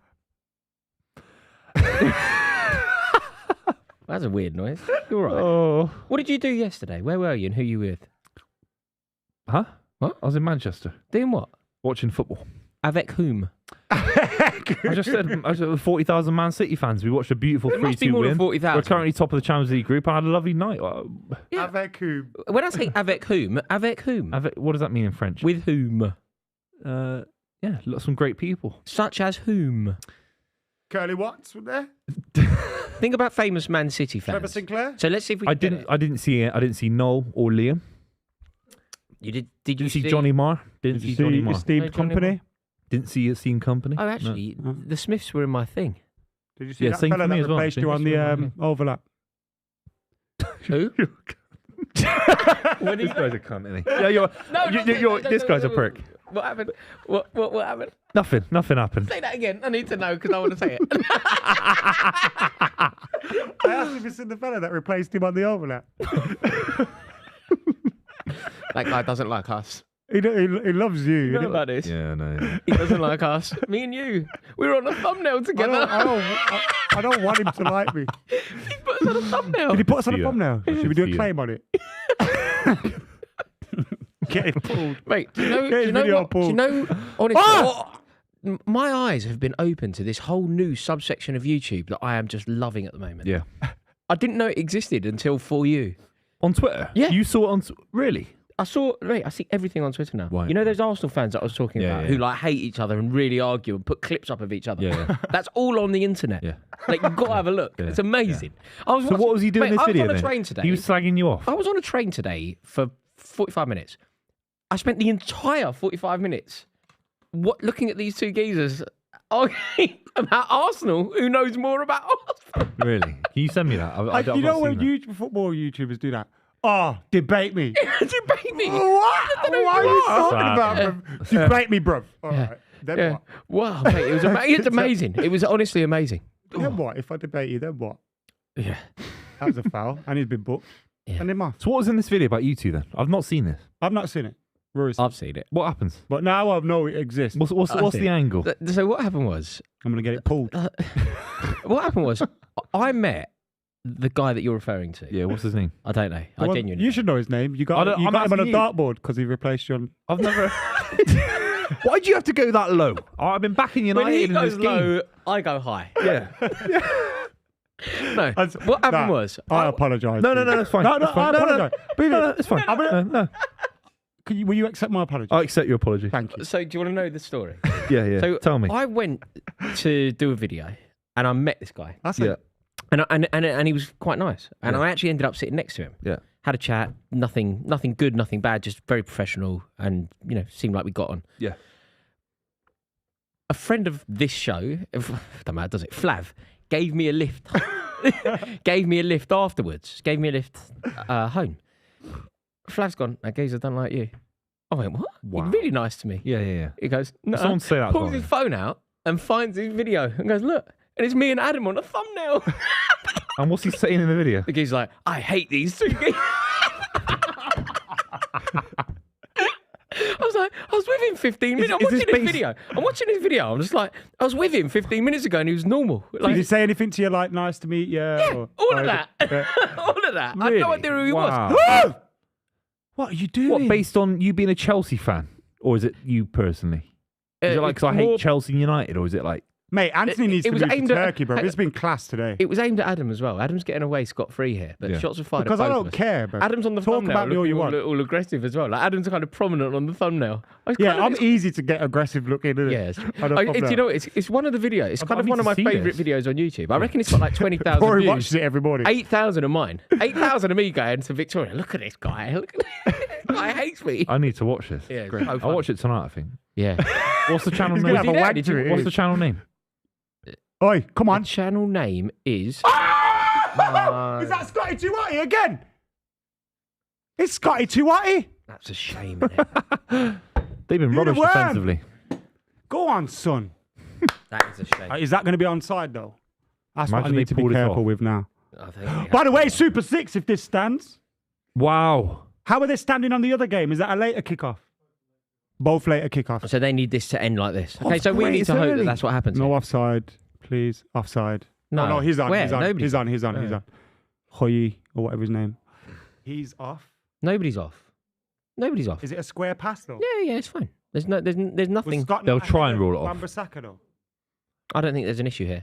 That's a weird noise. You're all right. Oh. What did you do yesterday? Where were you and who you with? Huh? What? I was in Manchester Doing what? watching football. Avec whom? I just said 40,000 Man City fans. We watched a beautiful There must be 3-2 more than win. 40,000. We're currently top of the Champions League group. I had a lovely night. Yeah. Avec who? When I say avec whom? What does that mean in French? With whom? Yeah, some great people. Such as whom? Curly Watts were there? Think about famous Man City fans. Trevor Sinclair? So let's see if we I can get didn't. it. I didn't see it. I didn't see Noel or Liam. You did you Didn't see Johnny Marr. Didn't Did you see Johnny see Marr. Esteemed No, Johnny Company? Didn't see Esteem Company. Oh, No. actually, No. the Smiths were in my thing. Did you see Yeah, that same fella for me that as well, replaced you actually. on the overlap? Who? This guy's a cunt, isn't he? Yeah, this guy's a prick. What happened? What happened? Nothing happened. Say that again. I need to know because I want to say it. I asked if you seen the fella that replaced him on the overlap. That guy doesn't like us. He loves you. You know about this? Yeah, no. He doesn't like us. Me and you. We were on a thumbnail together. I don't want him to like me. He put us on a thumbnail. Did he put us on a See that. thumbnail? I Should we should do a see claim on it? Get him pulled. Mate, do you know, Get his video what? Do you pulled. know, honestly, my eyes have been open to this whole new subsection of YouTube that I am just loving at the moment. Yeah. I didn't know it existed until For You. On Twitter? Yeah. You saw it on... Really? I see everything on Twitter now. Right. You know those Arsenal fans that I was talking Yeah, about yeah. who like hate each other and really argue and put clips up of each other? Yeah. That's all on the internet. Yeah. Like, you've got to have a look. Yeah. It's amazing. I was So what was he doing in this video I was on then? a train today. He was slagging you off. I was on a train today for 45 minutes. I spent the entire 45 minutes looking at these two geezers arguing about Arsenal. Who knows more about Arsenal? Really? Can you send me that? You know when football YouTubers do that? Oh, debate me. Debate me. What? What are you talking Sad. about, bruv? Debate me, bruv. All right. Then Yeah. what? Wow, mate, it's amazing. It was honestly amazing. Then what? If I debate you, then what? Yeah. That was a foul, and he's been booked. Yeah. Send him off. So what was in this video about you two then? I've not seen this. I've not seen it. Rory's, I've seen it. What happens? but now I know it exists. What's the angle? So what happened was, I'm gonna get it pulled. what happened was, I met the guy that you're referring to. Yeah, what's his name? I don't know. I Well, genuinely. you should know his name. You I got don't- you I'm got him on a asking you. dartboard because he replaced you on. I've never. Why'd you have to go that low? Oh, I've been backing United When he in this goes game. low, I go high. Yeah. No. That's- What happened nah, was, I apologise. No, that's fine. No, That's fine. I apologise. No, it's fine. No. Will you accept my apology? I accept your apology. Thank you. So do you want to know the story? Yeah. So Tell me. I went to do a video and I met this guy. That's Yeah. it. And he was quite nice. And Yeah. I actually ended up sitting next to him. Yeah. Had a chat, nothing good, nothing bad, just very professional and, seemed like we got on. Yeah. A friend of this show, don't matter, does it? Flav, gave me a lift. Gave me a lift afterwards. Gave me a lift home. Flav's gone, that geezer don't like you. I went, what? Wow. He's really nice to me. Yeah. He goes, no. Someone say that. Pulls his phone out and finds his video and goes, look. And it's me and Adam on a thumbnail. And what's he saying in the video? The geezer's like, I hate these two. I was with him 15 minutes. I'm is this watching his based- video. I'm watching his video. I'm just like, I was with him 15 minutes ago and he was normal. Did Like, he say anything to you like "nice to meet you"? Yeah, all of that. All of that. I had no idea who he was. Wow. What are you doing? What, based on you being a Chelsea fan? Or is it you personally? Is it like, because I hate Chelsea United? Or is it like... Mate, Anthony needs it to was move to aimed at- Turkey, bro. It's been class today. It was aimed at Adam as well. Adam's getting away scot-free here, but Yeah. shots were fired Because at I both don't of us. care, bro. Adam's on the Talk thumbnail about me all you looking want. all aggressive as well. Like Adam's kind of prominent on the thumbnail. Yeah, I'm easy to get aggressive looking, isn't it? Yes. On a thumbnail. It's one of the videos. It's kind I of need one of to my see favourite this. videos on YouTube. I reckon it's got like 20,000 Rory views. watches it every morning. 8,000 of mine. 8,000 of me going to Victoria. Look at this guy. Look at this guy hates me. I need to watch this. Yeah, it's Great. so I'll fun. watch it tonight, I think. Yeah. What's the channel He's name? gonna have a there? wag Did to you- it. What's the channel name? Oi, come The on. channel name is. Is that Scotty Tuati again? It's Scotty Tuati. That's a shame, isn't it? They've been You rubbish the worm. defensively. Go on, son. That is a shame. Is that going to be onside, though? That's what Imagine I they need to be pulled it careful off. with now. I think they By have the way, to. Super 6 if this stands. Wow. How are they standing on the other game? Is that a later kickoff? Both later kickoffs. So they need this to end like this. Okay, That's so we great, need it's to hope that early. that's what happens. No here. offside, please. Offside. No. No, he's on. Where? He's on. Nobody's He's on. He's on. He's Oh. on. Hoyi, or whatever his name. He's off. Nobody's off. Nobody's off. Is it a square pass, though? Yeah, it's fine. There's nothing. Was Scott They'll not try ahead and of roll it off. Wan-Bissaka, though? I don't think there's an issue here.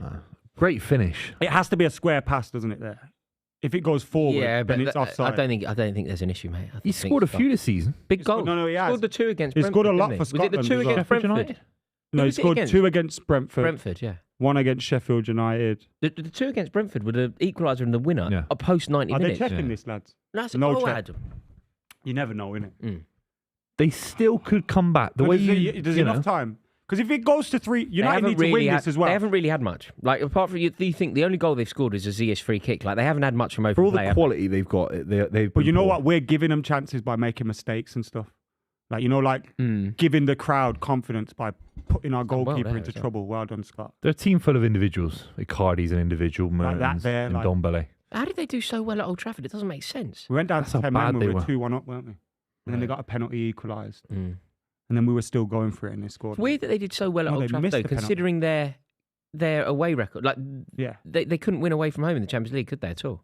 Great finish. It has to be a square pass, doesn't it? There. If it goes forward, Yeah, but then it's offside. I don't think there's an issue, mate. I He think scored a it's few this season. big He scored- goals. no, he has. Scored the two against. He scored a Brentford, lot didn't for he? Was it the Scotland two as well. against Sheffield Brentford? United? No, he was it scored against? two against Brentford, Brentford, yeah. one against Sheffield United. The two against Brentford were the equaliser and the winner. Yeah. A post 90 Are they minutes. checking Yeah. this, lads? That's No all check. Adam. You never know, innit? They still could come back. The way There's you know. enough time. Because if it goes to 3, They United haven't need to win really this as well. They haven't really had much. Like apart from you think the only goal they've scored is a Ziyech free kick. Like they haven't had much from open For all play. the quality they've got, they've. But you know what? We're giving them chances by making mistakes and stuff. Like, giving the crowd confidence by putting our well goalkeeper there into as well. trouble. Well done, Scott. They're a team full of individuals. Icardi's an individual, Like that Mertens there, and like- Dombele. How did they do so well at Old Trafford? It doesn't make sense. We went down That's to how 10 bad men. they We were were. 2-1 up, weren't we? And then they Right. got a penalty equalised. Mm. And then we were still going for it and they scored. It's weird that they did so well at No, Old they Trafford, missed though, the penalty. considering their away record. Like Yeah. they couldn't win away from home in the Champions League, could they at all?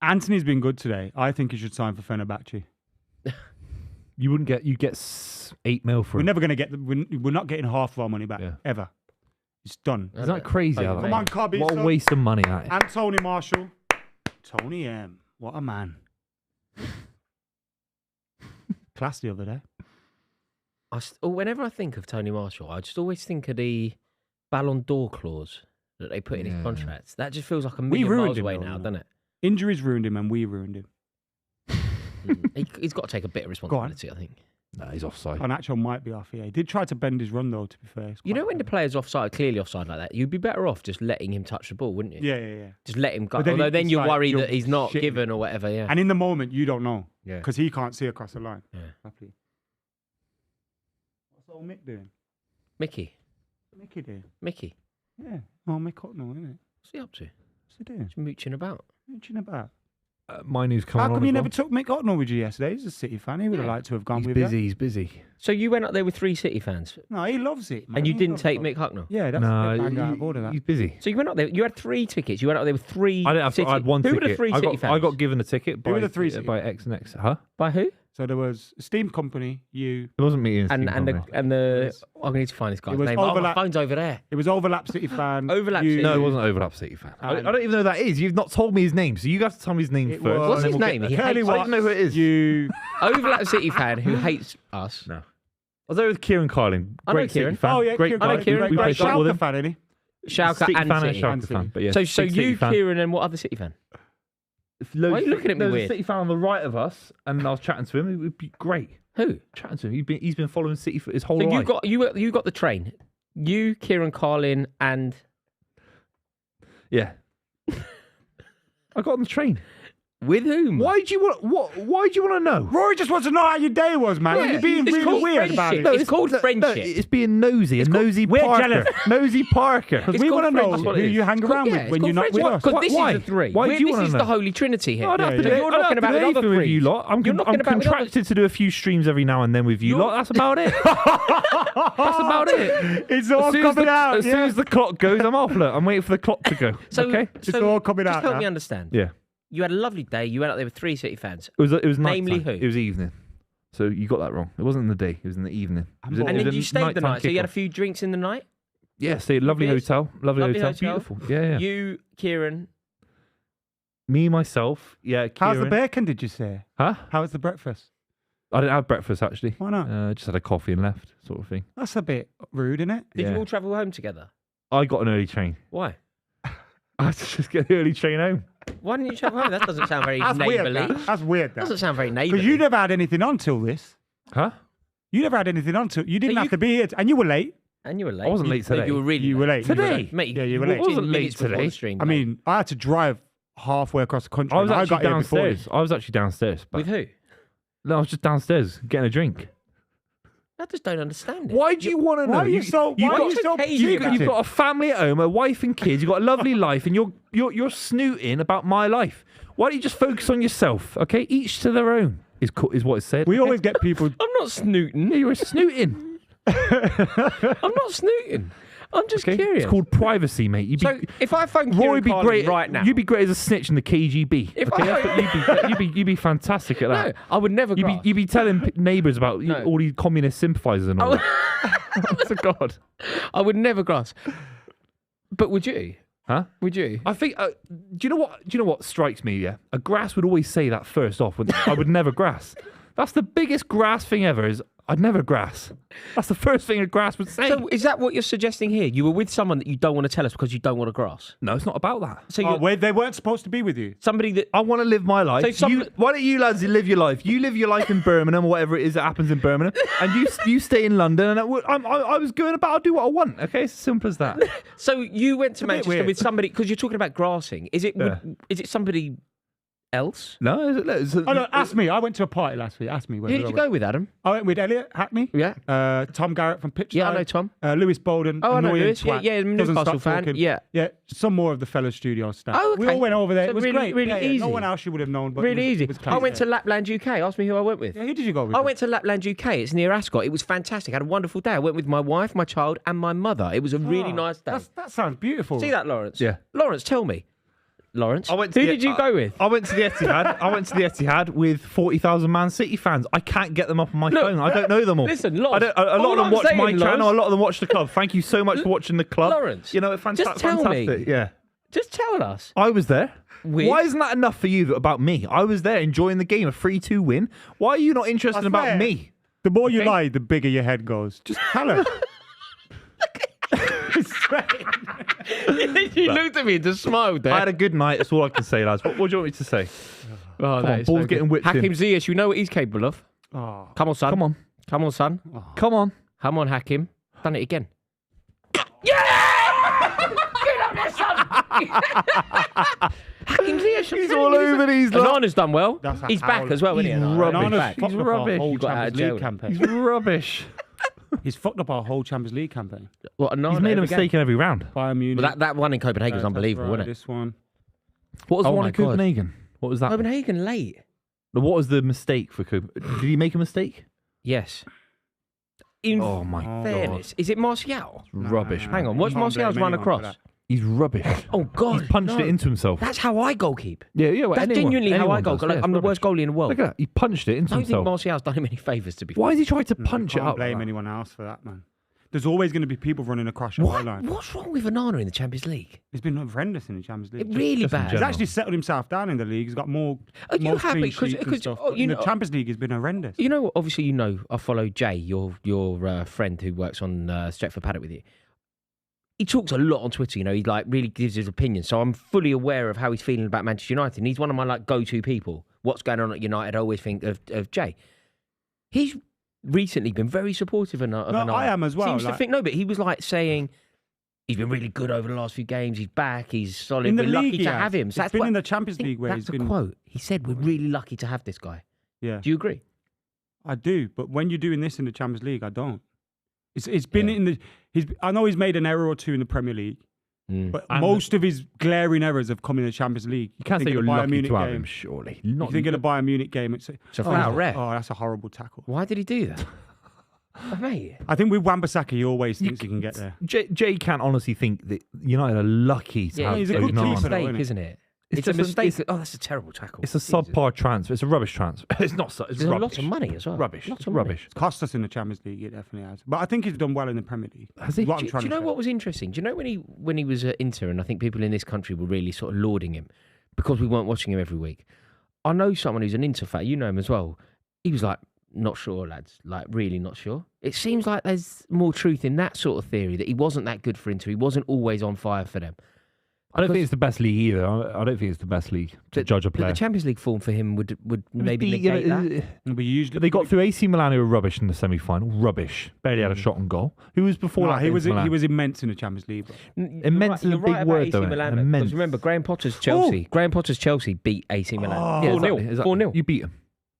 Anthony's been good today. I think he should sign for Fenerbahce. You get 8 mil for We're him. never going to get we're not getting half of our money back, Yeah. ever. It's done. Isn't that crazy? how that Come on, Cobby. What a son. waste of money that is. And Tony Marshall. Tony M. What a man. Class the other day. Whenever I think of Tony Marshall, I just always think of the Ballon d'Or clause that they put in his Yeah. contract. That just feels like a million ruined miles him, away though, now, you know. doesn't it? Injuries ruined him and we ruined him. He's got to take a bit of responsibility, I think. No, he's offside. Anacho might be off here. He did try to bend his run, though, to be fair. It's You quite know when the clever. player's offside, clearly offside like that, you'd be better off just letting him touch the ball, wouldn't you? Yeah. Just let him go. But then Although then it's you like worry you're that he's not shitting. given or whatever, yeah. And in the moment, you don't know. Yeah. Because he can't see across the line. Yeah. Happily. What's old Mick doing? Mickey. Mickey do. Mickey. Yeah. Oh, Mick Hucknall, isn't it? What's he up to? What's he doing? He's mooching about. Mention about. My news coming on. How come you as never well. took Mick Hucknall with you yesterday? He's a City fan. He would have liked to have gone He's with busy. you. He's busy. So you went up there with 3 City fans, No, he loves it, man. and you He didn't loves take it. Mick Hucknall. Yeah, that's a bit bang out No, of order, that. he's busy. So you went up there. You had 3 tickets. You went up there with 3. I didn't have. City. I had one Who ticket. were the 3 City fans? I got given a ticket by were the 3 City by X and X. Huh? By who? So there was Steam Company, you. It wasn't me. And the. I'm going to find this guy's It was name. Oh, my overlap- phone's over there. It was Overlap City fan. Overlap you, City. No, it wasn't Overlap City fan. I And- don't even know who that is. You've not told me his name, so you have to tell me his name It first. was- What's and his then name? we'll He get there. hates I don't know who it is. You. Overlap City fan who hates us. No. I was there with Kieran Carlin. I know Great City Kieran. fan. Oh, yeah, Great Kieran. guy. I know Kieran. We Great played football with Schalke him. fan, isn't he? Schalke City and fan City. and And Schalke fan. City. But yeah, So big City you, fan. Kieran, and what other City fan? Loads- Why are you looking at me there was weird? a City fan on the right of us, and I was chatting to him. It would be great Who? chatting to him. He's been following City for his whole So life. you got the train. You, Kieran Carlin, and Yeah. I got on the train. with whom? Why do you want to know? Rory just wants to know how your day was, man. Yeah, You're being it's really called weird about friendship. it. It's called friendship. It's being nosy. And nosy we're Parker. jealous. Nosy Parker. It's We called want to know friendship. who you hang around with when you're not with us. Because this Why? is the 3. Why do you This wanna is know? the Holy Trinity here. I don't have to Yeah, do, You're I don't knocking have to about do with anything other with three. you lot. I'm You're knocking about with other- contracted to do a few streams every now and then with you lot. That's about it. That's about it. It's all coming out. As soon as the clock goes, I'm off. Look, I'm waiting for the clock to go. Okay. It's all coming just out help now. me understand. Yeah. You had a lovely day. You went out there with 3 City fans. It was Namely nighttime. who? It was evening. So you got that wrong. It wasn't in the day. It was in the evening. It was And it And was then a you stayed the nighttime night. So you had a kickoff. few drinks in the night. Yeah, stayed lovely Beers. hotel. Lovely Lovely hotel. hotel. Beautiful. Yeah. You, Kieran. Me, myself. Yeah. How's the Kieran. bacon, did you say? Huh? How was the breakfast? I didn't have breakfast actually. Why not? Just had a coffee and left, sort of thing. That's a bit rude, isn't it? Did Yeah. you all travel home together? I got an early train. Why? I had to just get the early train home. Why didn't you travel home? That doesn't sound very That's weird. neighbourly. That's weird. Doesn't sound very neighbourly. Because you never had anything on till this. Huh? You never had anything on till you didn't So have you- to be here, and you were late. And you were late. I wasn't late No, today. you were really You were late. Today? Mate, Yeah, you were walked late. in Wasn't late minutes before today. the stream, I mate. mean, I had to drive halfway across the country. I was and actually got here before you. downstairs. I was actually downstairs. But With who? No, I was just downstairs getting a drink. I just don't understand it. Why do you want to know? Why are you so? you've Why are got- you so? okay, secretive? You've got a family at home, a wife and kids. You've got a lovely life, and you're snooting about my life. Why don't you just focus on yourself? Okay, each to their own is what it said. We always get people. I'm not snooting. Yeah, you were snooting. I'm not snooting. I'm just Okay, curious. it's called privacy, mate. You'd be, So if I phone Rory Kieran be Carlin great right now, You'd be great as a snitch in the KGB. If okay, I- that's what you'd be fantastic at no, that. I would never. You'd be telling neighbours about No. all these communist sympathisers and all that. Oh God. I would never grass. But would you? Huh? Would you? I think. Do you know what? Do you know what strikes me? Yeah, a grass would always say that first off. I would never grass. That's the biggest grass thing ever. Is I'd never grass. That's the first thing a grass would say. So is that what you're suggesting here? You were with someone that you don't want to tell us because you don't want to grass. No, it's not about that. So Oh, you're wait, they weren't supposed to be with you. somebody that. I want to live my life. So Why don't you lads live your life? You live your life in Birmingham or whatever it is that happens in Birmingham, and you stay in London. And I was going about. I'll do what I want. Okay, it's as simple as that. So you went to bit Manchester weird. with somebody because you're talking about grassing. Is it? Yeah. Is it somebody else? No, Oh no, ask me. I went to a party last week. Ask me. Who did you go with, Adam? I went with Elliot Hackney. Yeah. Tom Garrett from Pitch. Yeah, I know Tom. Lewis Bolden. Oh, I know annoying Lewis. Yeah, twat, yeah, doesn't Newcastle stop fan. talking. Yeah. Yeah, some more of the fellow studio staff. Oh, We okay. all went over there. So It was really- great. really Yeah, yeah. easy. No one else you would have known, but Really it was, easy. It was I classy. went to Lapland UK. Ask me who I went with. Yeah, who did you go with? I went to Lapland UK. It's near Ascot. It was fantastic. I had a wonderful day. I went with my wife, my child, and my mother. It was a really Oh, nice day. That sounds beautiful. See that, Lawrence? Yeah. Lawrence, tell me. Lawrence, I went to who the- did you go with? I went to the Etihad. I went to the Etihad with 40,000 Man City fans. I can't get them up on my Look, phone. I don't know them all. listen, I Lawrence, don't, a lot all of them I'm watch saying, my channel. Lawrence- A lot of them watch the club. Thank you so much for watching the club. Lawrence, you know, it's just fantastic. tell me. fantastic. Yeah. Just tell us. I was there. With- Why isn't that enough for you about me? I was there enjoying the game, a 3-2 win. Why are you not interested That's about fair. me? The more you Okay. lie, the bigger your head goes. Just tell her. You looked at me and just smiled there. I had a good night. That's all I can say, lads. What do you want me to say? Oh, Come that on, is ball's so getting good. whipped Hakim in. Ziyech, you know what he's capable of. Oh, Come on, son. Come on. Come on, son. Come on. Come on, Hakim. Done it again. Yeah! Get up there, son! Hakim Ziyech. He's all over these lot. Onana's done well. That's a He's back howl. as well, isn't he? He's Onana? rubbish. He's back. He's rubbish. Whole You got out of Champions League jail. campaign. He's rubbish. He's fucked up our whole Champions League campaign. What, He's made a mistake in every round. Bayern Munich. Well, that one in Copenhagen was unbelievable, wasn't it? This one. What was the Oh one my in God. Copenhagen? What was that? Copenhagen late. What was the mistake for Copenhagen? Did he make a mistake? Yes. In Oh my fairness, is it Martial? Rubbish. Hang on, what's You can't Martial's blame run anyone for across? that. He's rubbish. Oh God, He's punched no. it into himself. That's how I goalkeep. Yeah. Well, That's genuinely how I goalkeep. Like, I'm the worst goalie in the world. Look at that. He punched it into I don't think himself. Martial's done him any favours, to be fair. Why has he tried to punch You it can't up? blame like that? anyone else for that, man. There's always going to be people running across your line. What's wrong with Onana in the Champions League? He's been horrendous in the Champions League. Really just in bad. He's general. actually settled himself down in the league. He's got more Are you happy? clean sheets and Because stuff. oh, But you in the know, Champions League, he's been horrendous. you know, obviously, you know, I follow Jay, your friend who works on Stretford Paddock with you. He talks a lot on Twitter. You know, he like really gives his opinion. So I'm fully aware of how he's feeling about Manchester United. And he's one of my like go-to people. What's going on at United? I always think of Jay. He's recently been very supportive of Onana. I am as well. Seems to like- think but he was like saying he's been really good over the last few games. He's back. He's solid. in the We're league, lucky he to has. have him. It's So that's been what, in the Champions League where that's he's the been. quote. He said, "We're really lucky to have this guy." Yeah, Do you agree? I do. But when you're doing this in the Champions League, I don't. It's been Yeah. in the. I know he's made an error or two in the Premier League, but And most of his glaring errors have come in the Champions League. You can't say Think you're of the Bayern lucky Munich to have game. him, surely. You think of the Bayern Munich game. It's a foul rare. Oh, that's a horrible tackle. Why did he do that? Mate. I think with Wan-Bissaka, he always thinks he can get there. Jay can't honestly think that United are lucky to Yeah, have he's a those good it's a keeper, nines. though, mistake, isn't it? isn't it? It's It's a just a- mistake. Oh, that's a terrible tackle. It's a Jesus. subpar transfer. It's a rubbish transfer. It's not. It's There's a rubbish. lot of money as well. Rubbish. Lots It's of money. rubbish. It's cost us in the Champions League, it definitely has. But I think he's done well in the Premier League. Has he? What I'm Do trying you to know say. what was interesting? Do you know when he was at Inter, and I think people in this country were really sort of lauding him because we weren't watching him every week. I know someone who's an Inter fan. You know him as well. He was like, "Not sure, lads. Like, really not sure." It seems like there's more truth in that sort of theory that he wasn't that good for Inter. He wasn't always on fire for them. I don't think it's the best league either. I don't think it's the best league to judge a But player. the Champions League form for him would maybe negate that. But usually They got through AC Milan, who were rubbish in the semi-final. Rubbish. Barely had a shot on goal. Who was before that? he was AC Milan? immense in the Champions League. Bro. Immense is a You're big right about word, AC though, innit? Milan, Immense. because remember, Graham Potter's Chelsea. Graham Potter's Chelsea beat AC Milan. Yeah, 4-0. exactly. 4-0. You beat him.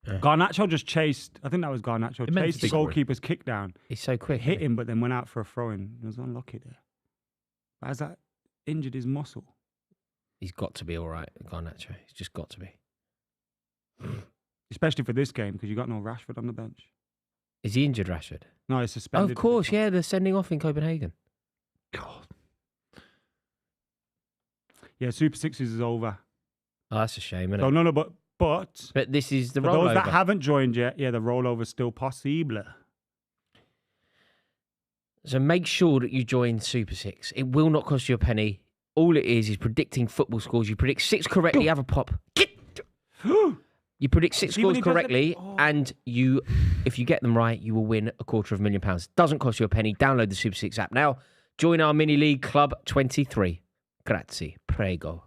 Garnacho just chased. I think that was Garnacho. Immense Chased the big word. goalkeeper's kick down, He's so quick. hit him, but then went out for a throw in. He was unlucky there. But has that injured his muscle? He's got to be all right, Garnacho. He's just got to be. Especially for this game because you got no Rashford on the bench. Is he injured, Rashford? No, he's Oh, suspended. of course, yeah. They're sending off in Copenhagen. God. Yeah, Super Sixes is over. Oh, that's a shame, isn't So it? no, but But this is the for rollover. those that haven't joined yet, yeah, the rollover's still possible. So make sure that you join Super Six. It will not cost you a penny. All it is predicting football scores. You predict 6 correctly, have a pop. You predict 6 See, when scores he does it- correctly, oh. and if you get them right, you will win £250,000. Doesn't cost you a penny. Download the Super Six app now. Join our mini league Club 23. Grazie, prego.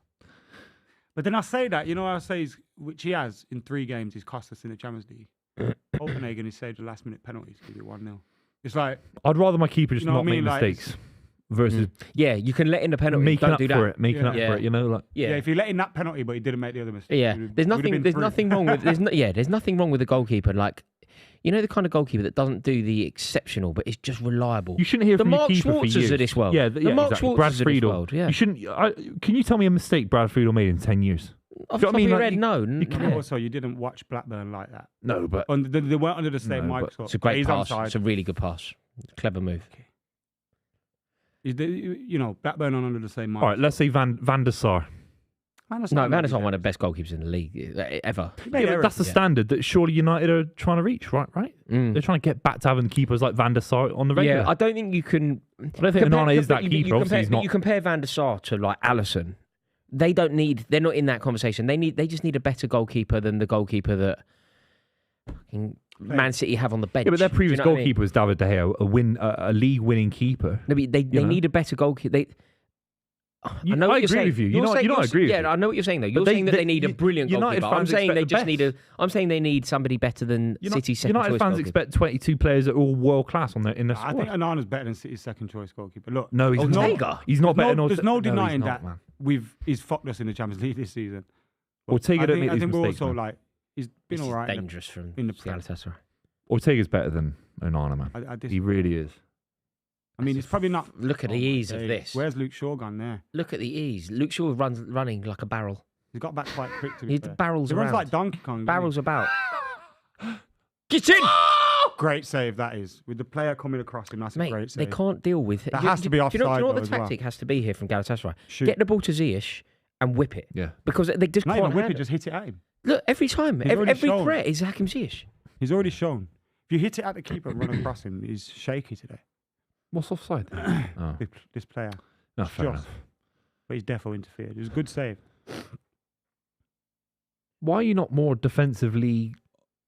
But then I say that, you know, I say, which he has in 3 games, he's cost us in the Champions League. Copenhagen, he saved the last minute penalties, give you 1-0. It's like, I'd rather my keeper just You know not what I make mean? Like, mistakes versus Yeah, you can let in the penalty. making Don't up do that. for it. Making Yeah. up Yeah. for it, you know? Like, yeah. Yeah, if he let in that penalty, but he didn't make the other mistake. yeah. it would- There's would have nothing. been There's 3. nothing wrong with. There's nothing wrong with the goalkeeper. Like, you know, the kind of goalkeeper that doesn't do the exceptional, but is just reliable. you shouldn't hear The from your Mark keeper for Schwarzers years. of this world. Yeah, The Mark exactly. Schwarzers Brad of this Friedel. world, yeah. You shouldn't. Can you tell me a mistake Brad Friedel made in 10 years? Off Do the you know top what I mean? of your Like, head, you- no. you can't- Yeah. Also, you didn't watch Blackburn like that. No, but They weren't under the same No, but microscope. It's a great He's pass. onside. It's a really good pass. Clever move. You know, Blackburn are under the same all right. microscope. Let's say Van der Sar. No, Van der Sar one of the best goalkeepers in the league ever. made Yeah, but errors, that's the yeah. standard that surely United are trying to reach, right? Mm. They're trying to get back to having keepers like Van der Sar on the regular. Yeah, I don't think you can. I don't think Onana is that you keeper. Obviously, he's not. You compare Van der Sar to like Alisson. They don't need. They're not in that conversation. They just need a better goalkeeper than the goalkeeper that fucking Man City have on the bench. Yeah, but their Do you previous know what I mean? goalkeeper was David De Gea, a league-winning keeper. No, but they know? need a better goalkeeper. I You- know what I you're agree saying. with you. You're I saying- agree with you. Yeah, I know what you're saying though. You're they- saying that they need a brilliant United goalkeeper. I'm fans saying they expect just the need a. I'm saying they need somebody better than City's second United choice fans goalkeeper. expect 22 players that are all world-class in their I squad. think Onana's better than City's second choice goalkeeper. Look, No, he's not. Ortega? He's not better than there's no Ortega. denying he's not, that man. he's fucked us in the Champions League this season. But Ortega don't make I these think we're mistakes, also man. like he's been This all is right. dangerous from in the Galatasaray. Ortega's better than Onana, man. He really is. I mean, it's probably not. Look at the ease of this. Where's Luke Shaw gone there? Look at the ease. Luke Shaw runs running like a barrel. He's got back quite quick to be He fair. barrels He runs around. like Donkey Kong. Barrels about. Get in! Great save that is. With the player coming across him, that's a Mate, great they save. can't deal with it. That has to be Do you offside, know what though, the as well. tactic has to be here from Galatasaray? Shoot. Get the ball to Ziyech and whip it. Yeah. Because they just Not can't even whip handle it, just hit it at him. Look, every time. He's already Every shown. threat is Hakim Ziyech. He's already shown. If you hit it at the keeper and run across him, he's shaky today. What's offside? Oh. This player. No, fair Just. enough. But he's defo interfered. It was a good save. Why are you not more defensively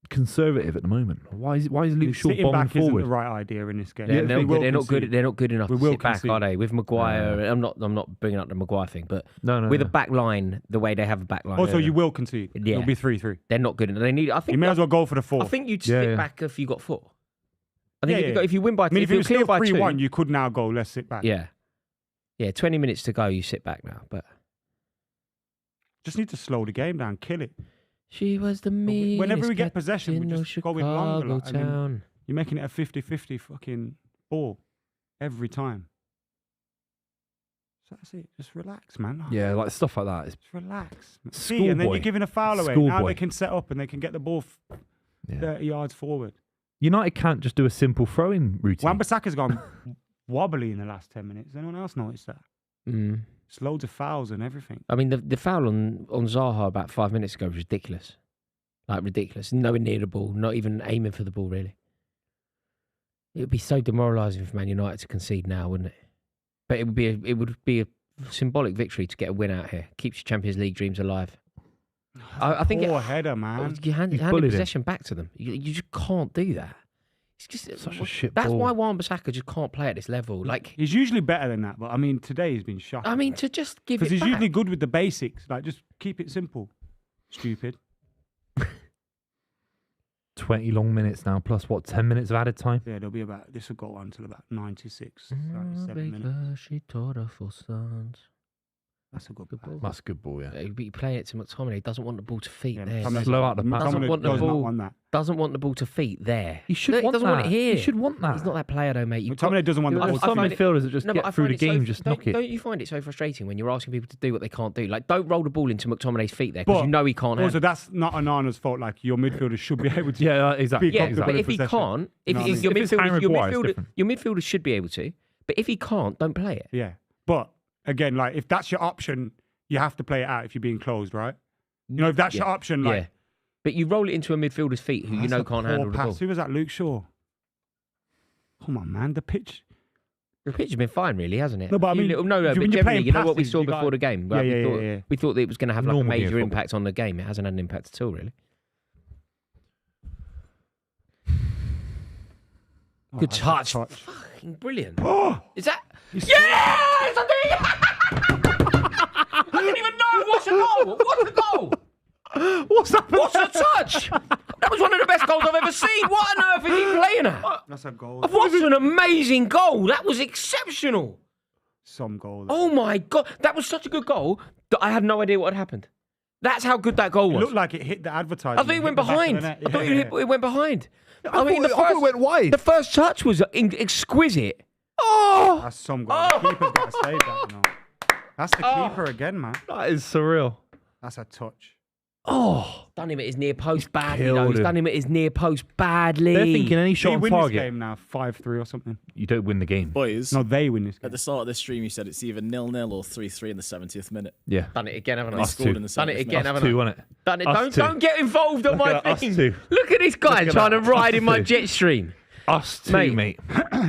conservative at the moment? Why is Luke Shaw Sitting bombing back isn't forward? the right idea in this game. They're, We will not good. concede. They're not good enough We to will sit back, concede. are they? With Maguire, I'm not bringing up the Maguire thing, but No. with a back line, the way they have a back line, Also, you will concede. Yeah. It'll be 3-3. they're not good enough. They need. I You think. may as well go for the 4. I think you'd Yeah, sit yeah. back if you got 4. I think Yeah, if you win by, I mean, if if it you're was clear still by 3-1, 2, you could now go, let's sit back. yeah, 20 minutes to go, you sit back now. But Just need to slow the game down, kill it. she was the meanest Whenever we get cat possession, we in no just go in longer. Chicago Like, I mean, town. you're making it a 50-50 fucking ball every time. So that's it. Just relax, man. Yeah, like stuff like that. Just relax. See, and then Schoolboy. you're giving a foul away. Now Schoolboy. they can set up and they can get the ball Yeah. 30 yards forward. United can't just do a simple throw-in routine. Wan-Bissaka's gone wobbly in the last 10 minutes. Has anyone else noticed that? Mm. It's loads of fouls and everything. I mean, the foul on Zaha about 5 minutes ago was ridiculous. Like, ridiculous. Nowhere near the ball, not even aiming for the ball, really. It would be so demoralising for Man United to concede now, wouldn't it? But it would be a symbolic victory to get a win out here. Keeps your Champions League dreams alive. I think Poor header, man. you handed bullied him. possession back to them. You just can't do that. It's just Such a shit That's ball. why Wan-Bissaka just can't play at this level. Like, He's usually better than that, but I mean, today he's been shot. I mean, to just give it Because he's back. usually good with the basics. Like, just keep it simple. Stupid. 20 long minutes now, plus what, 10 minutes of added time? Yeah, this will go on till about 96, Mm, 97 minutes. because she taught her 4 sons. That's a good Good pass. ball. That's a good ball, yeah. You play it to McTominay. He doesn't want the ball to feet Yeah, there. McTominay Slow out the pass. Doesn't want the does not ball. want that. Doesn't want the ball to feet there. He should Look, want doesn't that. want it here. He should want that. He's not that player though, mate. You've McTominay doesn't want the I- ball There's to some find feet. it- midfielders that just No, but I get through find the it so- game, just knock it. Don't you find it so frustrating when you're asking people to do what they can't do? Like, don't roll the ball into McTominay's feet there because But you know he can't Also, handle. that's not Onana's fault. Like, your midfielders should be able to. Yeah, exactly. Be Yeah, comfortable but with if he possession. can't, You know what I mean? your If it's Harry Maguire, it's different. your midfielders should be able to. But if he can't, don't play it. Yeah. But, again, like, if that's your option, you have to play it out if you're being closed, right? You know, if that's your option, like... yeah. But you roll it into a midfielder's feet who you that's know a can't poor handle the pass. ball. Who was that? Luke Shaw? Come on, man. The pitch... The pitch has been fine, really, hasn't it? No, but I mean, no, when but you're generally, playing you know what we passes, saw you before gotta- the game. Yeah, Right? yeah, we, thought, yeah. we thought that it was going to have like a Normal game of major football. impact on the game. It hasn't had an impact at all, really. Oh, Good that's a touch. Fucking brilliant. Oh! Is that? He's- Yes! I didn't even know. What's a goal? What's a goal? What's happened? What's a touch? That was one of the best goals I've ever seen. What on earth is he playing at? That's a goal. What an amazing goal. That was exceptional. Some goal. Oh my God. That was such a good goal that I had no idea what had happened. That's how good that goal It was. looked like it hit the advertising. I thought it went behind. I thought it went behind. I mean, I thought it went wide. The first touch was exquisite. Oh! That's some goal. The keeper's got to save that, you know. That's the keeper again, man. That is surreal. That's a touch. Oh, Done him at his near post badly, killed though. He's him. done him at his near post badly. they're thinking any They shot on win this target, game now, 5-3 or something. you don't win the game. Boys, No, they win this game. at the start of this stream, you said it's either 0-0 or 3-3 in the 70th minute. Yeah. Done it again, haven't I? They Us scored two. in the 70th Done it minute. again, Us haven't two, I? wasn't it? Done it. Us two. Don't get involved on Look my at us thing. two. Look at this guy Look at trying that. to ride Us in my two. jet stream. Us two, Mate. mate.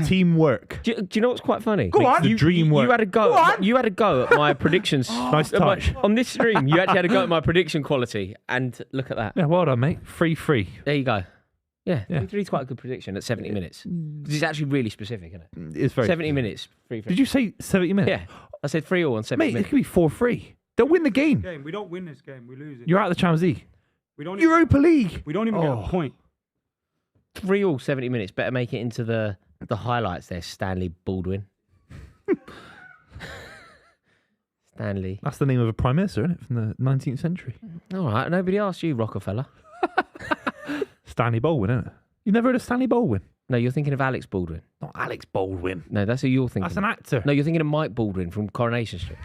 Teamwork. Do you know what's quite funny? Go on. The dream work. You had a go. You had a go at my predictions. Nice at my- touch. on this stream. You actually had a go at my prediction quality, and look at that. Yeah, well done, mate. 3-3. There you go. Yeah, Yeah. 3-3 is quite a good prediction at 70 minutes. 'Cause it's actually really specific, isn't it? It's very 70 minutes. 3-3. Did you say 70 minutes? Yeah, I said 3-all on 70 Mate, it minutes. could be 4-3. They'll win the game. We don't win this game. We lose it. You're out of the Champions League. We don't even, Europa League. we don't even get Oh. a point. 3-all 70 minutes. Better make it into the highlights there, Stanley Baldwin. Stanley. That's the name of a prime minister, isn't it? From the 19th century. All right, nobody asked you, Rockefeller. Stanley Baldwin, isn't it? You never heard of Stanley Baldwin? No, you're thinking of Alex Baldwin. Not Alex Baldwin. No, that's who you're thinking. That's an actor. No, you're thinking of Mike Baldwin from Coronation Street.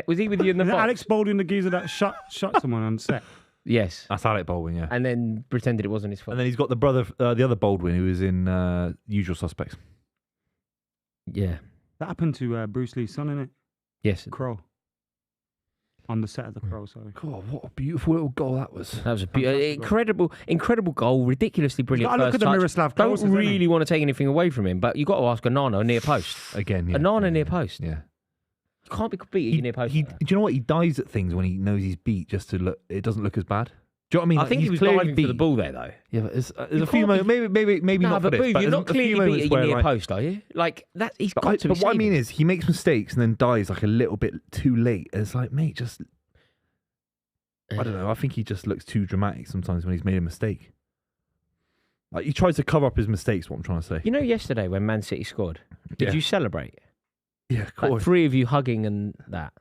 Was he with you in the Is it box? Alex Baldwin, the geezer that shot someone on set? Yes. That's Alec Baldwin, yeah. And then pretended it wasn't his fault. And then he's got the brother, the other Baldwin, who was in Usual Suspects. Yeah. That happened to Bruce Lee's son, innit? Yes. Crow. On the set of The Crow, sorry. God, what a beautiful little goal that was. That was incredible goal, ridiculoly brilliant. Gotta look at the Miroslav Don't Klose, really want to take anything away from him, but you got to ask Onana near post. Again, yeah. Onana near post. Yeah. You can't be beating near post. Do you know what? He dies at things when he knows he's beat just to look. It doesn't look as bad. Do you know what I mean? I Like, think he he's was clearly diving for the ball there, though. Yeah, but there's a few moments. Maybe No, not but for this. Booth, But you're there's not a few clearly moments beating where, near like, post, are you? Like that. He's got to. But what I mean is, he makes mistakes and then dies like a little bit too late. It's like, mate, just I don't know. I think he just looks too dramatic sometimes when he's made a mistake. Like he tries to cover up his mistakes. What I'm trying to say. You know, yesterday when Man City scored, did Yeah. you celebrate? Yeah, of Like course. 3 of you hugging and that.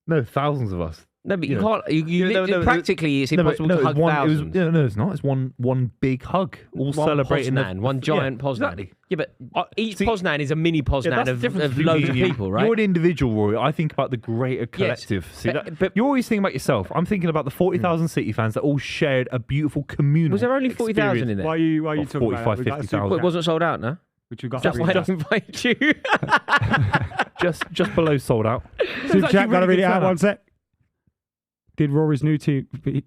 No, thousands of us. No, but you Yeah. can't. You practically, it's No, impossible to hug thousands. No, it's not. It's one big hug, all One celebrating. Poznan, one giant Poznan. Exactly. Yeah, but each see- Poznan is a mini Poznan that's the of difference between loads me of and you. people, right? You're an individual, Rory. I think about the greater collective. See, but- you're always thinking about yourself. I'm thinking about the 40,000 City fans that all shared a beautiful communal. Was there only 40,000 in there? Why are you Or talking about that? 45, We got a 50,000. Well, it wasn't sold out, no? Which we got That's to why I read don't invite you. just below sold out. So Jack, gotta read it out one sec. Did Rory's new team beat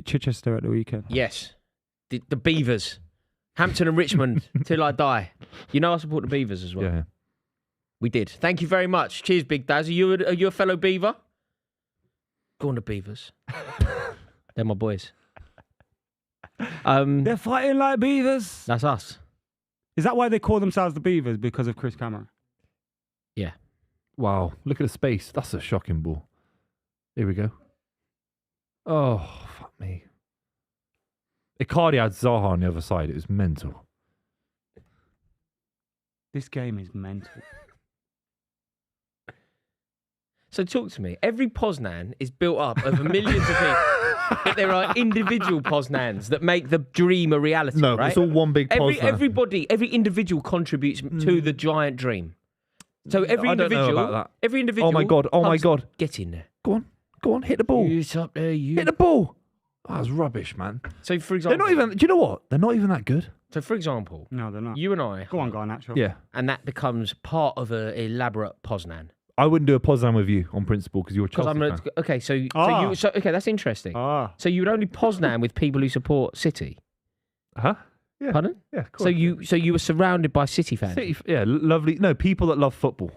Chichester at the weekend? Yes. The Beavers. Hampton and Richmond, till I die. You know I support the Beavers as well. Yeah. We did. Thank you very much. Cheers, Big Daz. Are you a fellow Beaver? Go on, the Beavers. They're my boys. They're fighting like beavers. That's us. Is that why they call themselves the Beavers? Because of Chris Cameron? Yeah. Wow. Look at the space. That's a shocking ball. Here we go. Oh, fuck me. Icardi had Zaha on the other side. It was mental. This game is mental. So talk to me. Every Poznan is built up of millions of people. But there are individual Poznans that make the dream a reality, No, right? it's all one big Poznan. Every individual contributes to the giant dream. So every I don't know individual, about that. every individual. Oh my God, oh my comes- God. Get in there. Go on, hit the ball. You up there, you. Hit the ball. Oh, that was rubbish, man. So for They're example, not even. Do you know what? They're not even that good. So for example, No, they're not. you and I, Go on, Garnacho. Yeah. and that becomes part of an elaborate Poznan. I wouldn't do a Poznan with you on principle because you're a Because Chelsea I'm fan. okay. So Ah. okay, that's interesting. Ah. So you would only Poznan with people who support City. Huh? Yeah. Pardon? Yeah, of course. So you were surrounded by City fans, City, yeah, lovely. No, people that love football.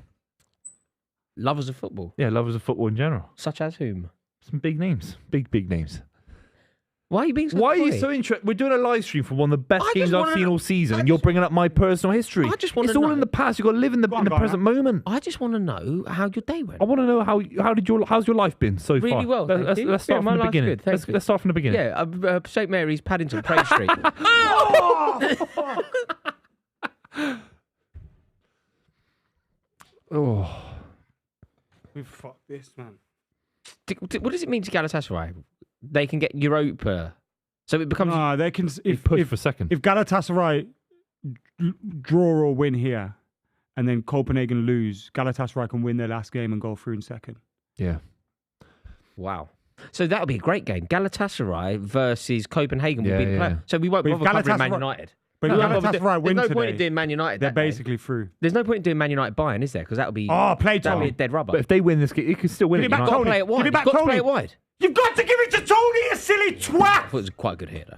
lovers of football, Yeah, lovers of football in general. such as whom? Some big names. Big names. Why are you being so Why are you coy? so interested? We're doing a live stream for one of the best I games just I've wanna seen know- all season, I and you're just- bringing up my personal history. I just wanna It's all know- in the past. You've got to live in the Go on, present moment. I just want to know how your day went. I want to know how's your life been so Really far? well, thank Let's, you. let's start Yeah, my from the life's beginning. good, thank you. Let's start from the beginning. Yeah, St Mary's, Paddington, Prague Street. Oh, We fucked this, man. What does it mean to Galatasaray? They can get Europa, so it becomes. No, they can. he If pushed for second. if Galatasaray draw or win here, and then Copenhagen lose, Galatasaray can win their last game and go through in second. Yeah. Wow. So that would be a great game. Galatasaray versus Copenhagen would Yeah, be the yeah. player. So we won't But if bother covering Man Galatasaray- United. But We if won't bother Galatasaray win There's no point in today, doing Man United. they're that day. basically through. There's no point in doing Man United Bayern, is there? Because that would be. Oh, play That'd be a Tony. dead rubber. But if they win this game, you can still win Give it. it back, United. Got to Tony. play it Give wide. it back, Got to play Tony. it wide. You've got to give it to Tony, you silly I twat! thought it was quite a good hit, though.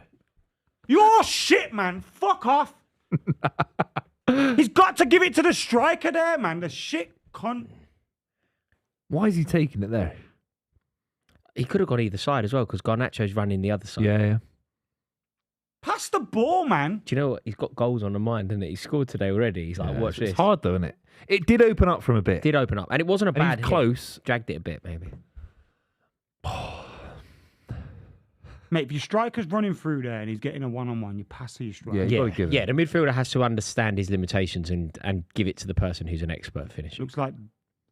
You're shit, man. Fuck off. He's got to give it to the striker there, man. The shit cunt. Why is he taking it there? He could have gone either side as well because Garnacho's running the other side. Yeah. Pass the ball, man. Do you know what? He's got goals on the mind, hasn't he? He scored today already. He's like, Yeah, watch it's this. hard though, isn't it? It did open up from a bit. Did open up. And it wasn't a And he bad was hit. close. Dragged it a bit, maybe. Mate, if your striker's running through there and he's getting a one-on-one, you pass to your striker. Yeah. You gotta give it. Yeah, the midfielder has to understand his limitations and give it to the person who's an expert finisher. Looks like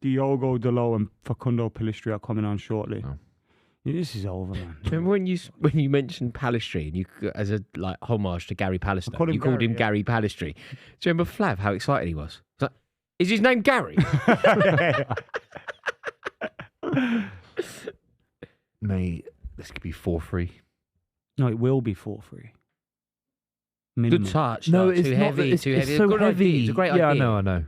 Diogo Dalot and Facundo Pellistri are coming on shortly. Oh. This is over, man. Remember when you mentioned Palistri and you as a like homage to Gary Pallister, called him you called Gary, him yeah. Gary Palistri. Do you remember Flav? How excited he was. He's like, is his name Gary? Mate, this could be 4-3. No, it will be 4-3. Minimum. Good touch. No, not it's too not. heavy. It's, Too it's heavy. so Good heavy. idea. It's a great yeah, idea. I know.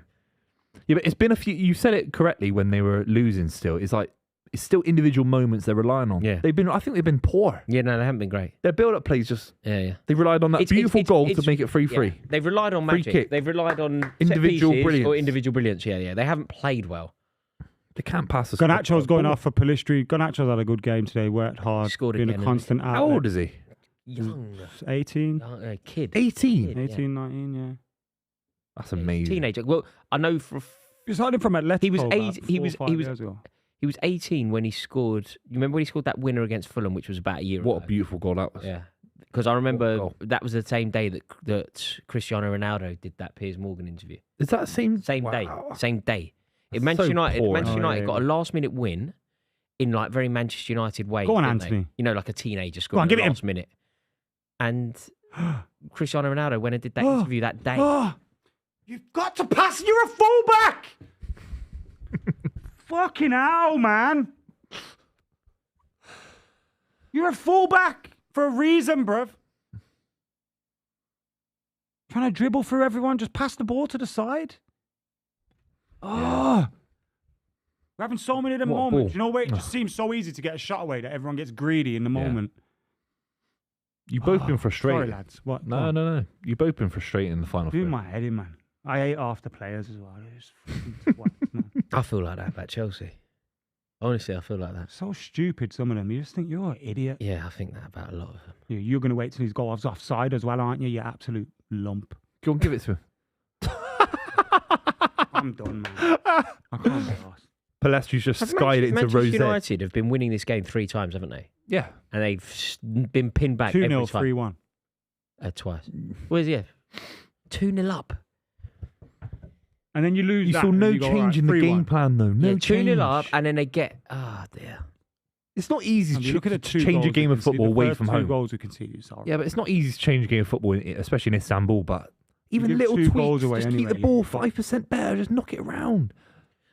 Yeah, but it's been a few. You said it correctly when they were losing. Still, it's like it's still individual moments they're relying on. Yeah. they've been. I think they've been poor. Yeah, no, they haven't been great. Their build-up plays just. Yeah. They relied on that It's- beautiful it's- goal it's- to make it 3-3. Yeah. They've relied on Free magic. kick. They've relied on Individual set pieces brilliance. or individual brilliance. Yeah. They haven't played well. They can't pass us. Garnacho's going off for Palistri. Garnacho's had a good game today. Worked hard. Scored been again, a constant outlet. How old is he? Young, 18. kid. 18. Kid, 18, 19, yeah. That's amazing. Teenager. Well, I know for You started him from Atletico. He was about eight- he 4 or was- 5 he was- years ago. he was 18 when he scored. You remember when he scored that winner against Fulham, which was about a year What ago? a beautiful goal that was. Yeah, because I remember goal. that was the same day that Cristiano Ronaldo did that Piers Morgan interview. Is that the same? Same day. Wow. Same day. That's Manchester so United. poor. Manchester Oh, United yeah, got yeah. a last minute win in like very Manchester United way. Go on, didn't they? Anthony. You know, like a teenager Go scoring on, in give the it him. last minute. And Cristiano Ronaldo went and did that interview that day. Oh, you've got to pass. You're a fullback. Fucking hell, man. You're a fullback for a reason, bruv. Trying to dribble through everyone, just pass the ball to the side. Oh. We're having so many of them What a moments. ball. You know where it just seems so easy to get a shot away that everyone gets greedy in the moment. You've both been Sorry, frustrated. lads. What? No. You've both been frustrated in the final Do third. my head in, man. I ate half the players as well. It's fucking what? No. I feel like that about Chelsea. Honestly, I feel like that. So stupid, some of them. You just think you're an idiot. Yeah, I think that about a lot of them. You're going to wait till he's goes offside as well, aren't you? You absolute lump. Go on, give it to him. I'm done, man. I can't be arsed. Palestri's just skied it into Manchester Rose. United have been winning this game 3 times, haven't they? Yeah. And they've been pinned back 2-0, every time. 3-1. Twice. Where's he? 2-0 up. And then you lose You that, saw and no you go, change right, in the 3-1. game plan, though. No Yeah, change. 2-0 up, and then they get... Ah, dear. It's not easy I mean, to look at the to 2 change a goals game we of conceded. football The away first from 2 home. goals we conceded. It's horrible. Yeah, but it's not easy to change a game of football, especially in Istanbul. But even give little 2 goals tweaks, away just anyway, keep the you ball fuck. 5% better. Just knock it around.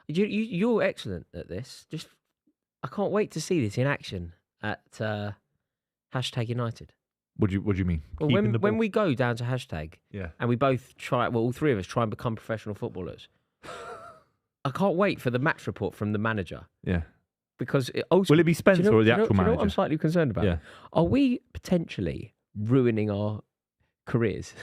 You're excellent at this. Just, I can't wait to see this in action at #United. What do you mean? Well, Keeping the when ball? we go down to hashtag Yeah. and we both try, well, all 3 of us try and become professional footballers. I can't wait for the match report from the manager Yeah. because it also. Will it be Spencer or the actual do you know what I'm manager? slightly concerned about? Yeah. Are we potentially ruining our careers?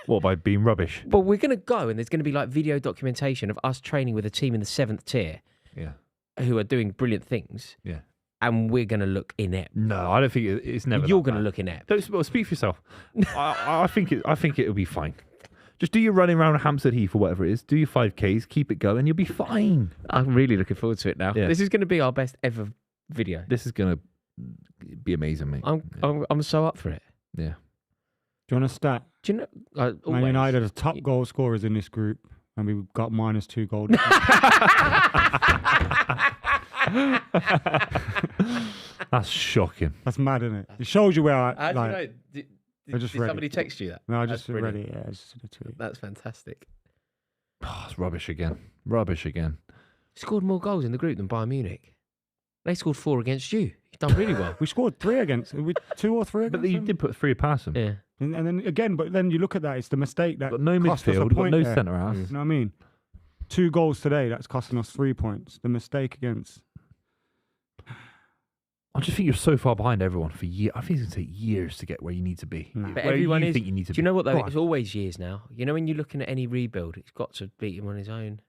What, by being rubbish? Well, we're going to go and there's going to be like video documentation of us training with a team in the 7th tier Yeah. who are doing brilliant things, Yeah. and we're going to look inept. No, I don't think it's never. You're that going to bad. look inept. Don't speak for yourself. I think it'll be fine. Just do your running around Hampstead Heath or whatever it is. Do your 5Ks, keep it going, you'll be fine. I'm really looking forward to it now. Yeah. This is going to be our best ever video. This is gonna be amazing, mate. I'm so up for it. Yeah. Do you want a stat? Do you know? Man always- United are the top goal scorers in this group, and we've got -2 goals. That's shocking. That's mad, isn't it? It shows you where I How do like. you know? Did I just read somebody it. text you that? No, I That's just read brilliant. it. Yeah, I just said it to you. That's fantastic. Oh, it's rubbish again. Rubbish again. Scored more goals in the group than Bayern Munich. They scored 4 against you. You've done really well. We scored 3 against. We 2 or 3 against. But you them? did put 3 past them. Yeah. And then again, but then you look at that. It's the mistake that Got no cost us a midfield, got point no there. centre half. You know what I mean? 2 goals today. That's costing us 3 points. The mistake against. I just think you're so far behind everyone for years. I think it's going to take years to get where you need to be. Nah. But Where everyone you is. think you need to Do you be. know what though? Go on. It's always years now. You know when you're looking at any rebuild, it's got to beat him on his own.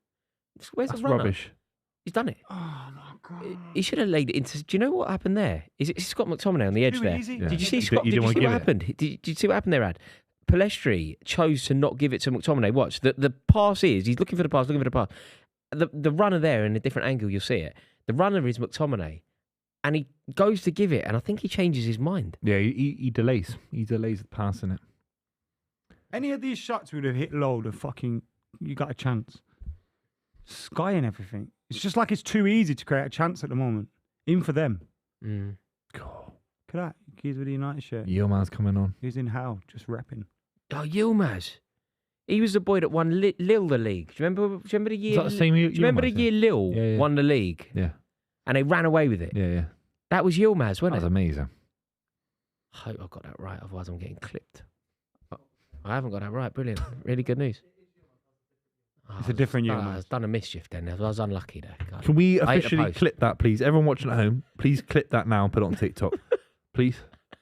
Where's That's the runner? rubbish. He's done it. Oh my god! He should have laid it into. Do you know what happened there? Is it Scott McTominay on the edge Too there? easy. Yeah. Did you see You Scott? didn't Did you wanna see give what it. happened? Did you see what happened there, Ad? Palestri chose to not give it to McTominay. Watch the pass is he's looking for the pass, looking for the pass. The runner there in a different angle, you'll see it. The runner is McTominay, and he goes to give it, and I think he changes his mind. Yeah, he delays. He delays passing it. Any of these shots would have hit low. The fucking you got a chance. Sky and everything. It's just like it's too easy to create a chance at the moment, even for them. Mm. God. Look at that. He's with the United shirt. Yilmaz's coming on. He's in hell, just repping. Oh, Yilmaz. He was the boy that won Lille the league. Do you remember the year? Is that the same year? Do you remember the Yilmaz, year Lille Yeah, yeah. won the league Yeah. and they ran away with it? Yeah. That was Yilmaz, That wasn't was it? amazing. I hope I got that right, otherwise I'm getting clipped. Oh, I haven't got that right. Brilliant. Really good news. Oh, It's a different I Yilmaz. was done a mischief then. I was unlucky there. God. Can we I hate the officially post. clip that, please? Everyone watching at home, please clip that now and put it on TikTok. Please.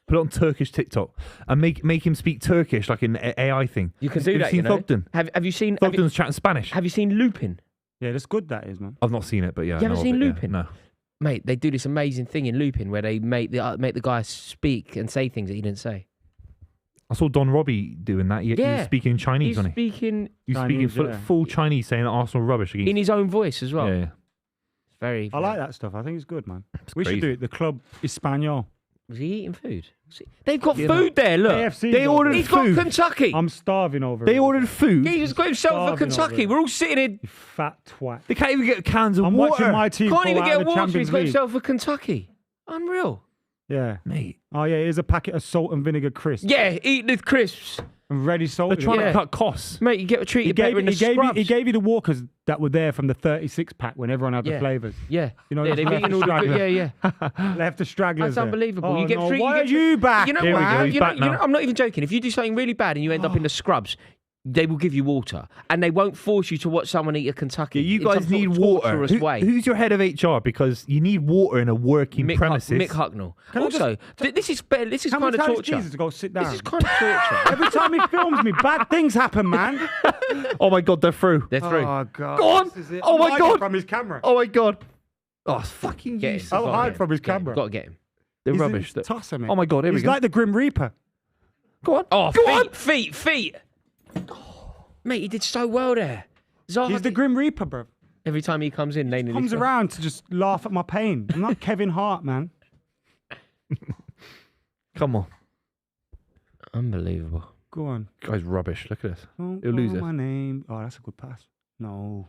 Put it on Turkish TikTok and make him speak Turkish like an AI thing. You can do Have that, you you seen know. Thugden? Have you seen? Thugden's chatting Spanish. Have you seen Lupin? Yeah, that's good, that is, man. I've not seen it, but yeah. You haven't I know seen of it, yeah. Lupin? No. Mate, they do this amazing thing in Lupin where they make the guy speak and say things that he didn't say. I saw Don Robbie doing that. He Yeah. was speaking Chinese, He's wasn't he? speaking He was speaking Chinese, yeah. full Chinese, saying that Arsenal rubbish against. in his own voice as well. Yeah. It's very. I like that stuff. I think it's good, man. It's We crazy. should do it. The Club Espanol. Was he eating food? They've got Yeah, food there. Look, AFC. They ordered he's got food. Kentucky. I'm starving over They it. ordered food. He's got himself a Starving over Kentucky. it. We're all sitting here. You fat twat. They can't even get cans of I'm water. watching my team Can't go even out get of the water. He's Champions got League. himself a Kentucky. Unreal. Yeah. Mate, Oh, yeah, here's a packet of salt and vinegar crisps. Yeah, eat the crisps, And ready they're salted. trying Yeah. to cut costs. mate. You get treated better in the scrubs. he gave you the Walkers that were there from the 36 pack when everyone had Yeah. the flavours. Yeah, You know, yeah, they've eaten all the good. Yeah, yeah. Left the stragglers. That's there. unbelievable. Oh, you get no, treated. why you are get you back? You know Here we what? go, he's You know, back now. I'm not even joking. If you do something really bad and you end up in the scrubs, they will give you water, and they won't force you to watch someone eat a Kentucky. Yeah, you in some guys sort of need water. torturous way. Who's your head of HR? Because you need water in a working premises. Mick Hucknall. Can I Also, this is better. This is How kind many of times torture. Jesus to go sit down? This is kind of torture. Every time he films me, bad things happen, man. Oh my God, they're through. They're through. Oh, God. Go on. This is it. Oh, my I'm hiding God. From his camera. Oh my God. Oh, it's fucking Get him. useless. I'll Gotta hide get from him. his Get him. camera. Got to get him. They're He's a rubbish. tosser, mate. Oh my God, here we He's go. like the Grim Reaper. Go on. Oh, Go on. feet. Mate, he did so well there. Zaha, He's the Grim Reaper, bro. every time he comes in, they nearly Comes score. around to just laugh at my pain. I'm not Kevin Hart, man. Come on. Unbelievable. Go on. Guy's rubbish. Look at this. Don't He'll lose call it. my name. Oh, that's a good pass. No.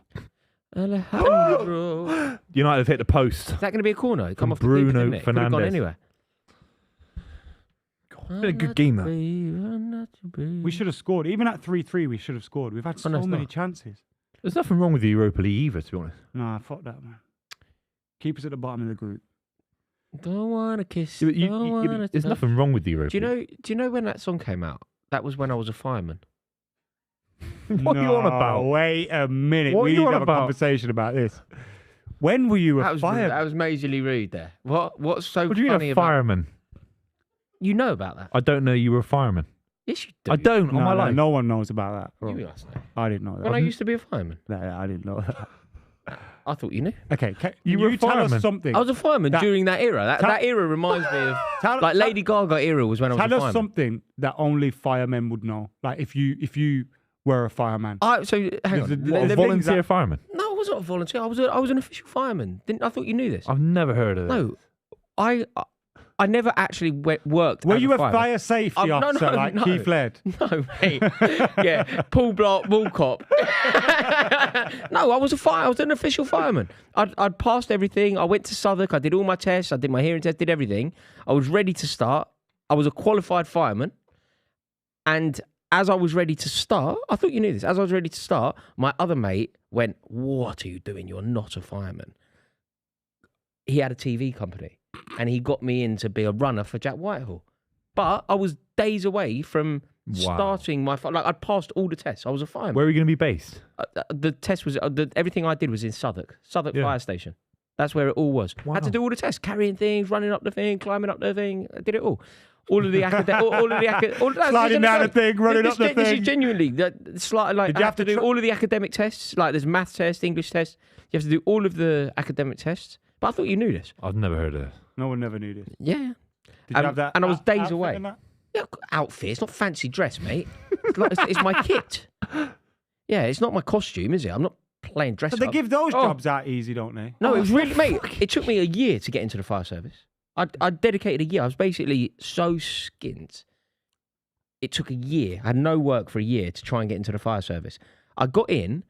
Alejandro. United have hit the post. Is that going to be a corner? It come From off the keeper, Bruno didn't it? Could have gone Fernandes. anywhere. Been a good game, though. We should have scored. Even at 3-3, we should have scored. We've had so no, it's many not. chances. There's nothing wrong with the Europa League either, to be honest. Nah, fuck that, man. Keep us at the bottom of the group. Don't wanna kiss. Yeah, don't wanna there's touch. nothing wrong with the Europa Do you know when that song came out? That was when I was a fireman. League. What are you on about? Wait a minute. What are we you need to on have about? a conversation about this. When were you That a was fire? that was majorly rude there. What's so What do you funny mean a about? fireman? You know about that? I don't know you were a fireman. Yes, you do. I don't, No, on my no, life. no one knows about that. You must know. I didn't know that. When I used to be a fireman, No, I didn't know that. I thought you knew. Okay, You you were a tell fireman. us something. I was a fireman That- during that era. That, Tell- that era reminds me of Tell- like tell- Lady Gaga era was when I was a Tell us fireman. something that only firemen would know. Like if you were a fireman. So hang There's on. a- What, a the things volunteer that- fireman? No, I wasn't a volunteer. I was an official fireman. I thought you knew this. I've never heard of that. No, I never actually worked. Were as you a fireman. fire safety No, officer no, like no. Keith Laird? No, mate. Yeah, Paul Block, Wall Cop. No, I was I was an official fireman. I'd passed everything. I went to Southwark. I did all my tests. I did my hearing test. Did everything. I was ready to start. I was a qualified fireman. And as I was ready to start, I thought you knew this. As I was ready to start, my other mate went, "What are you doing? You're not a fireman." He had a TV company, and he got me in to be a runner for Jack Whitehall. But I was days away from Wow. starting my like I'd passed all the tests. I was a fireman. Where are we going to be based? The test was everything I did was in Southwark Yeah. Fire Station. That's where it all was. I had to Wow. do all the tests, carrying things, running up the thing, climbing up the thing. I did it all. All of the academic, Sliding down the thing, running up the This is thing. genuinely like Did I you have to do all of the academic tests. Like there's math tests, English tests. You have to do all of the academic tests. But I thought you knew this. I've never heard of this. No one never knew this. Yeah. Did you And- have that? and I was days outfit away. and that? Yeah, outfit. It's not fancy dress, mate. It's my kit. Yeah, it's not my costume, is it? I'm not playing dress But they up. give those Oh. jobs out easy, don't they? No, it was really, mate. It took me a year to get into the fire service. I dedicated a year. I was basically so skint. It took a year. I had no work for a year to try and get into the fire service. I got in,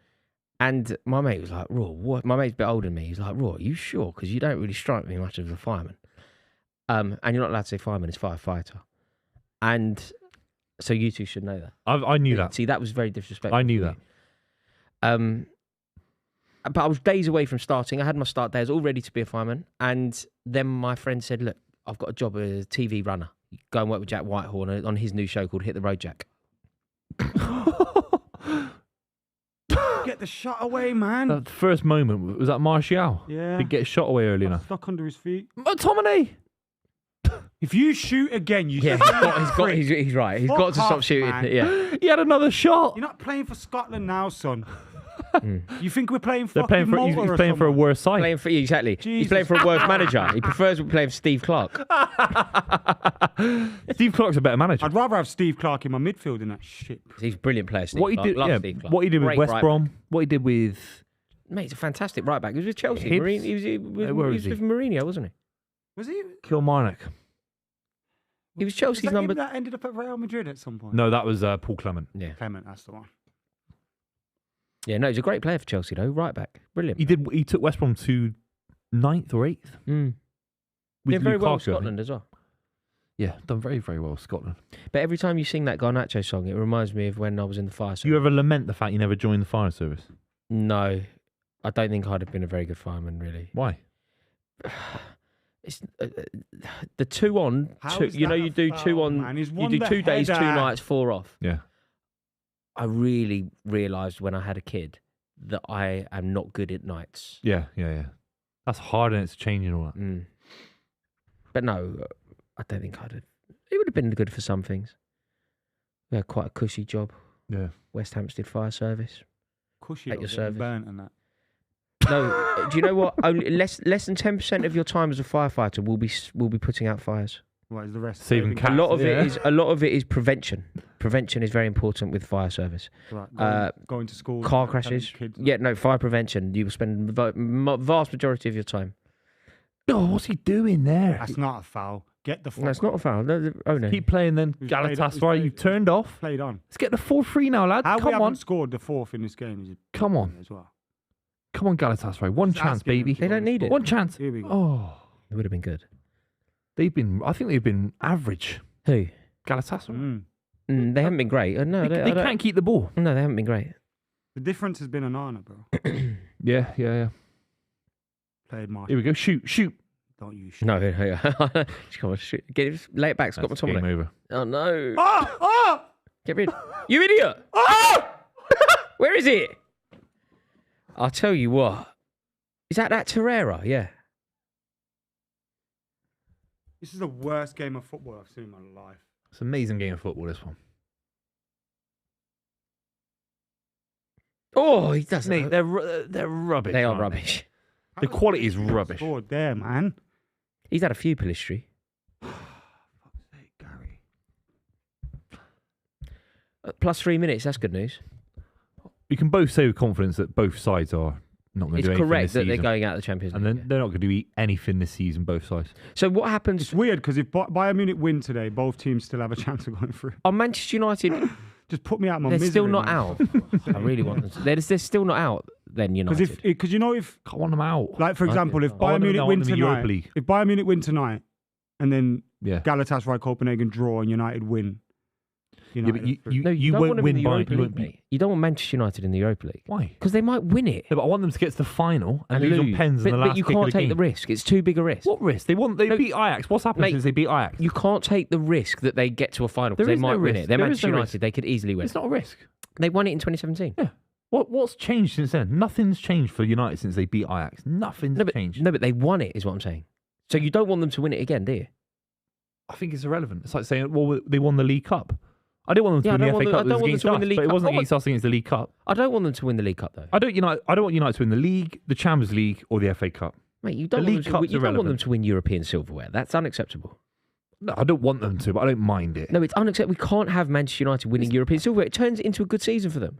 and my mate was like, "Raw, what?" My mate's a bit older than me. He's like, "Raw, are you sure? Because you don't really strike me much as a fireman." And you're not allowed to say fireman, it's firefighter. And so you two should know that. I knew that. See, that was very disrespectful. I knew that. But I was days away from starting. I had my start days all ready to be a fireman. And then my friend said, look, I've got a job as a TV runner. You go and work with Jack Whitehall on his new show called Hit the Road Jack. Get the shot away, man. That first moment, was that Martial? Yeah. Did get shot away early enough. Stuck under his feet. McTominay! If you shoot again, you Yeah, he's right. He's Fuck got to stop off, shooting. man. Yeah. He had another shot. You're not playing for Scotland now, son. You think we're playing They're fucking playing for, Malta he's or playing for a something? worse side. Playing for exactly. He's Jesus. playing for a worse manager. He prefers to be playing for Steve Clark. Steve Clark's a better manager. I'd rather have Steve Clark in my midfield than that shit. He's a brilliant player, Steve What he Clark. did, Love yeah, Steve Clark. what he did with Great West right Brom, back. what he did with Mate, he's a fantastic right back. He was with Chelsea. Hibs? He was Where is he? with Mourinho, wasn't he? Was he? Kilmarnock. He was Was Chelsea's that number. him that ended up at Real Madrid at some point? No, that was Paul Clement. Yeah, Clement, that's the one. yeah. No, he's a great player for Chelsea though. Right back, brilliant. He took West Brom to 9th or 8th. Did With very well in Lukaku, I think. Scotland as well. Yeah, done very, very well with Scotland. But every time you sing that Garnacho song, it reminds me of when I was in the fire service. Do you ever lament the fact you never joined the fire service? No, I don't think I'd have been a very good fireman, really. Why? It's the 2 on. How Two, is you know, that you a do foul, 2 on. man? He's You won do the 2 days, 2 header. nights, 4 off. Yeah. I really realised when I had a kid that I am not good at nights. Yeah. That's hard and it's changing all that. But no, I don't think I'd have. It would have been good for some things. We had quite a cushy job. Yeah. West Hampstead Fire Service. Cushy At your getting service. burnt and that. No, do you know what? Only less than 10% of your time as a firefighter will be putting out fires. What is the rest? Saving cats. A lot of Yeah. it is prevention. Prevention is very important with fire service. Right, going to school. Car telling crashes. kids. Yeah, no, fire prevention. You will spend the vast majority of your time. Oh, what's he doing there? That's not a foul. Get the fuck No, it's not a foul. Oh no. Keep playing then. Who's played- who's Galatasaray, played- you turned off. played on. Let's get the 4-3 now, lads. How we Come haven't on. scored the 4th in this game is Come on. as well. Come on, Galatasaray. One Just chance, asking them baby. to They don't need it. One chance. Here we go. Oh, It would have been good. I think they've been average. Who? Galatasaray. They haven't been great. No, They I don't- can't keep the ball. No, they haven't been great. The difference has been Onana, bro. Yeah. Played Marshall. Here we go. Shoot. Don't you shoot. No, come on, shoot. Get it, lay it back, Scott That's game McTominay. over. Oh no! Oh! Get rid. You idiot! Where is it? I'll tell you what. Is that Torreira? Yeah. This is the worst game of football I've seen in my life. It's an amazing game of football, this one. Oh, he doesn't. Mate, they're rubbish. They are aren't they? rubbish. The quality is rubbish. Scored there, man. He's had a few Pillistry. Fuck's sake, Gary. +3 minutes. That's good news. We can both say with confidence that both sides are not going to It's do anything correct this that they're season. going out of the Champions League. And then they're not going to do anything this season, both sides. So what happens? It's weird because if Bayern Munich win today, both teams still have a chance of going through. Are Manchester United? Just put me out of my They're misery. still not man. out. I really want them. They're still not out. Then United. Because you know if I want them out. like for example if I want Bayern them Munich out win in the Europa tonight, League. if Bayern Munich win tonight, and then Yeah. Galatasaray Copenhagen draw and United win, Yeah, but United are through. no, you don't won't want them win in the by. Europa You League, won't, mate. You don't want Manchester United in the Europa League why? because they might win it No, but I want them to get to the final and, lose on lose. pens in the But last you kick of can't the take the game. risk. It's too big a risk. What risk? They No, beat Ajax. What's happened mate, since they beat Ajax? You can't take the risk that they get to a final because There they is no might win risk. it. They're There is Manchester no United. risk. They could easily win. It's not a risk. They won it in 2017. Yeah. What's changed since then? Nothing's changed for United since they beat Ajax. Nothing's changed. No, but they won it, is what I'm saying. So you don't want them to win it again, do you? I think it's irrelevant. It's like saying, well, they won the League Cup. I don't want them to Yeah, win I the don't FA want Cup. them- I don't want them Against to win us, the League but it Cup. wasn't I want- against us against the League Cup. I don't want them to win the League Cup, though. I don't want United to win the league, the Champions League, or the FA Cup. Mate, you don't, The want League them, Cup's to, you don't want them irrelevant. to win European silverware. That's unacceptable. No, I don't want them to, but I don't mind it. No, it's unacceptable. We can't have Manchester United winning European silverware. It turns into a good season for them.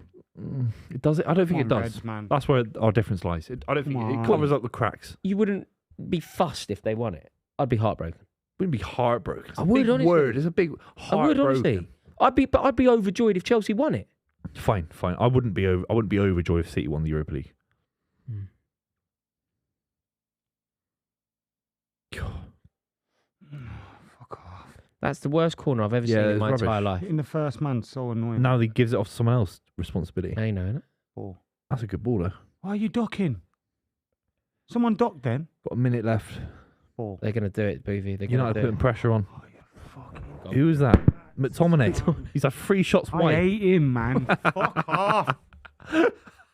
It does it. I don't think it Come on, does. Reds, man. That's where our difference lies. I don't think Come it on. covers up the cracks. You wouldn't be fussed if they won it. I'd be heartbroken. Wouldn't be heartbroken. It's I a would, big honestly. word. It's a big I would, heartbroken. honestly. I'd be overjoyed if Chelsea won it. Fine. I wouldn't be overjoyed if City won the Europa League. That's the worst corner I've ever Yeah, seen in it's my rubbish. entire life. In the first man, so annoying. Now he gives it off to someone else. Responsibility. I know, innit? Ball. That's a good ball, though. Why are you ducking? Someone duck then. Got a minute left. Ball. They're going to do it, Buvey. They're going United to do putting it. pressure on. Oh, you fucking. Who was that? McTominay. He's had 3 shots I wide. hate him, man. Fuck off.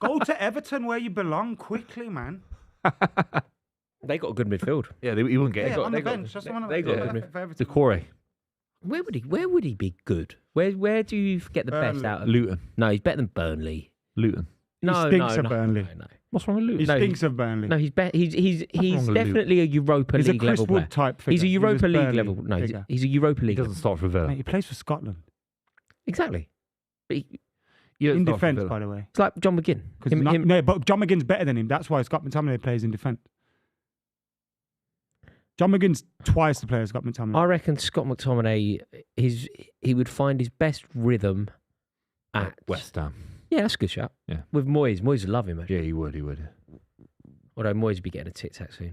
Go to Everton where you belong quickly, man. They got a good midfield. Yeah, he wouldn't get Yeah, it. on the they got- bench. That's they- the one they got yeah, good for Everton. Decore. Where would he be good? Where do you get the best Burnley. out of? Luton. No, he's better than Burnley. Luton. No, stinks no, of no, Burnley. No, What's wrong with He Luton? No, stinks of Burnley. no, he's wrong with definitely a Europa he's a League Chris level player. Wood type figure. He's a He was Europa League Burnley level. No, figure. he's a Europa He League. doesn't start for Villa. Mate, he plays for Scotland. Exactly. But In defence, by the way. it's like John McGinn. No, but John McGinn's better than him. That's why Scott McTominay plays in defence. John McGinn's twice the player Scott McTominay. I reckon Scott McTominay, he would find his best rhythm at West Ham. Yeah, that's a good shot. Yeah. With Moyes. Moyes would love him, actually. Yeah, he would. He would. Although Moyes would be getting a tic tac soon.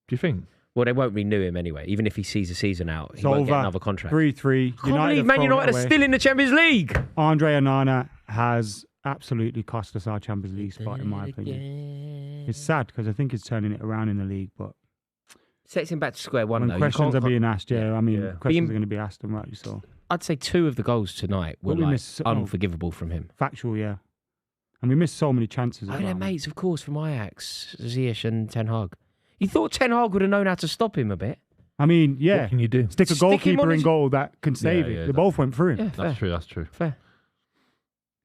Do you think? Well, they won't renew him anyway. Even if he sees a season out, he It's won't get over. another contract. 3-3. I can't believe Man United are still in the Champions League. Andre Onana has absolutely cost us our Champions League spot, in my opinion. It's sad because I think he's turning it around in the league, but Sets him back to square one, when though. You questions can't- are being asked, yeah, I mean, Yeah. questions are going to be asked, and rightly so. I'd say 2 of the goals tonight were But we like missed- unforgivable from him. Factual, yeah. And we missed so many chances. Oh, as they're well. mates, of course, from Ajax, Ziyech and Ten Hag. You thought Ten Hag would have known how to stop him a bit? I mean, yeah. What can you do? Stick a Stick him on goalkeeper in his- goal that can save Yeah, it. yeah, They that- both went through him. Yeah, fair. That's true. That's true. Fair.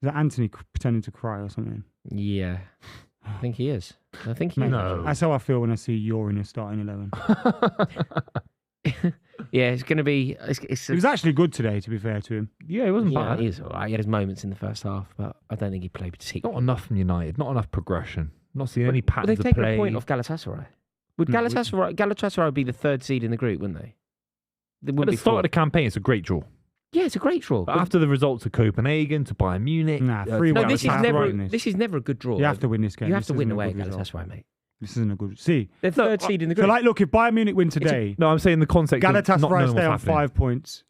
Is that Anthony pretending to cry or something? Yeah. I think he is. I think he Mate, is. No. That's how I feel when I see you're in your starting 11. Yeah, it's going to be... He was actually good today, to be fair to him. Yeah, it wasn't yeah, bad. he is all right. He had his moments in the first half, but I don't think he played particularly. Not enough from United. Not enough progression. Not seeing any Well, patterns they've of taken play. a point off Galatasaray. Would No, Galatasaray would be the 3rd seed in the group, wouldn't they? They At wouldn't the be start of fourth. the campaign, it's a great draw. Yeah, it's a great draw. But after the results of Copenhagen to Bayern Munich, Nah, to 3-1. no, this is Galatasaray never. in this. This is never a good draw. You have to win this game. You have This to win isn't a away at good result. Galatasaray, mate. This isn't a good... See, They're 3rd seed in the so group. like, look, if Bayern Munich win today, No, I'm saying the context of not Galatasaray knowing stay on what's happening. 5 points,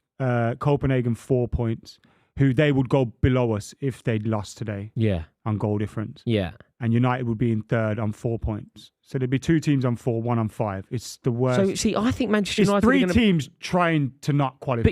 Copenhagen 4 points, who they would go below us if they'd lost today Yeah, on goal difference. yeah. And United would be in 3rd on 4 points. So there'd be 2 teams on 4, 1 on 5. It's the worst. So see, I think Manchester It's United. 3 are gonna, teams trying to not qualify.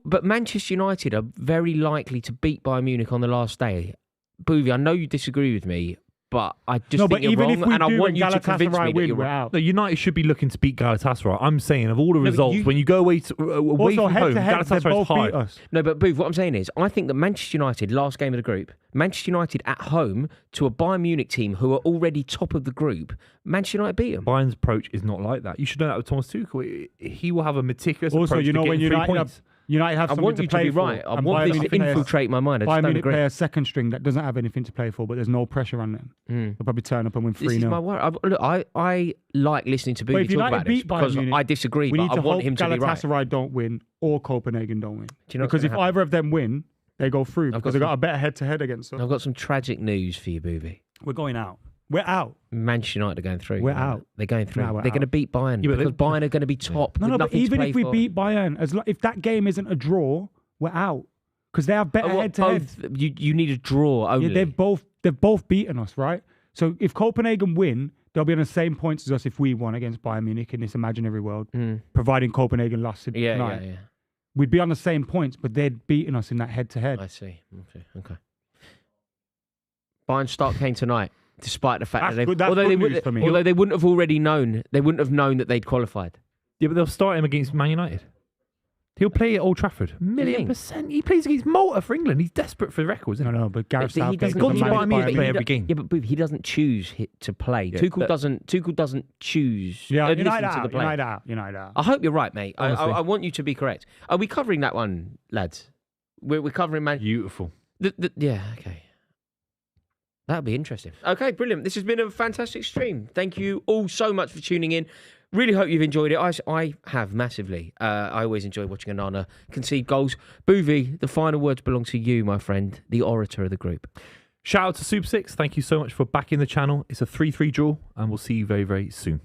but Manchester United are very likely to beat Bayern Munich on the last day. Buvey, I know you disagree with me, but I just no, think but you're even wrong, if we and I do want and you to convince me Galatasaray that win, you're we're wrong. out. No, United should be looking to beat Galatasaray. I'm saying of all the but results, you- when you go away, away Also, from head home, to head, they Galatasaray's both high. beat us. No, but Booth, what I'm saying is, I think that Manchester United, last game of the group, Manchester United at home to a Bayern Munich team who are already top of the group, Manchester United beat them. Bayern's approach is not like that. You should know that with Thomas Tuchel. He will have a meticulous Also, approach you to know, when getting 3 United points. United have I something want to you to play be for. right. I and want Bayern this Munich to play a- infiltrate my mind. I just Bayern don't Munich agree. play a second string that doesn't have anything to play for, but there's no pressure on them. They'll probably turn up and win This is 3-0. my worry. Look, I like listening to But Booby if talk United about this beat Bayern because Munich, I disagree, we but need I to want hope him to be right. Galatasaray don't win or Copenhagen don't win. Do you know what's Because if gonna happen? either of them win, they go through because they've got a better head-to-head against us. I've got some tragic news for you, Booby. We're going out. We're out. Manchester United are going through. We're you know out. that? They're going through. Nah, we're They're going to out. beat Bayern Yeah, but because Bayern are going to be top. No, with but nothing to even play if we for. beat Bayern, if that game isn't a draw, we're out. Because they have better Oh, what, head-to-head. both, you need a draw only. Yeah, they've both beaten us, right? So if Copenhagen win, they'll be on the same points as us if we won against Bayern Munich in this imaginary world, providing Copenhagen lost tonight. Yeah. We'd be on the same points, but they'd beaten us in that head-to-head. I see. Okay. Bayern start came tonight, despite the fact That's that good- that's good news for me. although they wouldn't have already known, they wouldn't have known that they'd qualified. Yeah, but they'll start him against Man United. He'll play at Old Trafford. think? 1,000,000%. He plays against Malta for England. He's desperate for the records, isn't he? No, but Gareth He Southgate doesn't- gone doesn't to manage Bayern Munich Bayern to play Munich. every game. Yeah, but he doesn't choose to play. Yeah, Tuchel that- doesn't choose. Yeah, listen United to the out, play. United out. I hope you're right, mate. I Honestly. want you to be correct. Are we covering that one, lads? We're covering Man. Beautiful. Yeah, okay. That'll be interesting. Okay, brilliant. This has been a fantastic stream. Thank you all so much for tuning in. Really hope you've enjoyed it. I have massively. I always enjoy watching Onana concede goals. Buvey, the final words belong to you, my friend, the orator of the group. Shout out to Super 6. Thank you so much for backing the channel. It's a 3-3 draw, and we'll see you very, very soon.